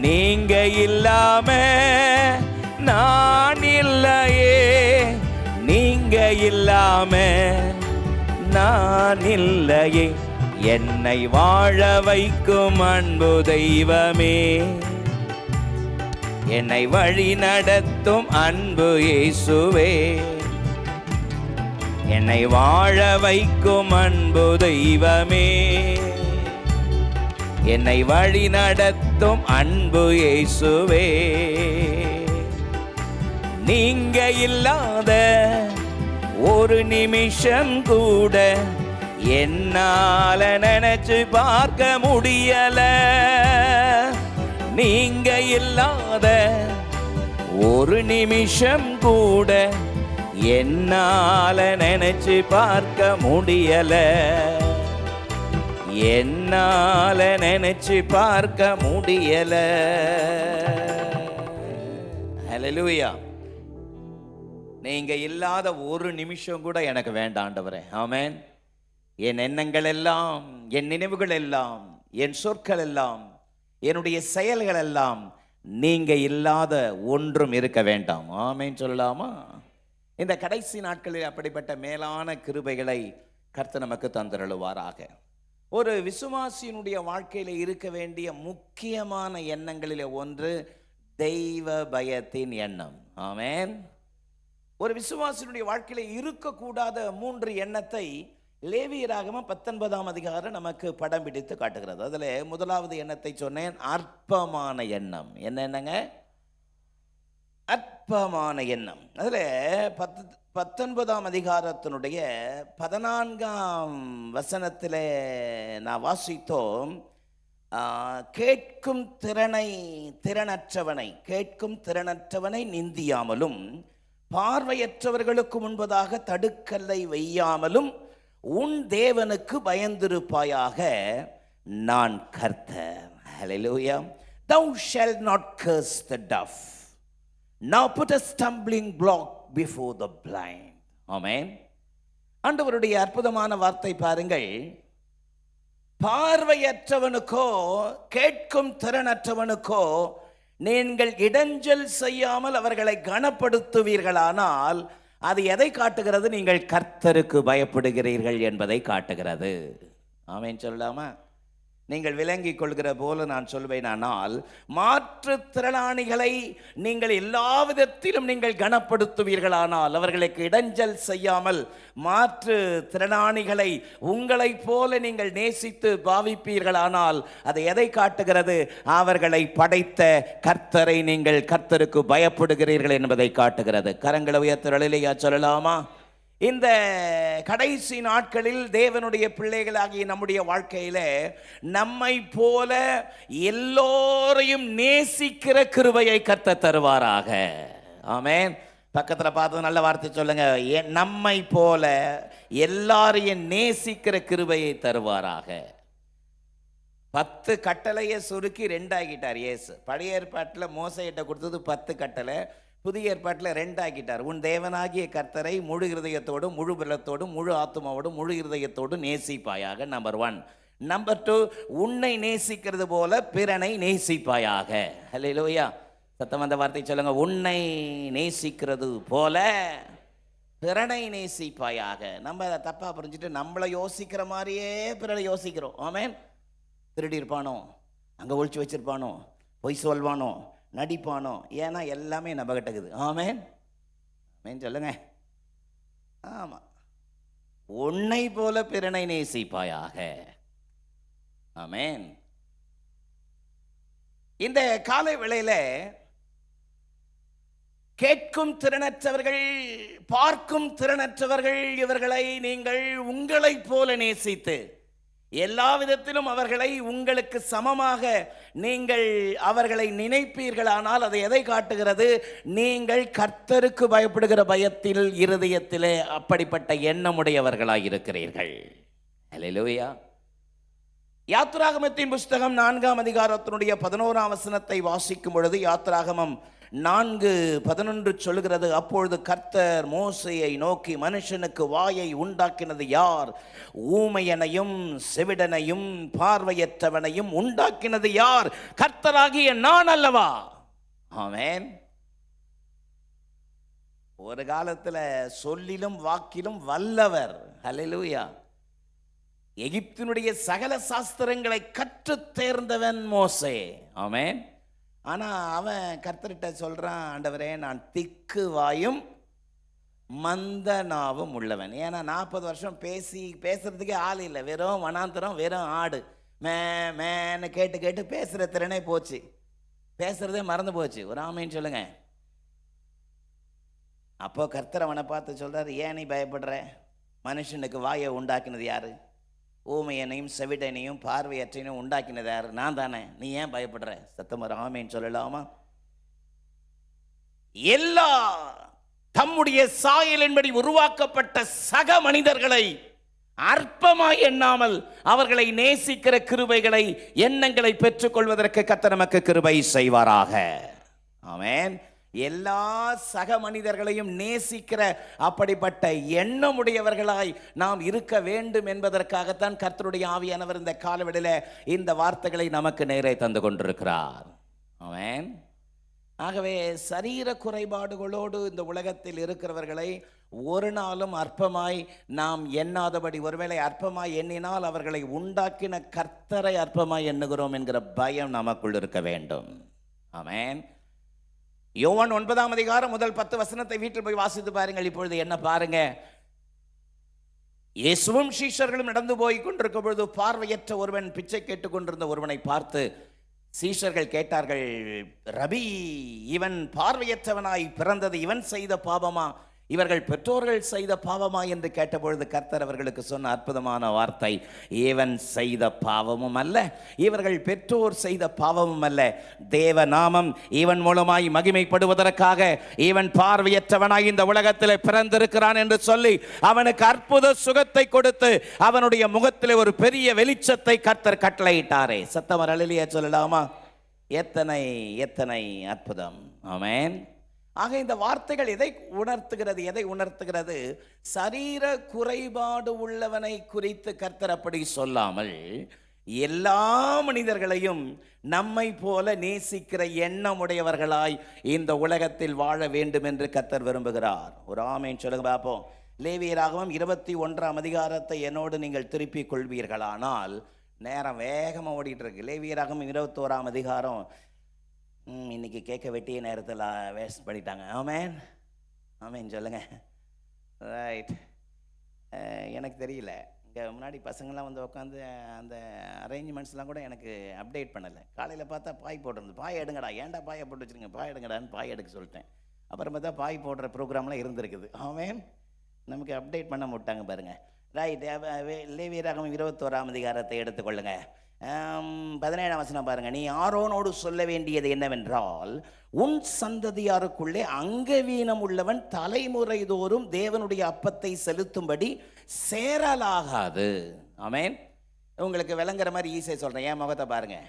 நீங்க இல்லாம நான் இல்லையே, நீங்க இல்லாம நான் இல்லையே. என்னை வாழ வைக்கும் அன்பு தெய்வமே, என்னை வழி நடத்தும் அன்பு இயேசுவே, என்னை வாழ வைக்கும் அன்பு தெய்வமே, என்னை வழி நடத்தும் அன்பு இயேசுவே. நீங்க இல்லாத ஒரு நிமிஷம் கூட என்னால நினைச்சு பார்க்க முடியல. நீங்க இல்லாத ஒரு நிமிஷம் கூட என்னால நினைச்சு பார்க்க முடியல. என்னால நினைச்சு பார்க்க முடியல. ஹல்லேலூயா. நீங்க இல்லாத ஒரு நிமிஷம் கூட எனக்கு வேண்டாம் ஆண்டவரே. ஆமென். என் எண்ணங்கள் எல்லாம், என் நினைவுகள் எல்லாம், என் சொற்கள் எல்லாம், என்னுடைய செயல்கள் எல்லாம் நீங்க இல்லாத ஒன்றும் இருக்க வேண்டாம். ஆமென் சொல்லலாமா? இந்த கடைசி நாட்களில் அப்படிப்பட்ட மேலான கிருபைகளை கர்த்தர் நமக்கு தந்தருளுவாராக. ஒரு விசுவாசியினுடைய வாழ்க்கையில் இருக்க வேண்டிய முக்கியமான எண்ணங்களிலே ஒன்று தெய்வ பயத்தின் எண்ணம். ஆமென். ஒரு விசுவாசியினுடைய வாழ்க்கையில் இருக்கக்கூடாத 3 எண்ணத்தை லேவியராகமம் 19ஆம் அதிகாரம் நமக்கு படம் பிடித்து காட்டுகிறது. அதில் முதலாவது எண்ணத்தை சொன்னேன், அற்பமான எண்ணம். என்னங்க? அற்பமான எண்ணம். அதில் 19ஆம் அதிகாரத்தினுடைய 14ஆம் வசனத்தில் நான் வாசித்தோம், கேட்கும் திறனற்றவனை நிந்தியாமலும், பார்வையற்றவர்களுக்கு முன்பதாக தடுக்கல்லை வையாமலும் உன் தேவனுக்கு பயந்திருப்பாயாக, நான் கர்த்தர். ஹல்லேலூயா. Thou shalt not curse the deaf, nor put a stumbling block before the blind. ஆமென். ஆண்டவருடைய அற்புதமான வார்த்தை பாருங்கள். பார்வையற்றவனுக்கோ கேட்கும் திறனற்றவனுக்கோ நீங்கள் இடைஞ்சல் செய்யாமல் அவர்களை கனப்படுத்துவீர்களானால் அது எதை காட்டுகிறது? நீங்கள் கர்த்தருக்கு பயப்படுகிறீர்கள் என்பதை காட்டுகிறது. ஆமென் சொல்லலாமா? நீங்கள் விளங்கிக் கொள்கிற போல நான் சொல்வேனானால், மாற்றுத்திறனாளிகளை நீங்கள் எல்லா விதத்திலும் நீங்கள் கனப்படுத்துவீர்களானால், அவர்களுக்கு இடைஞ்சல் செய்யாமல் மாற்று திறனாளிகளை உங்களைப் போல நீங்கள் நேசித்து பாவிப்பீர்களானால் அது எதை காட்டுகிறது? அவர்களை படைத்த கர்த்தரை நீங்கள் கர்த்தருக்கு பயப்படுகிறீர்கள் என்பதை காட்டுகிறது. கரங்களை உயர்த்தலையா சொல்லலாமா? இந்த கடைசி நாட்களில் தேவனுடைய பிள்ளைகளாகிய நம்முடைய வாழ்க்கையில நம்மை போல எல்லோரையும் நேசிக்கிற கிருபையை கர்த்தர் தருவாராக. ஆமென். பக்கத்தில் பார்த்து நல்ல வார்த்தை சொல்லுங்க. நம்மை போல எல்லாரையும் நேசிக்கிற கிருபையை தருவாராக. 10 கட்டளையை சுருக்கி 2 ஆகிட்டார் இயேசு. பழைய ஏற்பாட்டில் மோசையிட்ட கொடுத்தது 10 கட்டளை, புதிய ஏற்பாட்டில் ரெண்டாக்கிட்டார். உன் தேவனாகிய கர்த்தரை முழு இருதயத்தோடும் முழு பலத்தோடும் முழு ஆத்துமாவோடும் முழு இருதயத்தோடும் நேசிப்பாயாக. நம்பர் 1. நம்பர் 2, உன்னை நேசிக்கிறது போல பிறனை நேசிப்பாயாக. ஹல்லேலூயா. சத்தம் அந்த வார்த்தை சொல்லுங்க. உன்னை நேசிக்கிறது போல பிறனை நேசிப்பாயாக. நம்ம அதை தப்பா புரிஞ்சுட்டு நம்மளை யோசிக்கிற மாதிரியே பிறரை யோசிக்கிறோம். ஆமென். திருடி இருப்பானோ, அங்கே ஒழிச்சு வச்சிருப்பானோ, பொய் சொல்வானோ, நடிப்பானோ, ஏன்னா எல்லாமே நம்ம கிட்டக்குது. ஆமென். ஆமென் சொல்லுங்க. ஆமாம். உன்னை போல பிறனை நேசிப்பாயாக. ஆமென். இந்த காலை வேளையில கேட்கும் திறனற்றவர்கள், பார்க்கும் திறனற்றவர்கள், இவர்களை நீங்கள் உங்களைப் போல நேசித்து எல்லா விதத்திலும் அவர்களை உங்களுக்கு சமமாக நீங்கள் அவர்களை நினைப்பீர்களானால் அது எதை காட்டுகிறது? நீங்கள் கர்த்தருக்கு பயப்படுகிற பயத்தில் இருதயத்திலே அப்படிப்பட்ட எண்ணமுடையவர்களாய் இருக்கிறீர்கள். ஹல்லேலூயா. யாத்திராகமத்தின் புஸ்தகம் 4ஆம் அதிகாரத்தினுடைய 11ஆம் வசனத்தை வாசிக்கும் பொழுது யாத்திராகமம் 4:11 சொல்கிறது, அப்பொழுது கர்த்தர் மோசேயை நோக்கி, மனுஷனுக்கு வாயை உண்டாக்கினது யார்? ஊமையனையும் செவிடனையும் பார்வையற்றவனையும் உண்டாக்கினது யார்? கர்த்தராகிய நான் அல்லவா? ஆமென். ஒரு காலத்துல சொல்லிலும் வாக்கிலும் வல்லவர். ஹல்லேலூயா. எகிப்தினுடைய சகல சாஸ்திரங்களை கற்று தேர்ந்தவன் மோசே. ஆமென். ஆனா அவன் கர்த்தர்கிட்ட சொல்றான், ஆண்டவரே நான் திக்கு வாயும் மந்த நாவும் உள்ளவன். ஏன்னா 40 வருஷம் பேசுறதுக்கே ஆள் இல்லை. வெறும் வனாந்தரம், வெறும் ஆடு. மேன்னு கேட்டு கேட்டு பேசுற திறனே போச்சு. பேசுறதே மறந்து போச்சு. ஒரு ஆமைன்னு சொல்லுங்க. அப்போ கர்த்தர் அவனை பார்த்து சொல்றாரு, ஏன் நீ பயப்படுற? மனுஷனுக்கு வாயை உண்டாக்கினது யாரு? ஊமையனையும் செவிடனையும் பார்வையற்றையும் உண்டாக்கினது யாரு? நான் தானே. நீ ஏன் பயப்படுற? சத்தம் ஒரு ஆமேன்னு சொல்லலாமா? எல்லா தம்முடைய சாயலின்படி உருவாக்கப்பட்ட சக மனிதர்களை அற்பமாய் எண்ணாமல் அவர்களை நேசிக்கிற கிருபைகளை, எண்ணங்களை பெற்றுக்கொள்வதற்கு கர்த்தர் நமக்கு கிருபை செய்வாராக. ஆமென். எல்லா சக மனிதர்களையும் நேசிக்கிற அப்படிப்பட்ட எண்ணமுடையவர்களாய் நாம் இருக்க வேண்டும் என்பதற்காகத்தான் கர்த்தருடைய ஆவியானவர் இந்த காலவெளியில இந்த வார்த்தைகளை நமக்கு நேரே தந்து கொண்டிருக்கிறார். ஆமென். ஆகவே சரீர குறைபாடுகளோடு இந்த உலகத்தில் இருக்கிறவர்களை ஒரு நாளும் அற்பமாய் நாம் எண்ணாதபடி, ஒருவேளை அற்பமாய் எண்ணினால் அவர்களை உண்டாக்கின கர்த்தரை அற்பமாய் எண்ணுகிறோம் என்கிற பயம் நமக்குள் இருக்க வேண்டும். ஆமென். யோவான் 9ஆம் அதிகாரம் முதல் 10 வசனத்தை வீட்டில் போய் வாசித்து பாருங்கள். இப்பொழுது என்ன பாருங்க. இயேசுவும் சீஷர்களும் நடந்து போய் கொண்டிருக்கும் பொழுது பார்வையற்ற ஒருவன் பிச்சை கேட்டுக் கொண்டிருந்த ஒருவனை பார்த்து சீஷர்கள் கேட்டார்கள், ரபி, இவன் பார்வையற்றவனாய் பிறந்தது இவன் செய்த பாவமா, இவர்கள் பெற்றோர்கள் செய்த பாவமா என்று கேட்டபொழுது கர்த்தர் அவர்களுக்கு சொன்ன அற்புதமான வார்த்தை, இவன் செய்த பாவமும் அல்ல, இவர்கள் பெற்றோர் செய்த பாவமும் அல்ல, தேவ நாமம் இவன் மூலமாய் மகிமைப்படுவதற்காக இவன் பார்வையற்றவனாய் இந்த உலகத்தில் பிறந்திருக்கிறான் என்று சொல்லி அவனுக்கு அற்புத சுகத்தை கொடுத்து அவனுடைய முகத்தில் ஒரு பெரிய வெளிச்சத்தை கர்த்தர் கட்டளையிட்டாரே. சத்தம் அல்லேலூயா சொல்லலாமா? எத்தனை எத்தனை அற்புதம். ஆமென். ஆக இந்த வார்த்தைகள் எதை உணர்த்துகிறது? சரீர குறைபாடு உள்ளவனை குறித்து கர்த்தர் அப்படி சொல்லாமல் எல்லா மனிதர்களையும் நம்மை போல நேசிக்கிற எண்ணமுடையவர்களாய் இந்த உலகத்தில் வாழ வேண்டும் என்று கர்த்தர் விரும்புகிறார். ஒரு ஆமென் சொல்லுங்க பார்ப்போம். லேவியராகமம் 21ஆம் அதிகாரத்தை என்னோடு நீங்கள் திருப்பிக் கொள்வீர்களானால், நேரம் வேகமாக ஓடிட்டு இருக்கு. லேவியராகமம் 21ஆம் அதிகாரம் இன்னைக்கு கேட்க வெட்டிய நேரத்தில் வேஸ்ட் பண்ணிட்டாங்க. ஆமென். ஆமென் சொல்லுங்க. ரைட். எனக்கு தெரியல, இங்கே முன்னாடி பசங்கள்லாம் வந்து உட்காந்து அந்த அரேஞ்ச்மெண்ட்ஸ்லாம் கூட எனக்கு அப்டேட் பண்ணலை. காலையில் பார்த்தா பாய் போட்டிருந்து, பாய் எடுங்கடா, ஏன்டா பாயை போட்டு வச்சுருங்க, பாய் எடுங்கடான்னு பாய் எடுக்க சொல்லிட்டேன். அப்புறம் பார்த்தா பாய் போடுற ப்ரோக்ராம்லாம் இருந்திருக்குது. ஆமென். நமக்கு அப்டேட் பண்ண விட்டாங்க பாருங்க. ரைட். லேவியராகமம் 21ஆம் அதிகாரத்தை எடுத்துக்கொள்ளுங்க. 17ஆம் வசனம் பாருங்க. நீ ஆரோனோடு சொல்ல வேண்டியது என்னவென்றால், உன் சந்ததியாருக்குள்ளே அங்கவீனம் உள்ளவன் தலைமுறை தோறும் தேவனுடைய அப்பத்தை செலுத்தும்படி சேரலாகாது. ஆமென். உங்களுக்கு விளங்குற மாதிரி ஈஸியாக சொல்றேன். என் முகத்தை பாருங்க.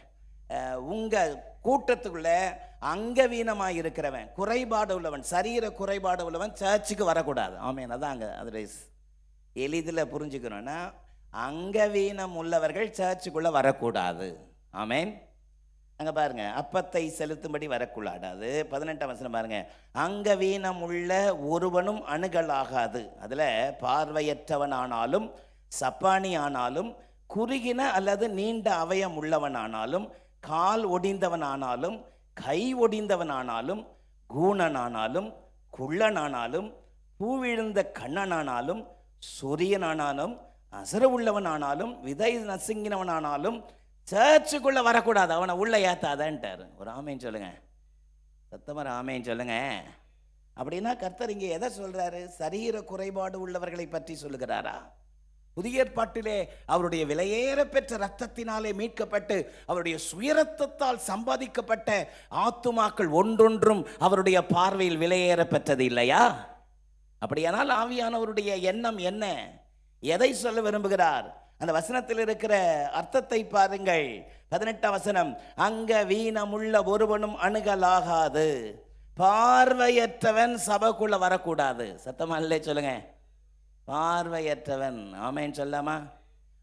உங்க கூட்டத்துக்குள்ள அங்கவீனமாய் இருக்கிறவன், குறைபாடு உள்ளவன், சரீர குறைபாடு உள்ளவன் சர்ச்சுக்கு வரக்கூடாது. ஆமேன். அதான் அங்கே அது எளிதில் புரிஞ்சுக்கணும்னா, அங்கவீனம் உள்ளவர்கள் சர்ச்சுக்குள்ளே வரக்கூடாது. ஆமேன். அங்கே பாருங்க, அப்பத்தை செலுத்தும்படி வரக்கூடாது. 18ஆம் வசனம் பாருங்க, அங்கவீனம் உள்ள ஒருவனும் அணுகலாகாது. அதில் பார்வையற்றவன் ஆனாலும், சப்பானி ஆனாலும், குறுகின அல்லது நீண்ட அவயம் உள்ளவன் ஆனாலும், கால் ஒடிந்தவன் ஆனாலும், கை ஒடிந்தவன் ஆனாலும், கூணனானாலும், குள்ளனானாலும், பூவிழுந்த கண்ணனானாலும், சொரியனானாலும், அசர உள்ளவன் ஆனாலும், விதை நசுங்கினவன் ஆனாலும் சர்ச்சுக்குள்ள வரக்கூடாது. அவனை உள்ள ஏத்தாதன்ட்டாரு. ஒரு ஆமேன்னு சொல்லுங்க, சத்தமர ஆமேன்னு சொல்லுங்க. அப்படின்னா கர்த்தர் இங்கே எதை சொல்றாரு? சரீர குறைபாடு உள்ளவர்களை பற்றி சொல்லுகிறாரா? புதிய ஏற்பாட்டிலே அவருடைய விலையேற பெற்ற ரத்தத்தினாலே மீட்கப்பட்டு அவருடைய சுயரத்தத்தால் சம்பாதிக்கப்பட்ட ஆத்துமாக்கள் ஒன்றொன்றும் அவருடைய பார்வையில் விலையேற பெற்றது இல்லையா? அப்படியானால் ஆவியானவருடைய எண்ணம் என்ன? எதை சொல்ல விரும்புகிறார்? அந்த வசனத்தில் இருக்கிற அர்த்தத்தை பாருங்கள். 18ஆம் வசனம், அங்க வீணமுள்ள ஒருவனும் அணுகலாகாது. பார்வையற்றவன் சபைக்குள்ள வரக்கூடாது. சத்தமா இல்லை சொல்லுங்க, பார்வையற்றவன். ஆமேன் சொல்லாமா?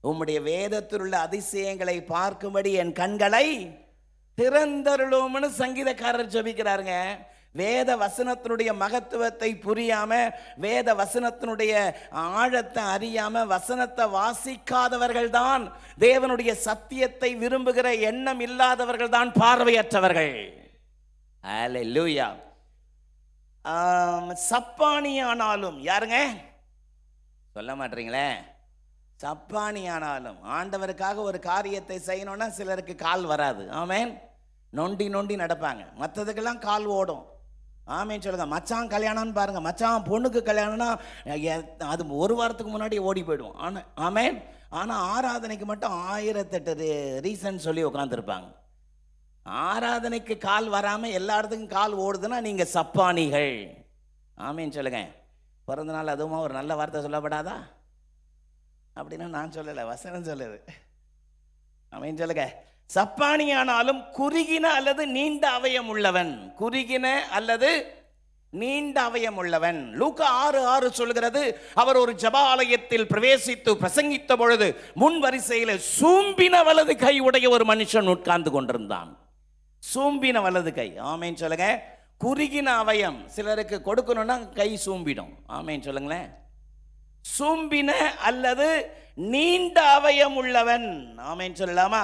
உம்முடைய வேதத்தில் உள்ள அதிசயங்களை பார்க்கும்படி என் கண்களை திறந்தருளும்னு சங்கீதக்காரர் ஜெபிக்கிறாருங்க. வேத வசனத்தினுடைய மகத்துவத்தை புரியாம, வேத வசனத்தினுடைய ஆழத்தை அறியாம, வசனத்தை வாசிக்காதவர்கள் தான், தேவனுடைய சத்தியத்தை விரும்புகிற எண்ணம் இல்லாதவர்கள் தான் பார்வையற்றவர்கள். அல்லேலூயா. சப்பானி ஆனாலும், யாருங்க சொல்ல மாட்டீங்களே? சப்பானி ஆனாலும், ஆண்டவருக்காக ஒரு காரியத்தை செய்யணும்னா சிலருக்கு கால் வராது. ஆமேன். நொண்டி நொண்டி நடப்பாங்க, மற்றதுக்கெல்லாம் கால் ஓடும். ஆமேன் சொல்லுங்க. மச்சான் கல்யாணம்னு பாருங்க, மச்சான் பொண்ணுக்கு கல்யாணம்னா அது ஒரு வாரத்துக்கு முன்னாடி ஓடி போயிடுவோம். ஆனால் ஆமேன். ஆனால் ஆராதனைக்கு மட்டும் 1008 ரீசன் சொல்லி உட்காந்துருப்பாங்க. ஆராதனைக்கு கால் வராமல் எல்லா இடத்துக்கும் கால் ஓடுதுன்னா நீங்கள் சப்பானிகள். ஆமேன் சொல்லுங்க. பிறந்த நாள் அதுவும் ஒரு நல்ல வார்த்தை சொல்லப்படாதா? அப்படின்னா நான் சொல்லலை, வசனம் சொல்லுது. ஆமேன் சொல்லுங்க. சப்பானியானாலும் குறுகின அல்லது நீண்ட அவயம் உள்ளவன், குறுகின அல்லது நீண்ட அவயம் உள்ளவன். லூக்கா 6:6 சொல்கிறது, அவர் ஒரு ஜெபாலயத்தில் பிரவேசித்து பிரசங்கித்த பொழுது முன் வரிசையில் சூம்பின வலது கை உடைய ஒரு மனுஷன் உட்கார்ந்து கொண்டிருந்தான். சூம்பின வலது கை. ஆமேன் சொல்லுங்க. குறுகின அவயம் சிலருக்கு கொடுக்கணும்னா கை சூம்பிடும். ஆமேன் சொல்லுங்களேன். சூம்பின அல்லது நீண்ட அவயம் உள்ளவன். ஆமேன் சொல்லலாமா?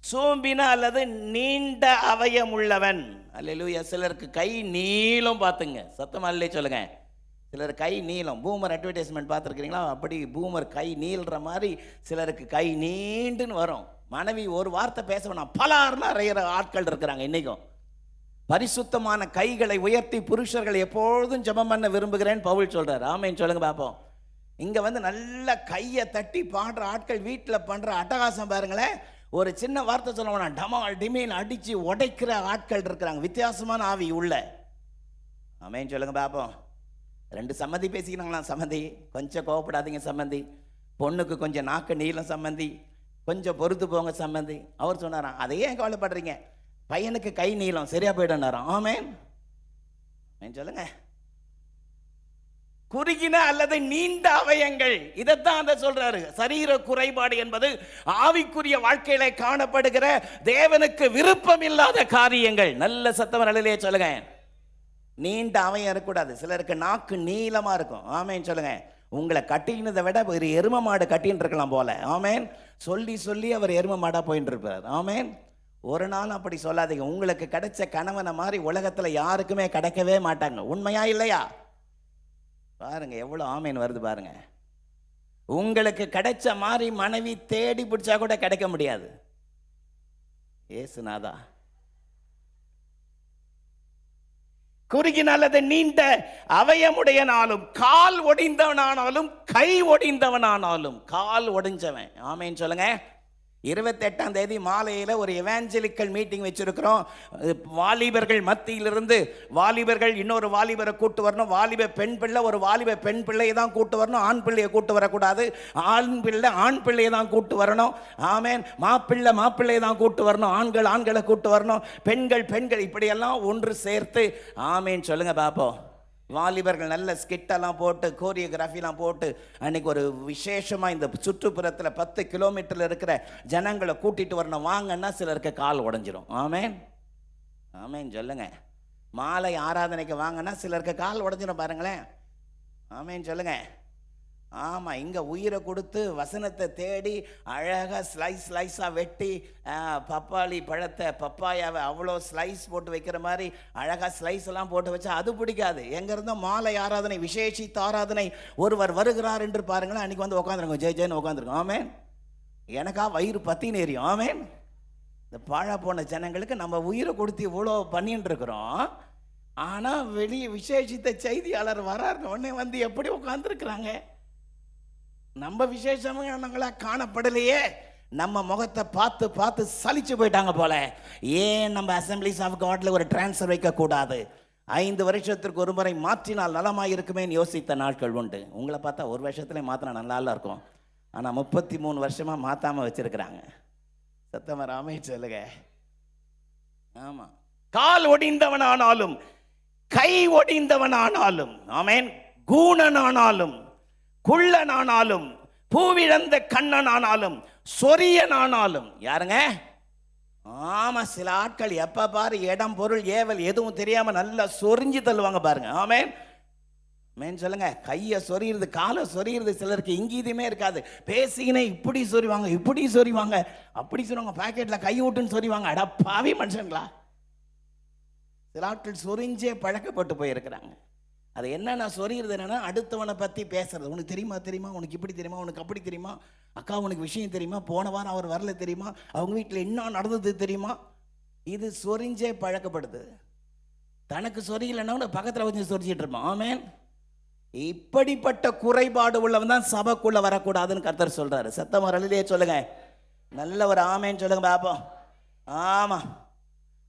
சூம்பின அல்லது நீண்ட அவயம் உள்ளவன். அல்லேலூயா. சிலருக்கு கை நீளம் பார்த்துங்க, சத்தமா இல்லை சொல்லுங்க. சிலர் கை நீளம். பூமர் அட்வர்டைஸ்மெண்ட் பார்த்துருக்கிறீங்களா? அப்படி பூமர் கை நீள்ற மாதிரி சிலருக்கு கை நீண்டுன்னு வரும். மனைவி ஒரு வார்த்தை பேச வேணாம், பலார்னு அறையிற ஆட்கள் இருக்கிறாங்க இன்னைக்கும். பரிசுத்தமான கைகளை உயர்த்தி புருஷர்கள் எப்பொழுதும் ஜெபம் பண்ண விரும்புகிறேன்னு பவுல் சொல்றார். ஆமேன்னு சொல்லுங்க பாப்போம். இங்க வந்து நல்ல கையை தட்டி பாடுற ஆட்கள் வீட்டில் பண்ற அட்டகாசம் பாருங்களேன். ஒரு சின்ன வார்த்தை சொல்ல, டமால் டிமீன் அடிச்சு உடைக்கிற ஆட்கள் இருக்கிறாங்க, வித்தியாசமான ஆவி உள்ள. ஆமேன்னு சொல்லுங்க பாப்போம். 2 சம்மந்தி பேசிக்கிறாங்களாம். சம்மந்தி கொஞ்சம் கோவப்படாதீங்க சம்மந்தி, பொண்ணுக்கு கொஞ்சம் நாக்கு நீளம் சம்மந்தி, கொஞ்சம் பொறுத்து போங்க சம்மந்தி. அவர் சொன்னாராம், அதையே கவலைப்படுறீங்க, பையனுக்கு கை நீளம் சரியா போயிடுனாராம். ஆமேன். சொல்லுங்க. குறுகின அல்லது நீண்ட அவயங்கள், இதைத்தான் அந்த சொல்றாரு. சரீர குறைபாடு என்பது ஆவிக்குரிய வாழ்க்கையில காணப்படுகிற தேவனுக்கு விருப்பம் இல்லாத காரியங்கள். நல்ல சத்தம் நல்லே சொல்லுங்க. நீண்ட அவயம் இருக்கக்கூடாது. சிலருக்கு நாக்கு நீளமா இருக்கும். ஆமேன் சொல்லுங்க. உங்களை கட்டினதை விட ஒரு எரும மாடு கட்டின்னு இருக்கலாம் போல. ஆமேன். சொல்லி சொல்லி அவர் எரும மாடா போயிட்டு இருப்பார். ஆமேன். ஒரு நாள் அப்படி சொல்லாதீங்க. உங்களுக்கு கிடைச்ச கணவனை மாதிரி உலகத்துல யாருக்குமே கிடைக்கவே மாட்டாங்க. உண்மையா இல்லையா? பாருங்க எவ்வளவு ஆமேன் வருது பாருங்க. உங்களுக்கு கிடைச்ச மாதிரி மனைவி தேடி பிடிச்சா கூட கிடைக்க முடியாது. ஏசுநாதா. குறுகின அல்லது நீண்ட அவயமுடையனாலும், கால் ஒடிந்தவனானாலும், கை ஒடிந்தவனானாலும். கால் ஒடிஞ்சவன். ஆமேன்னு சொல்லுங்க. 28ஆம் தேதி மாலையில் ஒரு எவாஞ்சலிக்கல் மீட்டிங் வச்சிருக்கிறோம். வாலிபர்கள் மத்தியிலிருந்து வாலிபர்கள் இன்னொரு வாலிபரை கூட்டு வரணும். வாலிப பெண் பிள்ளை ஒரு வாலிப பெண் பிள்ளையை தான் கூட்டு வரணும். ஆண் பிள்ளையை கூட்டு வரக்கூடாது. ஆண் பிள்ளையை தான் கூட்டு வரணும். ஆமேன். மாப்பிள்ளையை தான் கூட்டு வரணும். ஆண்களை கூட்டு வரணும். பெண்கள் இப்படியெல்லாம் ஒன்று சேர்த்து ஆமேன் சொல்லுங்க பாப்போம். வாலிபர்கள் நல்ல ஸ்கிட்டெல்லாம் போட்டு கோரியோகிராஃபிலாம் போட்டு அன்னைக்கு ஒரு விசேஷமாக இந்த சுற்றுப்புறத்தில் 10 கிலோமீட்டரில் இருக்கிற ஜனங்களை கூட்டிகிட்டு வரணும். வாங்கன்னா சிலருக்கு கால் உடஞ்சிரும். ஆமேன் சொல்லுங்க. மாலை ஆராதனைக்கு வாங்கன்னா சிலருக்கு கால் உடஞ்சிரும் பாருங்களேன். ஆமேன் சொல்லுங்க. ஆமாம், இங்கே உயிரை கொடுத்து வசனத்தை தேடி அழகாக ஸ்லைஸாக வெட்டி பப்பாளி பப்பாயாவை அவ்வளோ ஸ்லைஸ் போட்டு வைக்கிற மாதிரி அழகாக ஸ்லைஸ் எல்லாம் போட்டு வச்சா அது பிடிக்காது. எங்கேருந்தோ மாலை ஆராதனை, விசேஷித்த ஆராதனை, ஒருவர் வருகிறார் என்று பாருங்களேன். அன்றைக்கி வந்து உட்காந்துருக்கோம், ஜெயன்னு உட்காந்துருக்கோம். ஆமேன். எனக்கா வயிறு பத்தின்னு எரியும். ஆமேன். இந்த பாழா போன ஜனங்களுக்கு நம்ம உயிரை கொடுத்து இவ்வளோ பண்ணின்னு இருக்கிறோம். ஆனால் வெளியே விசேஷித்த செய்தியாளர் வராருன்னு உடனே வந்து எப்படி உட்காந்துருக்குறாங்க. நம்ம விசேஷங்களா காணப்படலையே. நம்ம முகத்தை பார்த்து பார்த்து சலிச்சு போயிட்டாங்க போல. ஏன் நம்ம அசம்பிளிஸ் ஆஃப் காட்ல ஒரு டிரான்ஸ்ஃபர் வைக்கக்கூடாது? 5 வருஷத்திற்கு ஒரு முறை மாற்றினால் நலமாக இருக்குமேன்னு யோசித்த நாட்கள் உண்டு. உங்களை பார்த்தா ஒரு வருஷத்துல மாற்றினா நல்லா இருக்கும். ஆனால் 33 வருஷமாக மாற்றாமல் வச்சிருக்கிறாங்க. சத்தமா ராமே சொல்லுங்க. ஆமாம், கால் ஒடிந்தவனானாலும் கை ஒடிந்தவனானாலும் ஆமேன், கூணனானாலும் குள்ளனானாலும் பூவிழந்த கண்ணனானாலும் சொரியனானாலும் யாருங்க? ஆமா, சில ஆட்கள் எப்ப பாரு இடம் பொருள் ஏவல் எதுவும் தெரியாம நல்லா சொரிஞ்சு தள்ளுவாங்க பாருங்க. ஆமேன் மேன் சொல்லுங்க. கையை சொரியிறது, காலை சொரியிறது, சிலருக்கு இங்கீதமே இருக்காது. பேசினே இப்படி சொறிவாங்க, இப்படி சொறிவாங்க, அப்படி சொல்லுவாங்க. பாக்கெட்ல கை விட்டுன்னு சொறிவாங்க. அட பாவி மனுஷங்களா! சில ஆட்கள் சொரிஞ்சே பழக்கப்பட்டு போயிருக்கிறாங்க. அது என்னன்னா சொரிகிறது என்னன்னா அடுத்தவனை பற்றி பேசுறது. உனக்கு தெரியுமா, உனக்கு இப்படி தெரியுமா, உனக்கு அப்படி தெரியுமா, அக்கா உனக்கு விஷயம் தெரியுமா, போன வாரம் அவர் வரல தெரியுமா, அவங்க வீட்டில் என்ன நடந்தது தெரியுமா. இது சொரிஞ்சே பழக்கப்படுது. தனக்கு சொரியலைன்னா பக்கத்தில் வச்சு சொரிஞ்சிட்டு இருப்பான். ஆமேன். இப்படிப்பட்ட குறைபாடு உள்ளவன் தான் சபைக்குள்ள வரக்கூடாதுன்னு கர்த்தர் சொல்றாரு. சத்தம் வரலையே சொல்லுங்க. நல்ல ஒரு ஆமேன்னு சொல்லுங்க பாப்போம். ஆமா,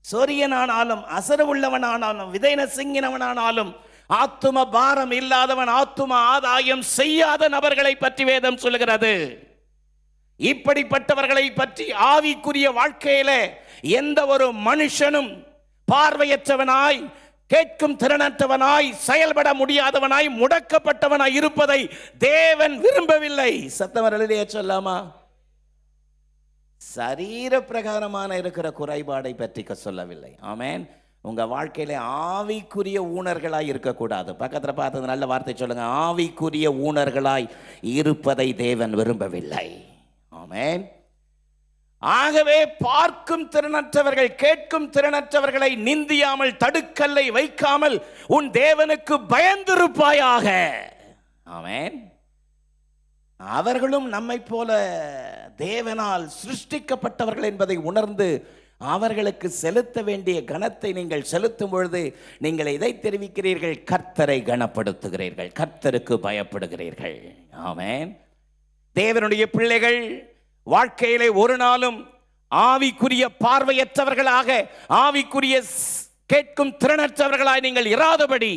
சொரியனானாலும் அசர உள்ளவனானாலும் விதைன சிங்கினவனானாலும் ஆத்தும பாரம் இல்லாதவன் ஆத்தும ஆதாயம் செய்யாத நபர்களை பற்றி வேதம் சொல்லுகிறது. இப்படிப்பட்டவர்களை பற்றி ஆவிக்குரிய வாழ்க்கையில எந்த ஒரு மனுஷனும் பார்வையற்றவனாய், கேட்கும் திறனற்றவனாய், செயல்பட முடியாதவனாய், முடக்கப்பட்டவனாய் இருப்பதை தேவன் விரும்பவில்லை. சத்தவர்களே சொல்லாமா? சரீர பிரகாரமான இருக்கிற குறைபாடை பற்றி சொல்லவில்லை. ஆமேன். உங்க வாழ்க்கையில ஆவிக்குரிய ஊனர்களாய் இருக்கக்கூடாது. பக்கத்துல பார்த்தது நல்ல வார்த்தை சொல்லுங்க. ஆவிக்குரிய ஊனர்களாய் இருப்பதை தேவன் விரும்பவில்லை. ஆமென். ஆகவே பார்க்கும் திறனற்றவர்கள், கேட்கும் திறனற்றவர்களை நிந்தியாமல், தடுக்கல்லை வைக்காமல் உன் தேவனுக்கு பயந்திருப்பாயாக. ஆமென். அவர்களும் நம்மை போல தேவனால் சிருஷ்டிக்கப்பட்டவர்கள் என்பதை உணர்ந்து அவர்களுக்கு செலுத்த வேண்டிய கனத்தை நீங்கள் செலுத்தும் பொழுது நீங்கள் இதை தெரிவிக்கிறீர்கள், கர்த்தரை கனப்படுத்துகிறீர்கள், கர்த்தருக்கு பயப்படுகிறீர்கள். ஆமென். தேவனுடைய பிள்ளைகள் வாழ்க்கையிலே ஒரு நாளும் ஆவிக்குரிய பார்வையற்றவர்களாக, ஆவிக்குரிய கேட்கும் திறனற்றவர்களாக நீங்கள் இராதபடி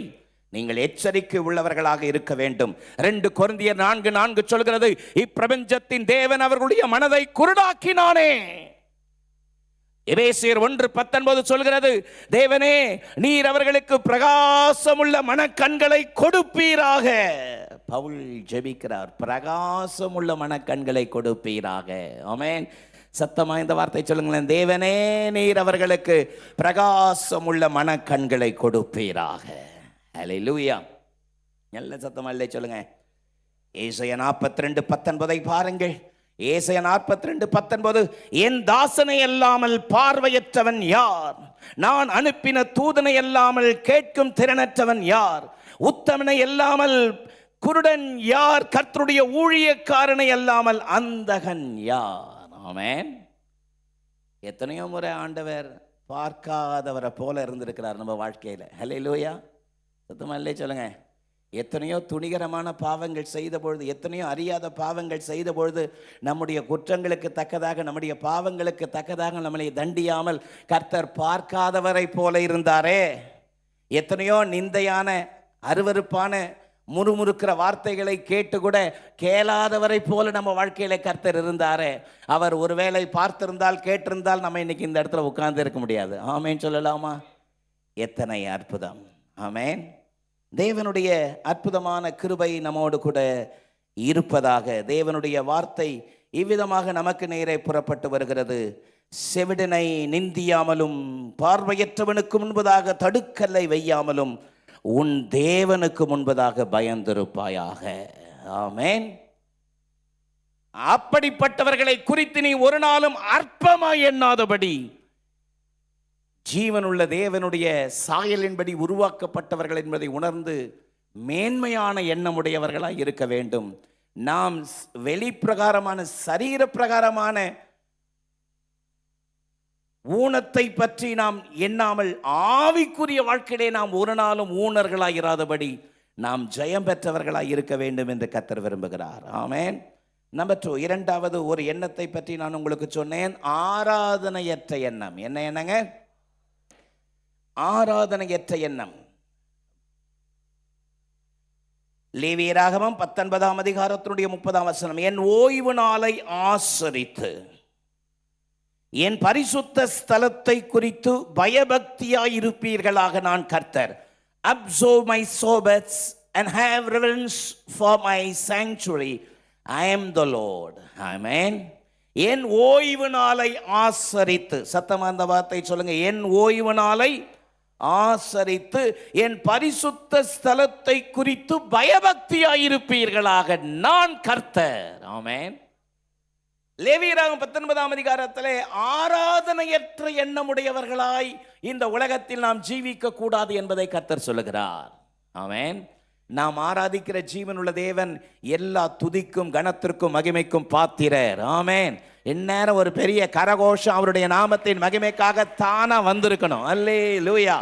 நீங்கள் எச்சரிக்கை உள்ளவர்களாக இருக்க வேண்டும். 2 கொரிந்தியர் 4:4 சொல்கிறது, இப்பிரபஞ்சத்தின் தேவன் அவர்களுடைய மனதை குருடாக்கினானே. எபேசியர் 1:19 சொல்கிறது, தேவனே நீர் அவர்களுக்கு பிரகாசமுள்ள மனக்கண்களை கொடுப்பீராக. பவுல் ஜெபிக்கிறார், பிரகாசமுள்ள மனக்கண்களை கொடுப்பீராக. ஆமென். சத்தமா இந்த வார்த்தை சொல்லுங்களேன். தேவனே நீர் அவர்களுக்கு பிரகாசமுள்ள மனக்கண்களை கொடுப்பீராக. ஹல்லேலூயா. நல்ல சத்தமா இல்லை சொல்லுங்க. ஏசாயா 42:19 பாருங்கள். ஏசாயா 42:19, என் தாசனை அல்லாமல் பார்வையற்றவன் யார்? நான் அனுப்பின தூதனை அல்லாமல் கேட்கும் திறனற்றவன் யார்? உத்தமனை அல்லாமல் குருடன் யார்? கர்த்தருடைய ஊழியக்காரனை அல்லாமல் அந்தகன் யார்? ஆமென். எத்தனையோ முறை ஆண்டவர் பார்க்காதவரை போல இருந்திருக்கிறார் நம்ம வாழ்க்கையில. ஹல்லேலூயா. சத்தமா இல்லை சொல்லுங்க. எத்தனையோ துணிகரமான பாவங்கள் செய்த பொழுது, எத்தனையோ அறியாத பாவங்கள் செய்த பொழுது, நம்முடைய குற்றங்களுக்கு தக்கதாக, நம்முடைய பாவங்களுக்கு தக்கதாக நம்மளை தண்டியாமல் கர்த்தர் பார்க்காதவரை போல இருந்தாரே. எத்தனையோ நிந்தையான, அருவருப்பான, முறுமுறுக்கிற வார்த்தைகளை கேட்டு கூட கேளாதவரை போல நம்ம வாழ்க்கையில கர்த்தர் இருந்தாரே. அவர் ஒருவேளை பார்த்திருந்தால், கேட்டிருந்தால் நம்ம இன்னைக்கு இந்த இடத்துல உட்கார்ந்து இருக்க முடியாது. ஆமேன் சொல்லலாமா? எத்தனை அற்புதம்! ஆமேன். தேவனுடைய அற்புதமான கிருபை நம்மோடு கூட இருப்பதாக. தேவனுடைய வார்த்தை இவ்விதமாக நமக்கு நேரே புறப்பட்டு வருகிறது. செவிடனை நிந்தியாமலும், பார்வையற்றவனுக்கு முன்பதாக தடுக்கல்லை வையாமலும், உன் தேவனுக்கு முன்பதாக பயந்திருப்பாயாக. ஆமென். அப்படிப்பட்டவர்களை குறித்து நீ ஒரு நாளும் அற்பமாய் எண்ணாதபடி, ஜீவனுள்ள தேவனுடைய சாயலின்படி உருவாக்கப்பட்டவர்கள் என்பதை உணர்ந்து மேன்மையான எண்ணமுடையவர்களாய் இருக்க வேண்டும். நாம் வெளிப்பிரகாரமான, சரீர பிரகாரமான ஊனத்தை பற்றி நாம் எண்ணாமல், ஆவிக்குரிய வாழ்க்கையிலே நாம் ஒரு நாளும் ஊனர்களாய் இராதபடி நாம் ஜெயம் பெற்றவர்களாய் இருக்க வேண்டும் என்று கர்த்தர் விரும்புகிறார். ஆமென். நம்பர் 2, இரண்டாவது ஒரு எண்ணத்தை பற்றி நான் உங்களுக்கு சொன்னேன். ஆராதனையற்ற எண்ணம். என்ன எண்ணங்க? ஆராதனையற்ற எண்ணம். லேவியராகமம் 19ஆம் அதிகாரத்தினுடைய 30ஆம் வசனம், என் ஓய்வு நாளை ஆசரித்து என் பரிசுத்த ஸ்தலத்தை குறித்து பயபக்தியாய் இருப்பீர்களாக நான் கர்த்தர். Observe my Sabbaths and have reverence for my sanctuary. I am the Lord. Amen. என் ஓய்வு நாளை ஆசரித்து, சத்தமா அந்த வார்த்தை சொல்லுங்க. என் ஓய்வு நாளை ஆசரித்து என் பரிசுத்த ஸ்தலத்தை குறித்து பயபக்தியாய் இருப்பீர்களாக நான் கர்த்தர். ஆமென். லேவியராகமம் 19ஆம் அதிகாரத்திலே ஆராதனையற்ற எண்ணமுடையவர்களாய் இந்த உலகத்தில் நாம் ஜீவிக்க கூடாது என்பதை கர்த்தர் சொல்லுகிறார். ஆமென். நாம் ஆராதிக்கிற ஜீவனுள்ள தேவன் எல்லா துதிக்கும், கனத்திற்கும், மகிமைக்கும் பாத்திரர். ஆமென். இந்நேரம் ஒரு பெரிய கரகோஷம் அவருடைய நாமத்தின் மகிமைக்காக தானா வந்திருக்கணும். அல்லேலூயா.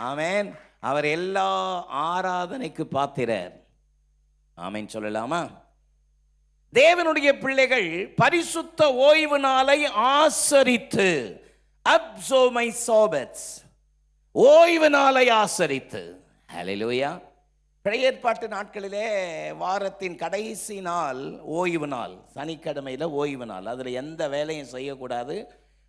ஆமென். அவர் எல்லா ஆராதனைக்கு பாத்திரர். ஆமென் சொல்லலாமா? தேவனுடைய பிள்ளைகள் பரிசுத்த ஓய்வு நாளை ஆசரித்து, observe my Sabbaths, ஓய்வு நாளை ஆசரித்து. ஹல்லேலூயா. பழைய ஏற்பாட்டு நாட்களிலே வாரத்தின் கடைசி நாள் ஓய்வு நாள், சனிக்கிழமையில் ஓய்வு நாள். அதில் எந்த வேலையும் செய்யக்கூடாது.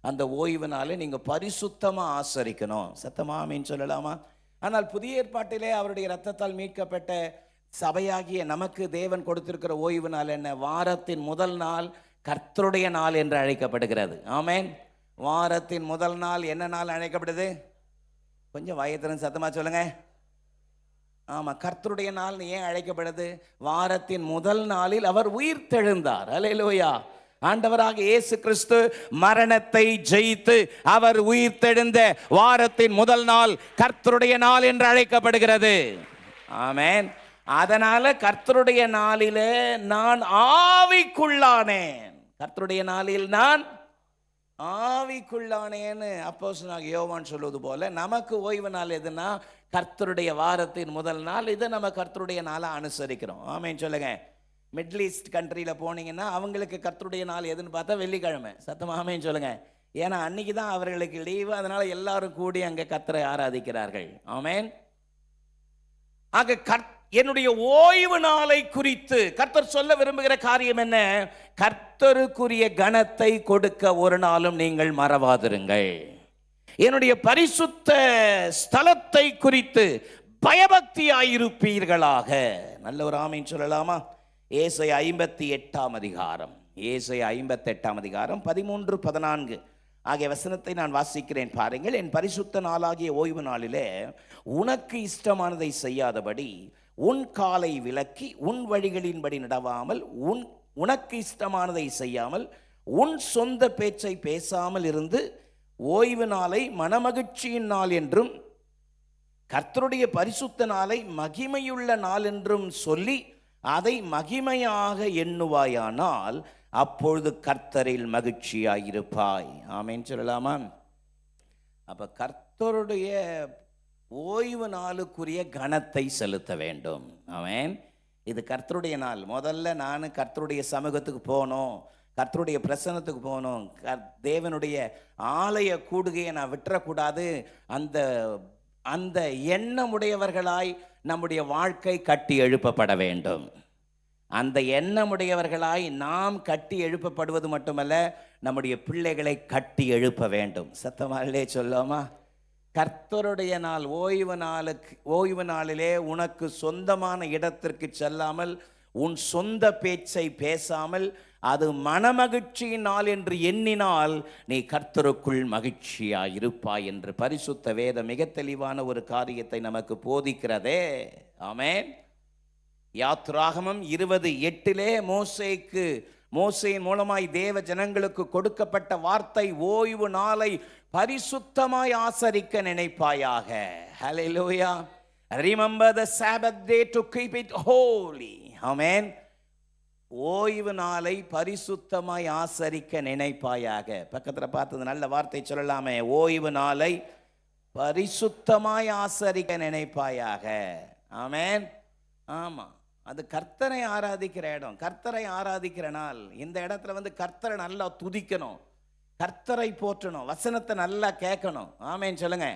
அந்த ஓய்வு நாளை நீங்கள் பரிசுத்தமாக ஆசரிக்கணும். சத்தமா ஆமீன் சொல்லலாமா? ஆனால் புதிய ஏற்பாட்டிலே அவருடைய இரத்தத்தால் மீட்கப்பட்ட சபையாகிய நமக்கு தேவன் கொடுத்திருக்கிற ஓய்வு நாள் என்ன? வாரத்தின் முதல் நாள் கர்த்தருடைய நாள் என்று அழைக்கப்படுகிறது. ஆமென். வாரத்தின் முதல் நாள் என்ன நாள் அழைக்கப்படுது? கொஞ்சம் வயத்திறன் சத்தமா சொல்லுங்க. ஆமா, கர்த்தருடைய நாள் ஏன் அழைக்கப்படுது? வாரத்தின் முதல் நாளில் அவர் உயிர் தெழுந்தார். அல்லேலூயா. ஆண்டவராக இயேசு கிறிஸ்து மரணத்தை ஜெயித்து அவர் உயிர் தெழுந்த வாரத்தின் முதல் நாள் கர்த்தருடைய நாள் என்று அழைக்கப்படுகிறது. ஆமென். அதனால கர்த்தருடைய நாளிலே நான் ஆவிக்குள்ளானேன். கர்த்தருடைய நாளில் நான் ஆவிக்குள்ளானேன்னு அப்போஸ்தலனாகிய யோவான் சொல்வது போல, நமக்கு ஓய்வு நாள் எதுனா கர்த்தருடைய வாரத்தின் முதல் நாள். இதை நம்ம கர்த்தருடைய நாளை அனுசரிக்கிறோம். ஆமென் சொல்லுங்க. மிடில் ஈஸ்ட் கண்ட்ரியில் போனீங்கன்னா அவங்களுக்கு கர்த்தருடைய நாள் எதுன்னு பார்த்தா வெள்ளிக்கிழமை. சத்தமா ஆமென் சொல்லுங்க. ஏன்னா அன்னைக்கு தான் அவர்களுக்கு லீவு. அதனால எல்லாரும் கூடி அங்கே கர்த்தரை ஆராதிக்கிறார்கள். ஆமென். ஆக என்னுடைய ஓய்வு நாளை குறித்து கர்த்தர் சொல்ல விரும்புகிற காரியம் என்ன? கர்த்தருக்குரிய கனத்தை கொடுக்க ஒரு நாளும் நீங்கள் மறவாதிருங்கள். என்னுடைய பரிசுத்த ஸ்தலத்தை குறித்து பயபக்தியாயிருப்பீர்களாக. நல்ல ஒரு ஆமீன் சொல்லலாமா? ஏசாயா 58ஆம் அதிகாரம், ஏசாயா 58ஆம் அதிகாரம் 13, 14 ஆகிய வசனத்தை நான் வாசிக்கிறேன் பாருங்கள். என் பரிசுத்த நாளாகிய ஓய்வு நாளிலே உனக்கு இஷ்டமானதை செய்யாதபடி உன் காலை விலக்கி உன் வழிகளின்படி நடவாமல், உனக்கு இஷ்டமானதை செய்யாமல் உன் சொந்த பேச்சை பேசாமல் இருந்து ஓய்வு நாளை மனமகிழ்ச்சியின் நாள் என்றும் கர்த்தருடைய பரிசுத்த நாளை மகிமையுள்ள நாள் என்றும் சொல்லி அதை மகிமையாக எண்ணுவாயானால் அப்பொழுது கர்த்தரில் மகிழ்ச்சியாயிருப்பாய். ஆமென் சொல்லலாமா? அப்ப கர்த்தருடைய ஓய்வு நாளுக்குரிய கனத்தை செலுத்த வேண்டும். ஆமென். இது கர்த்தருடைய நாள். முதல்ல நான் கர்த்தருடைய சமூகத்துக்கு போகணும், கர்த்தருடைய பிரசன்னத்துக்கு போகணும், தேவனுடைய ஆலய கூடுகையை நான் விட்டுறக்கூடாது. அந்த அந்த எண்ணமுடையவர்களாய் நம்முடைய வாழ்க்கை கட்டி எழுப்பப்பட வேண்டும். அந்த எண்ணமுடையவர்களாய் நாம் கட்டி எழுப்பப்படுவது மட்டுமல்ல, நம்முடைய பிள்ளைகளை கட்டி எழுப்ப வேண்டும். சத்தமாலே சொல்லுமா? கர்த்தருடைய நாள், ஓய்வு நாளிலே உனக்கு சொந்தமான இடத்திற்கு செல்லாமல், உன் சொந்த பேச்சை பேசாமல், அது மனமகிழ்ச்சியின் நாள் என்று எண்ணினால் நீ கர்த்தருக்குள் மகிழ்ச்சியாய் இருப்பாய் என்று பரிசுத்த வேதம் மிக தெளிவான ஒரு காரியத்தை நமக்கு போதிக்கிறதே. ஆமென். யாத்ராகமம் 20:8 மோசேயின் மூலமாய் தேவ ஜனங்களுக்கு கொடுக்கப்பட்ட வார்த்தை, ஓய்வு நாளை பரிசுத்தமாய் ஆசரிக்க நினைப்பாயாக. ஹல்லேலூயா. Remember the Sabbath day to keep it holy. ஆமென். ஓய்வு நாளை பரிசுத்தமாய் ஆசரிக்க நினைப்பாயாக. பக்கத்தில் பார்த்தது நல்ல வார்த்தை சொல்லலாமே, ஓய்வு நாளை பரிசுத்தமாய் ஆசரிக்க நினைப்பாயாக. ஆமென். ஆமா, அது கர்த்தரை ஆராதிக்கிற இடம், கர்த்தரை ஆராதிக்கிற நாள். இந்த இடத்துல கர்த்தரை நல்லா துதிக்கணும், கர்த்தரை போற்றணும், வசனத்தை நல்லா கேட்கணும். ஆமென் சொல்லுங்க.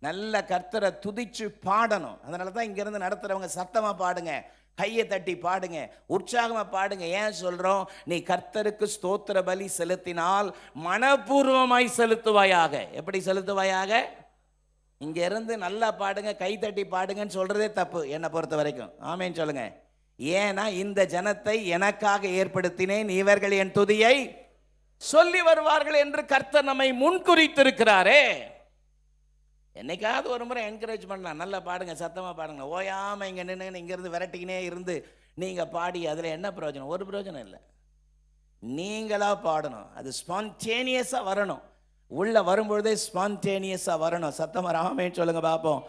நல்ல கர்த்தரை துதிச்சு பாடணும். அதனால தான் இங்கிருந்து நடத்துறவங்க சத்தமா பாடுங்க, கையை தட்டி பாடுங்க, உற்சாகமா பாடுங்க. ஏன் சொல்றோம்? நீ கர்த்தருக்கு ஸ்தோத்திர பலி செலுத்தினால் மனப்பூர்வமாய் செலுத்துவாயாக. எப்படி செலுத்துவாயாக? இங்க இருந்து நல்லா பாடுங்க, கை தட்டி பாடுங்கன்னு சொல்றதே தப்பு என்னை பொறுத்த வரைக்கும். ஆமென் சொல்லுங்க. ஏன்னா இந்த ஜனத்தை எனக்காக ஏற்படுத்தினேன், இவர்கள் என் துதியை சொல்லி வருவார்கள் என்று கர்த்தர் நம்மை முன்குறித்திருக்கிறாரே. என்னைக்காவது ஒரு முறை என்கரேஜ் பண்ணலாம், நல்லா பாடுங்க, சத்தமாக பாடுங்க. ஓயாமல் இங்கே நின்று இங்கேருந்து விரட்டிக்கினே இருந்து நீங்கள் பாடி அதில் என்ன பிரயோஜனம்? ஒரு பிரயோஜனம் இல்லை. நீங்களாக பாடணும், அது ஸ்பான்டேனியஸாக வரணும். உள்ளே வரும்பொழுதே ஸ்பான்டேனியஸாக வரணும். சத்தமாக ராமேன்னு சொல்லுங்க பார்ப்போம்.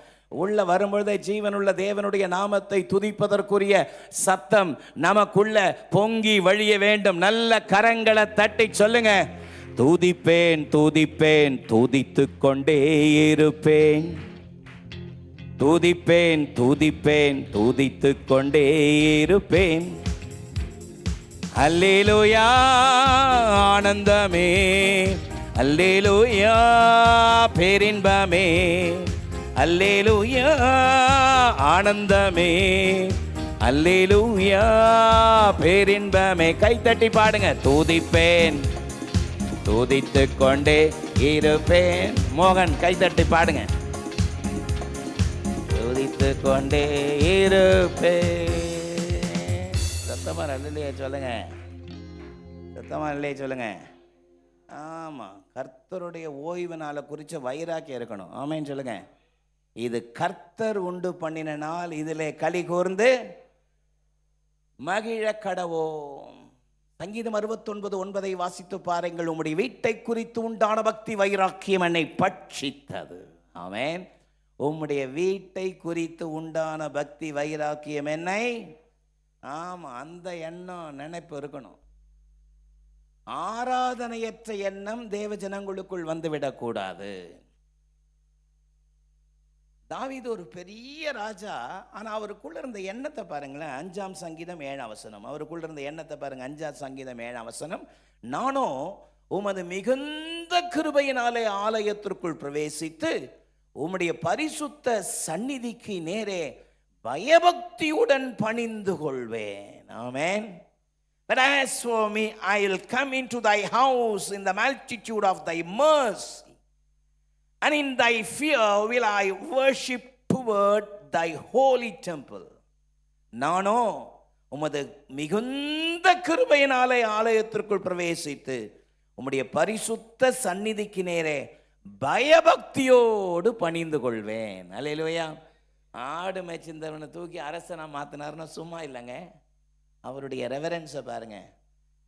உள்ள வரும்பொழுதே ஜீவனுள்ள தேவனுடைய நாமத்தை துதிப்பதற்குரிய சத்தம் நமக்குள்ள பொங்கி வழிய வேண்டும். நல்ல கரங்களை தட்டி சொல்லுங்க, துதிப்பேன் துதிப்பேன் துதித்து கொண்டே இருப்பேன், துதிப்பேன் துதிப்பேன் துதித்து கொண்டே இருப்பேன். அல்லேலூயா ஆனந்தமே, அல்லேலூயா பேரின்பமே, அல்லேலூயா ஆனந்தமே, அல்லேலூயா பேரின்பமே. கைத்தட்டி பாடுங்க, துதிப்பேன் துதித்து கொண்டே இருப்பேன். மோகன் கைத்தட்டி பாடுங்க, துதித்து கொண்டே இருப்பேன். சத்தமா இல்லையே சொல்லுங்க, சத்தமா இல்லையே சொல்லுங்க. ஆமா, கர்த்தருடைய ஓய்வு நாளை குறித்து வைராக்கியம் இருக்கணும். ஆமேன்னு சொல்லுங்க. இது கர்த்தர் உண்டு பண்ணின நாள், இதிலே களி கூர்ந்து மகிழ கடவோம். சங்கீதம் 69:9 வாசித்து பாருங்கள். உம்முடைய வீட்டை குறித்து உண்டான பக்தி வைராக்கியம் என்னை பட்சித்தது. ஆமென். உம்முடைய வீட்டை குறித்து உண்டான பக்தி வைராக்கியம் என்னை, ஆமா, அந்த எண்ணம் நினைப்பு இருக்கணும். ஆராதனையற்ற எண்ணம் தேவ ஜனங்களுக்குள் வந்துவிடக்கூடாது. தாவீது ஒரு பெரிய ராஜா, ஆனால் அவருக்குள்ள இருந்த எண்ணத்தை பாருங்களேன். 5ஆம் சங்கீதம் 7ஆம் வசனம், அவருக்குள்ள இருந்த எண்ணத்தை பாருங்க. 5ஆம் சங்கீதம் 7ஆம் வசனம், நானோ உமது மிகுந்த கிருபையினாலே ஆலயத்திற்குள் பிரவேசித்து உம்முடைய பரிசுத்த சந்நிதிக்கு நேரே பயபக்தியுடன் பணிந்து கொள்வேன். ஆமென். But as for me, I will come into thy house in the multitude of thy mercy, and in thy fear will I worship toward thy holy temple. நானோ உமது மிகுந்த கிருபையினாலே ஆலயத்திற்குள் பிரவேசித்து உம்முடைய பரிசுத்த சந்நிதிக்கு நேரே பயபக்தியோடு பணிந்து கொள்வேன். அல்லேலூயா. ஆடு மேய்ச்சிருந்தவனை தூக்கி அரசனா மாத்தினார்னா சும்மா இல்லைங்க. அவருடைய ரெவரன்ஸை பாருங்க,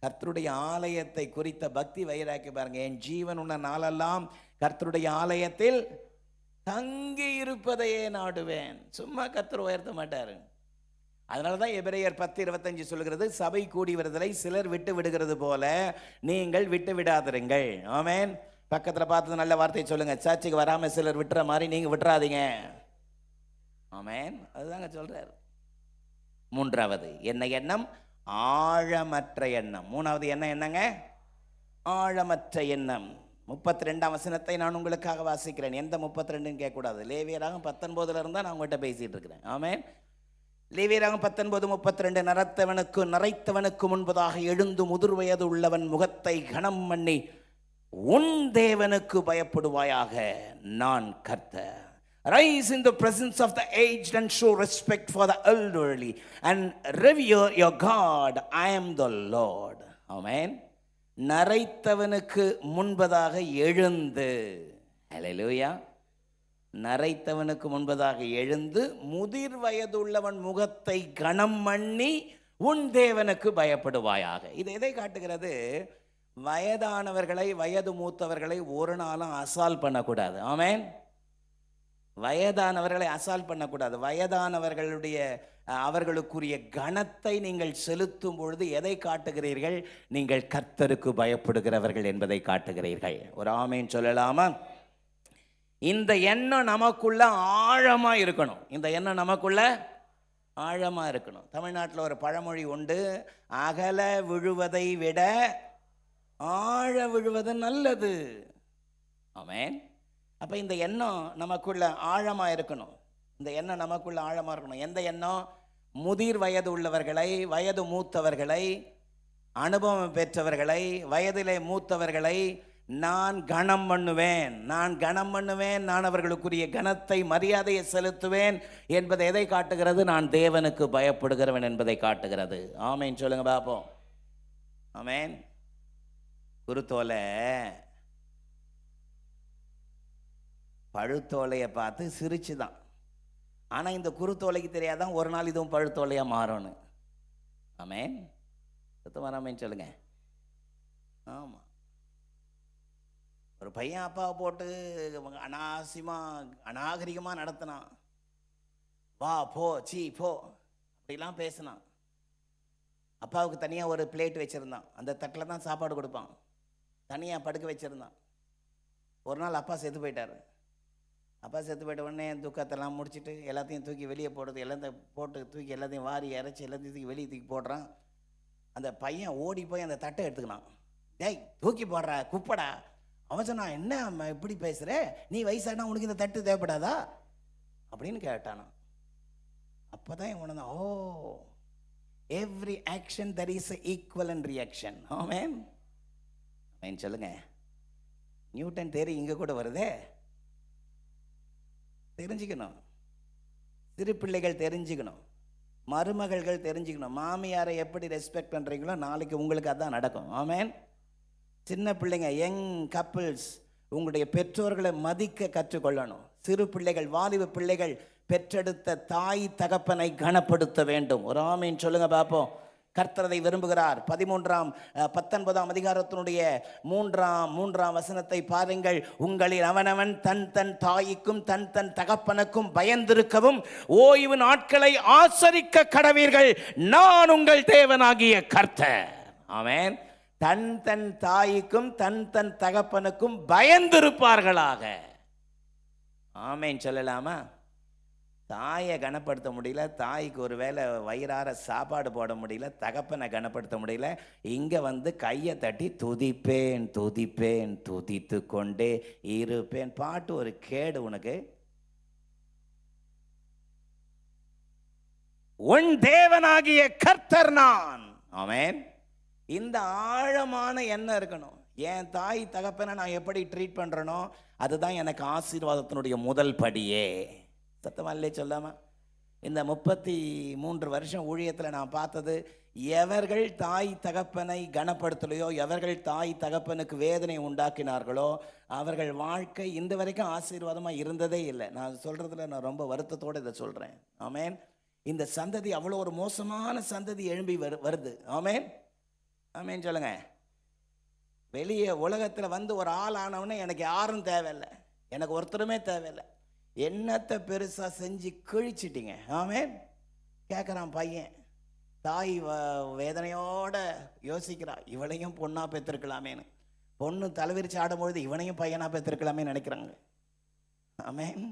கர்த்தருடைய ஆலயத்தை குறித்த பக்தி வைராக்கி பாருங்க. என் ஜீவன் உள்ள நாளெல்லாம் கர்த்தருடைய ஆலயத்தில் தங்கி இருப்பதையே நாடுவேன். சும்மா கர்த்தர் உயர்த்த மாட்டாரு. அதனாலதான் எபிரேயர் 10:25 சொல்கிறது, சபை கூடி வருதலை சிலர் விட்டு விடுகிறது போல நீங்கள் விட்டு விடாதிருங்கள். ஆமென். பக்கத்துல பார்த்து நல்ல வார்த்தை சொல்லுங்க, சர்ச்சுக்கு வராம சிலர் விட்டுற மாதிரி நீங்க விட்டுறாதீங்க. ஆமென். அதுதாங்க சொல்றாரு. மூன்றாவது என்ன எண்ணம்? ஆழமற்ற எண்ணம். மூணாவது என்ன எண்ணங்க? ஆழமற்ற எண்ணம். 32ஆம் வசனத்தை நான் உங்களுக்காக வாசிக்கிறேன். எந்த 32ன்னு கேட்கக்கூடாது. லேவியராகம் 19 இருந்தால் நான் உங்கள்கிட்ட பேசிட்டு இருக்கிறேன். ஆமென். லேவியராகம் 19:32 நரைத்தவனுக்கு முன்பதாக எழுந்து முதிர் வயது உள்ளவன் முகத்தை கனம் பண்ணி உன் தேவனுக்கு பயப்படுவாயாக, நான் கர்த்தர். Rise in the presence of the aged and show respect for the elderly and revere your God. I am the Lord. Amen. நரைத்தவனுக்கு முன்பதாக எழுந்து, ஹல்லேலூயா, நரைத்தவனுக்கு முன்பதாக எழுந்து முதிர் வயதுள்ளவன் முகத்தை கனம் பண்ணி உன் தேவனுக்கு பயப்படுவாயாக. இது எதை காட்டுகிறது? வயதானவர்களை, வயது மூத்தவர்களை ஒரு நாளும் அசால் பண்ணக்கூடாது. ஆமென். வயதானவர்களை அசால் பண்ணக்கூடாது. வயதானவர்களுடைய அவர்களுக்குரிய கனத்தை நீங்கள் செலுத்தும் பொழுது எதை காட்டுகிறீர்கள்? நீங்கள் கர்த்தருக்கு பயப்படுகிறவர்கள் என்பதை காட்டுகிறீர்கள். ஒரு ஆமென் சொல்லலாமா? இந்த எண்ணம் நமக்குள்ள ஆழமா இருக்கணும். இந்த எண்ணம் நமக்குள்ள ஆழமா இருக்கணும். தமிழ்நாட்டில் ஒரு பழமொழி உண்டு, அகல விழுவதை விட ஆழ விழுவது நல்லது. ஆமென். அப்போ இந்த எண்ணம் நமக்குள்ள ஆழமா இருக்கணும். இந்த எண்ணம் நமக்குள்ள ஆழமா இருக்கணும். எந்த எண்ணம்? முதிர் வயது உள்ளவர்களை, வயது மூத்தவர்களை, அனுபவம் பெற்றவர்களை, வயதிலே மூத்தவர்களை நான் கனம் பண்ணுவேன், நான் கனம் பண்ணுவேன், நான் அவர்களுக்குரிய கனத்தை, மரியாதையை செலுத்துவேன் என்பதை எதை காட்டுகிறது? நான் தேவனுக்கு பயப்படுகிறவன் என்பதை காட்டுகிறது. ஆமென் சொல்லுங்க பாப்போம். ஆமென். குருத்தோலை பழுத்தோலையை பார்த்து சிரிச்சுதான். ஆனால் இந்த குருத்தோலைக்கு தெரியாதான் ஒரு நாள் இதுவும் பழுத்தோலையாக மாறணும். ஆமென். சுத்தமாக ஆமென் சொல்லுங்க. ஆமாம். ஒரு பையன் அப்பாவை போட்டு அநாகரிகமாக நடத்தினான். வா போ, சீ போ, அப்படிலாம் பேசினான். அப்பாவுக்கு தனியாக ஒரு பிளேட் வச்சுருந்தான். அந்த தட்டில் தான் சாப்பாடு கொடுப்பான். தனியாக படுக்க வச்சுருந்தான். ஒரு நாள் அப்பா செத்து போயிட்டார். அப்பா செத்து போயிட்ட உடனே துக்கத்தெல்லாம் முடிச்சுட்டு எல்லாத்தையும் தூக்கி வெளியே போடுறது, எல்லாத்தையும் போட்டு தூக்கி எல்லாத்தையும் வாரி இறைச்சி எல்லாத்தையும் தூக்கி வெளியே தூக்கி போடுறான். அந்த பையன் ஓடி போய் அந்த தட்டை எடுத்துக்கினான். டேய் தூக்கி போடுறா, குப்படா. அவன் சொன்னான், என்ன இப்படி பேசுகிற, நீ வயசானா உனக்கு இந்த தட்டு தேவைப்படாதா அப்படின்னு கேட்டானா. அப்போ தான் உணர்ந்தான், oh, every action there is a equivalent reaction. Amen. Amen சொல்லுங்க. நியூட்டன் தேரி இங்கே கூட வருதே. தெரிஞ்சுக்கணும். சிறு பிள்ளைகள் தெரிஞ்சுக்கணும், மருமகள்கள் தெரிஞ்சுக்கணும். மாமியாரை எப்படி ரெஸ்பெக்ட் பண்ணுறீங்களோ நாளைக்கு உங்களுக்கு அதான் நடக்கும். ஆமென். சின்ன பிள்ளைங்க, யங் கப்பிள்ஸ், உங்களுடைய பெற்றோர்களை மதிக்க கற்றுக்கொள்ளணும். சிறு பிள்ளைகள், வாலிப பிள்ளைகள் பெற்றெடுத்த தாய் தகப்பனை கனப்படுத்த வேண்டும். ஒரு ஆமீன் சொல்லுங்க பார்ப்போம். கர்த்தரை விரும்புகிறார். 19ஆம் அதிகாரத்தினுடைய மூன்றாம் வசனத்தை பாருங்கள். உங்களில் அவனவன் தன் தன் தாய்க்கும் தன் தன் தகப்பனுக்கும் பயந்திருக்கவும் ஓய்வு நாட்களை ஆசரிக்க கடவீர்கள், நான் உங்கள் தேவனாகிய கர்த்தர். ஆமென். தன் தன் தாய்க்கும் தன் தன் தகப்பனுக்கும் பயந்திருப்பார்களாக. ஆமென் சொல்லலாமா? தாயை கனப்படுத்த முடியல, தாய்க்கு ஒரு வேளை வயிறார சாப்பாடு போட முடியல, தகப்பனை கனப்படுத்த முடியல. இங்கே வந்து கையை தட்டி துதிப்பேன் துதிப்பேன் துதித்து கொண்டே இருப்பேன். பாட்டு ஒரு கேடு உனக்கு. உன் தேவனாகிய கர்த்தர் நான். ஆமென். இந்த ஆழமான எண்ணம் இருக்கணும். என் தாய் தகப்பனை நான் எப்படி ட்ரீட் பண்ணுறனோ அதுதான் எனக்கு ஆசீர்வாதத்தினுடைய முதல் படியே. சத்தமாலே சொல்லாமா? இந்த 33 வருஷம் ஊழியத்தில் நான் பார்த்தது, எவர்கள் தாய் தகப்பனை கனப்படுத்தலையோ, எவர்கள் தாய் தகப்பனுக்கு வேதனை உண்டாக்கினார்களோ அவர்கள் வாழ்க்கை இந்த வரைக்கும் ஆசீர்வாதமாக இருந்ததே இல்லை. நான் சொல்கிறதுல நான் ரொம்ப வருத்தத்தோடு இதை சொல்கிறேன். ஆமென். இந்த சந்ததி அவ்வளோ ஒரு மோசமான சந்ததி எழும்பி வருது. ஆமென். ஆமென் சொல்லுங்க. வெளியே உலகத்தில் வந்து ஒரு ஆள் ஆனவனே எனக்கு யாரும் தேவையில்லை, எனக்கு ஒருத்தருமே தேவையில்லை, என்னத்தை பெருசாக செஞ்சு கிழிச்சிட்டிங்க. ஆமென். கேட்குறான் பையன். தாய் வேதனையோட யோசிக்கிறா, இவளையும் பொண்ணாக பெற்றிருக்கலாமேன்னு. பொண்ணு தலைவிரிச்சு ஆடும்பொழுது இவனையும் பையனாக பெற்றிருக்கலாமே நினைக்கிறாங்க. ஆமென்.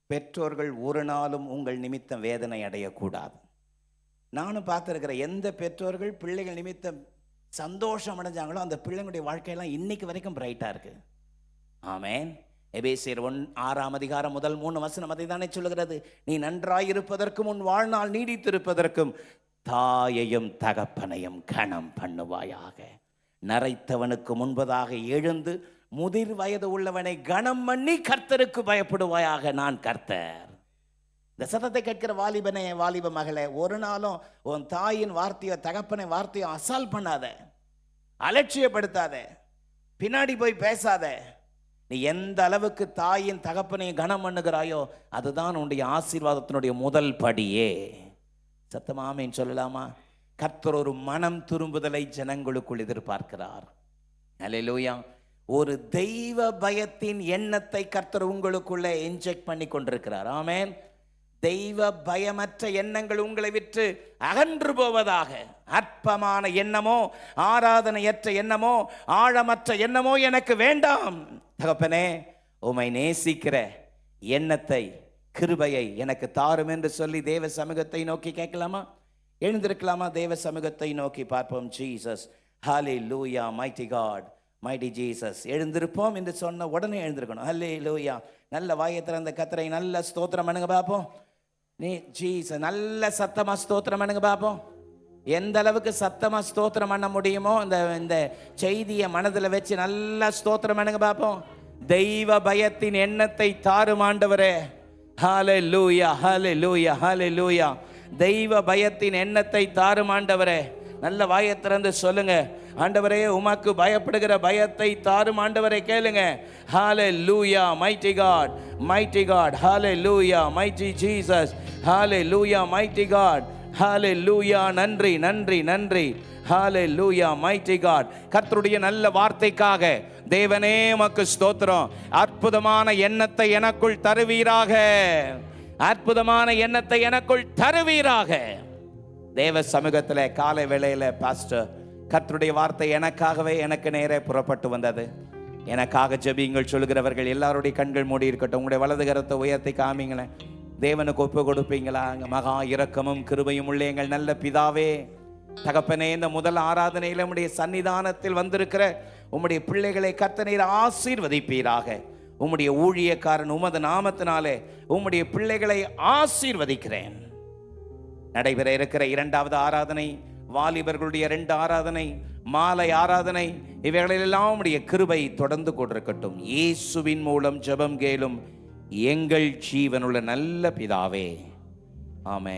பெற்றோர்கள் ஒரு நாளும் உங்கள் நிமித்தம் வேதனை அடையக்கூடாது. நானும் பார்த்துருக்கிற எந்த பெற்றோர்கள் பிள்ளைகள் நிமித்தம் சந்தோஷம் அடைஞ்சாங்களோ அந்த பிள்ளைங்களுடைய வாழ்க்கையெல்லாம் இன்னைக்கு வரைக்கும் பிரைட்டாக இருக்கு. ஆமேன். எபேசியர் 6 முதல் 3 வசனம் அதை தானே சொல்லுகிறது. நீ நன்றாயிருப்பதற்கும் உன் வாழ்நாள் நீடித்திருப்பதற்கும் தாயையும் தகப்பனையும் கணம் பண்ணுவாயாக. நரைத்தவனுக்கு முன்பதாக எழுந்து முதிர் வயது உள்ளவனை கணம் பண்ணி கர்த்தருக்கு பயப்படுவாயாக. நான் கர்த்தர். இந்த சத்தத்தை கேட்கிற வாலிபனே, வாலிப மகளே, ஒரு நாளும் உன் தாயின் வார்த்தையோ தகப்பனை வார்த்தையோ அசால் பண்ணாத, அலட்சியப்படுத்தாத, பின்னாடி போய் பேசாத. நீ எந்த அளவுக்கு தாயின் தகப்பனையும் கனம் பண்ணுகிறாயோ அதுதான் உன்னுடைய ஆசீர்வாதத்தினுடைய முதல் படியே. சத்தமாமேன்னு சொல்லலாமா? கர்த்தர் ஒரு மனம் திரும்புதலை ஜனங்களுக்குள் எதிர்பார்க்கிறார். அல்லேலூயா. ஒரு தெய்வ பயத்தின் எண்ணத்தை கர்த்தர் உங்களுக்குள்ளே இன்ஜெக்ட் பண்ணி கொண்டிருக்கிறார். ஆமென். தெய்வ பயமற்ற எண்ணங்கள் உங்களை விட்டு அகன்று போவதாக. அற்பமான எண்ணமோ, ஆராதனையற்ற எண்ணமோ, ஆழமற்ற எண்ணமோ எனக்கு வேண்டாம். தகப்பனே, உம்மை நேசிக்கிற எண்ணத்தை, கிருபையை எனக்கு தாரும் என்று சொல்லி தேவ சமூகத்தை நோக்கி கேட்கலாமா? எழுந்திருக்கலாமா? தேவ சமூகத்தை நோக்கி பார்ப்போம். ஜீசஸ், ஹல்லேலூயா, மைட்டி காட், மைட்டி ஜீசஸ். எழுந்திருப்போம் என்று சொன்ன உடனே எழுந்திருக்கணும். ஹல்லேலூயா. நல்ல வாயை திறந்த கர்த்தரை நல்ல ஸ்தோத்திரம் பண்ணுங்க பார்ப்போம். நீ ஜீசஸ் நல்ல சத்தமா ஸ்தோத்திரம் பண்ணுங்க பார்ப்போம். எந்த அளவுக்கு சத்தமா ஸ்தோத்திரம் பண்ண முடியுமோ இந்த செய்தியை மனதில் வச்சு நல்லா ஸ்தோத்திரம் பண்ணுங்க பார்ப்போம். தெய்வ பயத்தின் எண்ணத்தை தாரும் ஆண்டவரே. ஹல்லேலூயா, ஹல்லேலூயா, ஹல்லேலூயா. தெய்வ பயத்தின் எண்ணத்தை தாரும் ஆண்டவரே. நல்ல வாயை திறந்து சொல்லுங்க. ஆண்டவரே, உமக்கு பயப்படுகிற பயத்தை தாரும் ஆண்டவரே. கேளுங்க. ஹல்லேலூயா, மைட்டி காட், மைட்டி காட், ஹல்லேலூயா, மைட்டி ஜீசஸ், ஹல்லேலூயா, மைட்டி காட், ஹல்லேலூயா. நன்றி, நன்றி, நன்றி. ஹல்லேலூயா, மைட்டி காட். கர்த்தருடைய நல்ல வார்த்தைக்காக தேவனே உமக்கு ஸ்தோத்திரம். அற்புதமான எண்ணத்தை எனக்குள் தருவீராக. அற்புதமான எண்ணத்தை எனக்குள் தருவீராக. தேவ சமூகத்தில் காலை வேளையில் பாஸ்டர் கர்த்தருடைய வார்த்தை எனக்காகவே எனக்கு நேரே புறப்பட்டு வந்தது. எனக்காக ஜெபியுங்கள் சொல்கிறவர்கள் எல்லாருடைய கண்கள் மூடி இருக்கட்டும். உங்களுடைய வலது கரத்தை உயர்த்தி காமிங்களேன். தேவனுக்கு ஒப்பு கொடுப்பீங்களா? மகா இரக்கமும் கிருபையும் உள்ள எங்கள் நல்ல பிதாவே, தகப்பனே, இந்த முதல் ஆராதனையில் உம்முடைய சன்னிதானத்தில் வந்திருக்கிற உம்முடைய பிள்ளைகளை கர்த்தர் ஆசீர்வதிப்பீராக. உம்முடைய ஊழியக்காரன் உமது நாமத்தினாலே உம்முடைய பிள்ளைகளை ஆசீர்வதிக்கிறேன். நடைபெற இருக்கிற 2வது ஆராதனை, வாலிபர்களுடைய 2 ஆராதனை, மாலை ஆராதனை, இவைகளெல்லாம் உம்முடைய கிருபை தொடர்ந்து கொண்டிருக்கட்டும். இயேசுவின் மூலம் ஜெபம் கேளும் எங்கள் ஜீவனுள்ள நல்ல பிதாவே. ஆமென்.